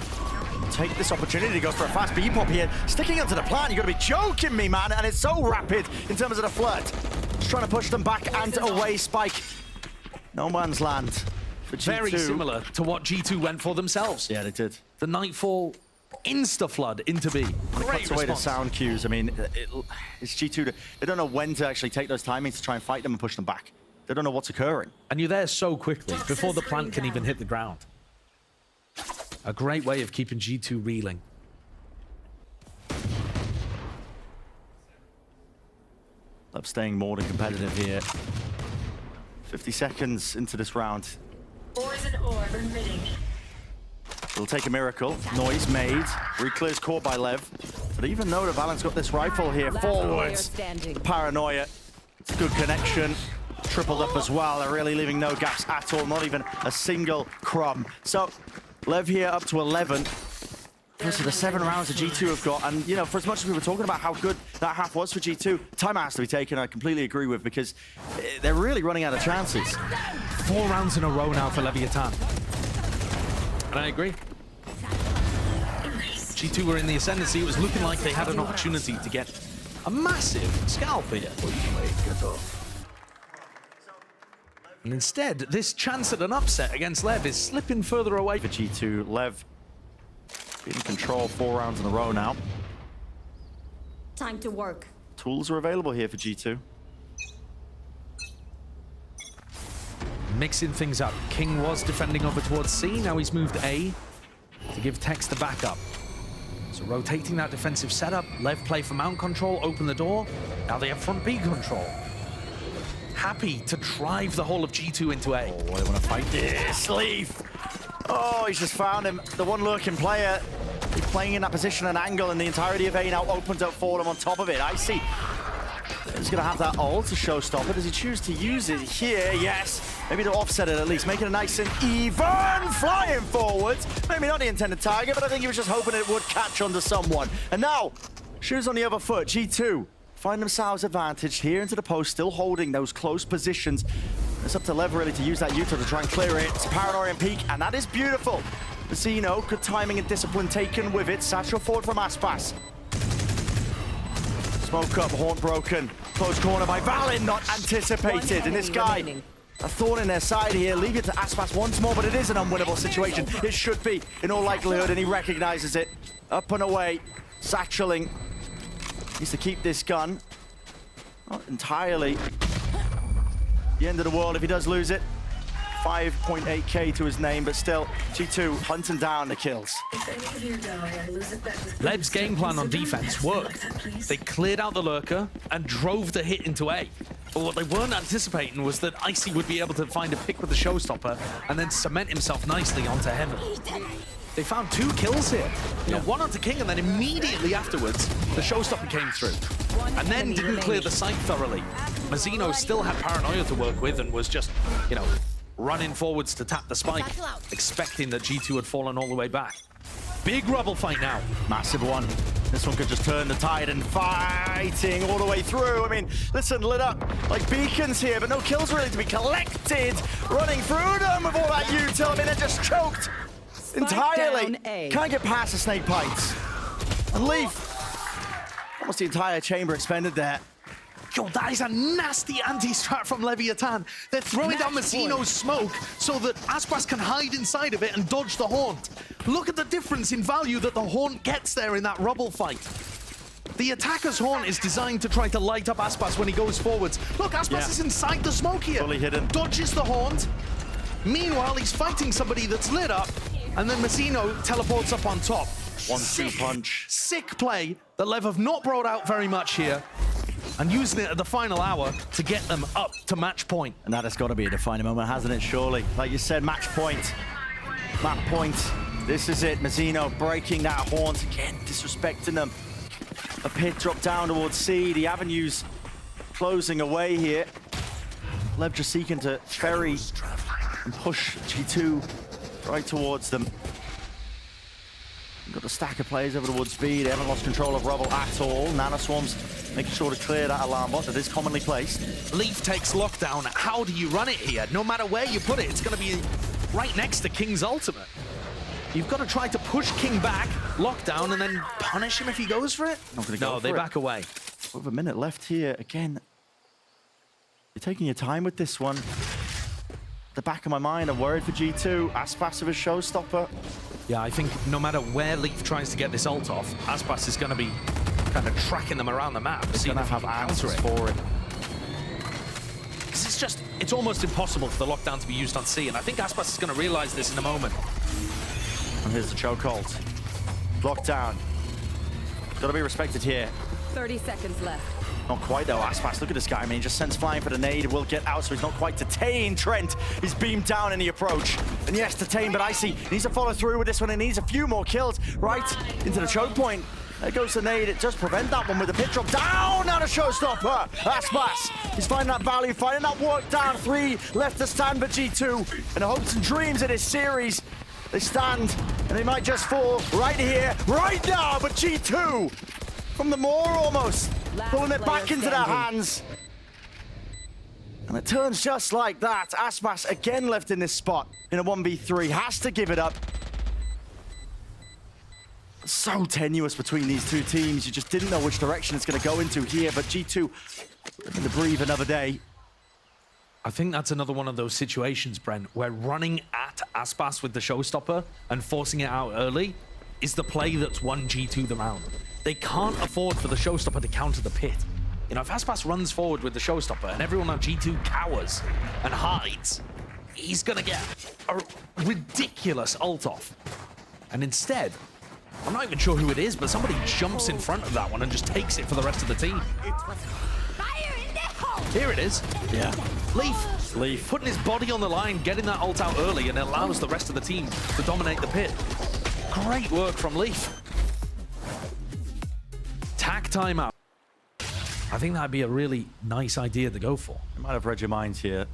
take this opportunity to go for a fast B-pop here. Sticking onto the plant, you gotta be joking me, man. And it's so rapid in terms of the flirt. Just trying to push them back and away, Spike. No man's land for G2. Very similar to what G2 went for themselves. Yeah, they did. The Nightfall insta-flood into B. Great Away the response. sound cues. I mean, it's G2. They don't know when to actually take those timings to try and fight them and push them back. They don't know what's occurring. And you're there so quickly, before the plant can even hit the ground. A great way of keeping G2 reeling. LEV staying more than competitive here. 50 seconds into this round. Poison orb emitting. It'll take a miracle. Noise made. Reclear's caught by LEV. But even though the Valorant's got this rifle here, forwards. The paranoia. It's a good connection. Tripled up as well. They're really leaving no gaps at all. Not even a single crumb. So, LEV here up to 11. This is the 7 rounds that G2 have got. And, you know, for as much as we were talking about how good that half was for G2, timeout has to be taken, I completely agree with, because they're really running out of chances. 4 rounds in a row now for Leviathan. And I agree. G2 were in the ascendancy. It was looking like they had an opportunity to get a massive scalp here. And instead, this chance at an upset against LEV is slipping further away. For G2, LEV in control 4 rounds in a row now. Time to work. Tools are available here for G2. Mixing things up. King was defending over towards C. Now he's moved A to give Tex the backup. So rotating that defensive setup. LEV play for mount control, open the door. Now they have front B control. Happy to drive the whole of G2 into A. Oh, they want to fight this. LEV. Oh, he's just found him. The one lurking player. He's playing in that position and angle, and the entirety of A now opens up for him on top of it. I see. He's going to have that ult to showstopper. Does he choose to use it here? Yes. Maybe to offset it at least. Make it a nice and even. Flying forwards. Maybe not the intended target, but I think he was just hoping it would catch under someone. And now, shoes on the other foot. G2 find themselves advantaged here into the post, still holding those close positions. It's up to LEV really to use that Utah to try and clear it. It's paranoia and peak, and that is beautiful. Zeno, good timing and discipline taken with it. Satchel forward from Aspas. Smoke up, horn broken. Close corner by Valin, not anticipated. And this guy, a thorn in their side here. Leave it to Aspas once more, but it is an unwinnable situation. It should be, in all likelihood, and he recognizes it. Up and away, satcheling. Needs to keep this gun. Not entirely the end of the world if he does lose it. 5.8k to his name, but still, G2 hunting down the kills. LEV's game plan on defense worked. They cleared out the lurker and drove the hit into A. But what they weren't anticipating was that Icy would be able to find a pick with the showstopper and then cement himself nicely onto heaven. They found 2 kills here. You know, one onto King, and then immediately afterwards, the showstopper came through. And then didn't clear the site thoroughly. Mazzino still had paranoia to work with and was just, you know, running forwards to tap the spike, expecting that G2 had fallen all the way back. Big rubble fight now. Massive one. This one could just turn the tide, and fighting all the way through. I mean, listen, lit up like beacons here, but no kills really to be collected. Running through them with all that util. I mean, they're just choked entirely. Can't get past the snake bites. And leave. Almost the entire chamber expended there. Yo, that is a nasty anti-strat from Leviathan. They're throwing down Mazzino's smoke so that Aspas can hide inside of it and dodge the haunt. Look at the difference in value that the haunt gets there in that rubble fight. The attacker's haunt is designed to try to light up Aspas when he goes forwards. Look, Aspas is inside the smoke here. Fully hidden. Dodges the haunt. Meanwhile, he's fighting somebody that's lit up, and then Mazzino teleports up on top. 1-2 punch. Sick play that LEV have not brought out very much here, and using it at the final hour to get them up to match point. And that has got to be a defining moment, hasn't it, surely? Like you said, match point. Map point. This is it. Mazzino breaking that haunt again, disrespecting them. A pit drop down towards C. The avenues closing away here. LEV just seeking to ferry and push G2 right towards them. Got a stack of players over towards B. They haven't lost control of rubble at all. Nanoswarms making sure to clear that alarm bot that is commonly placed. Leaf takes lockdown. How do you run it here? No matter where you put it, it's going to be right next to King's ultimate. You've got to try to push King back, lock down, and then punish him if he goes for it. Not gonna go No, for they it. back away. With a minute left here, again, you're taking your time with this one. The back of my mind, I'm worried for G2. Aspas of a showstopper. Yeah, I think no matter where Leaf tries to get this ult off, Aspas is going to be kind of tracking them around the map. He's going to have answers for it. Because it's almost impossible for the lockdown to be used on C, and I think Aspas is going to realize this in a moment. And here's the chokehold. Lockdown. Got to be respected here. 30 seconds left. Not quite though, Aspas, look at this guy. I mean, he just sends flying for the nade, will get out, so he's not quite detained. Trent is beamed down in the approach. And yes, detained, but Icy needs to follow through with this one. He needs a few more kills right into the choke point. There goes the nade. It does prevent that one with the pit drop down. Not a showstopper. Aspas, he's finding that value, finding that work down. 3 left to stand for G2. And the hopes and dreams of this series, they stand and they might just fall right here, right now. But G2 from the moor almost, pulling it back into their hands. And it turns just like that. Aspas again left in this spot in a 1v3, has to give it up. So tenuous between these two teams. You just didn't know which direction it's going to go into here, but G2 looking to breathe another day. I think that's another one of those situations, Brent, where running at Aspas with the showstopper and forcing it out early is the play that's won G2 the round. They can't afford for the showstopper to counter the pit. You know, if Aspas runs forward with the showstopper and everyone on G2 cowers and hides, he's gonna get a ridiculous ult off. And instead, I'm not even sure who it is, but somebody jumps in front of that one and just takes it for the rest of the team. Here it is. Yeah. Leaf putting his body on the line, getting that ult out early, and it allows the rest of the team to dominate the pit. Great work from Leaf. Tack timeout. I think that'd be a really nice idea to go for. I might have read your minds here.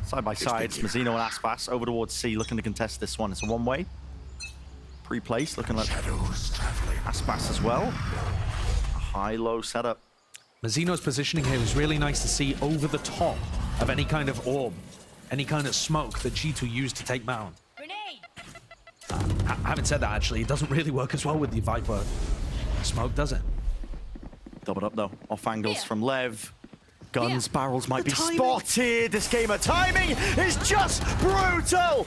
Side by side, Mazzino and Aspas over towards C, looking to contest this one. It's a one-way. Pre-placed, looking like Aspas as well. A high-low setup. Mazzino's positioning here is really nice to see over the top of any kind of orb, any kind of smoke that G2 used to take Mount. Having said that, actually, it doesn't really work as well with the Viper smoke, does it? Doubled up though, off angles from LEV. Guns, barrels might be spotted. This game of timing is just brutal.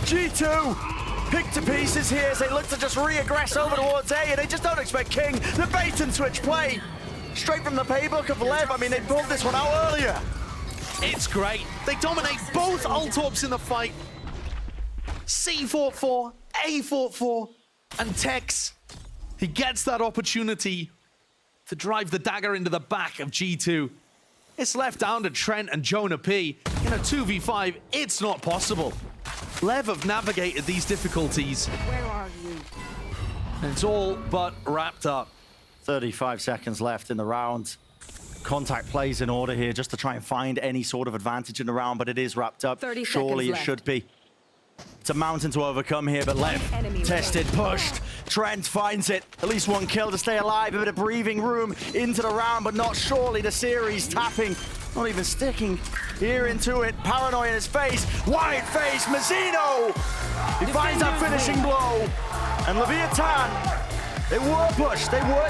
G2 picked to pieces here as they look to just re-aggress over towards A, and they just don't expect King. The bait and switch play. Straight from the playbook of LEV. I mean, they pulled this one out earlier. It's great. They dominate both ult orbs in the fight. C fought 4, A fought 4, and Tex, he gets that opportunity to drive the dagger into the back of G2. It's left down to Trent and Jonah P. In a 2v5, it's not possible. LEV have navigated these difficulties. Where are you? And it's all but wrapped up. 35 seconds left in the round. Contact plays in order here just to try and find any sort of advantage in the round, but it is wrapped up. 30 Surely it seconds should be. It's a mountain to overcome here, but LEV tested, pushed. Trent finds it. At least one kill to stay alive. A bit of breathing room into the round, but not surely the series. Tapping, not even sticking here into it. Paranoia in his face. Wide face, Mazzino. He finds that finishing blow. And Leviathan, they were pushed. They were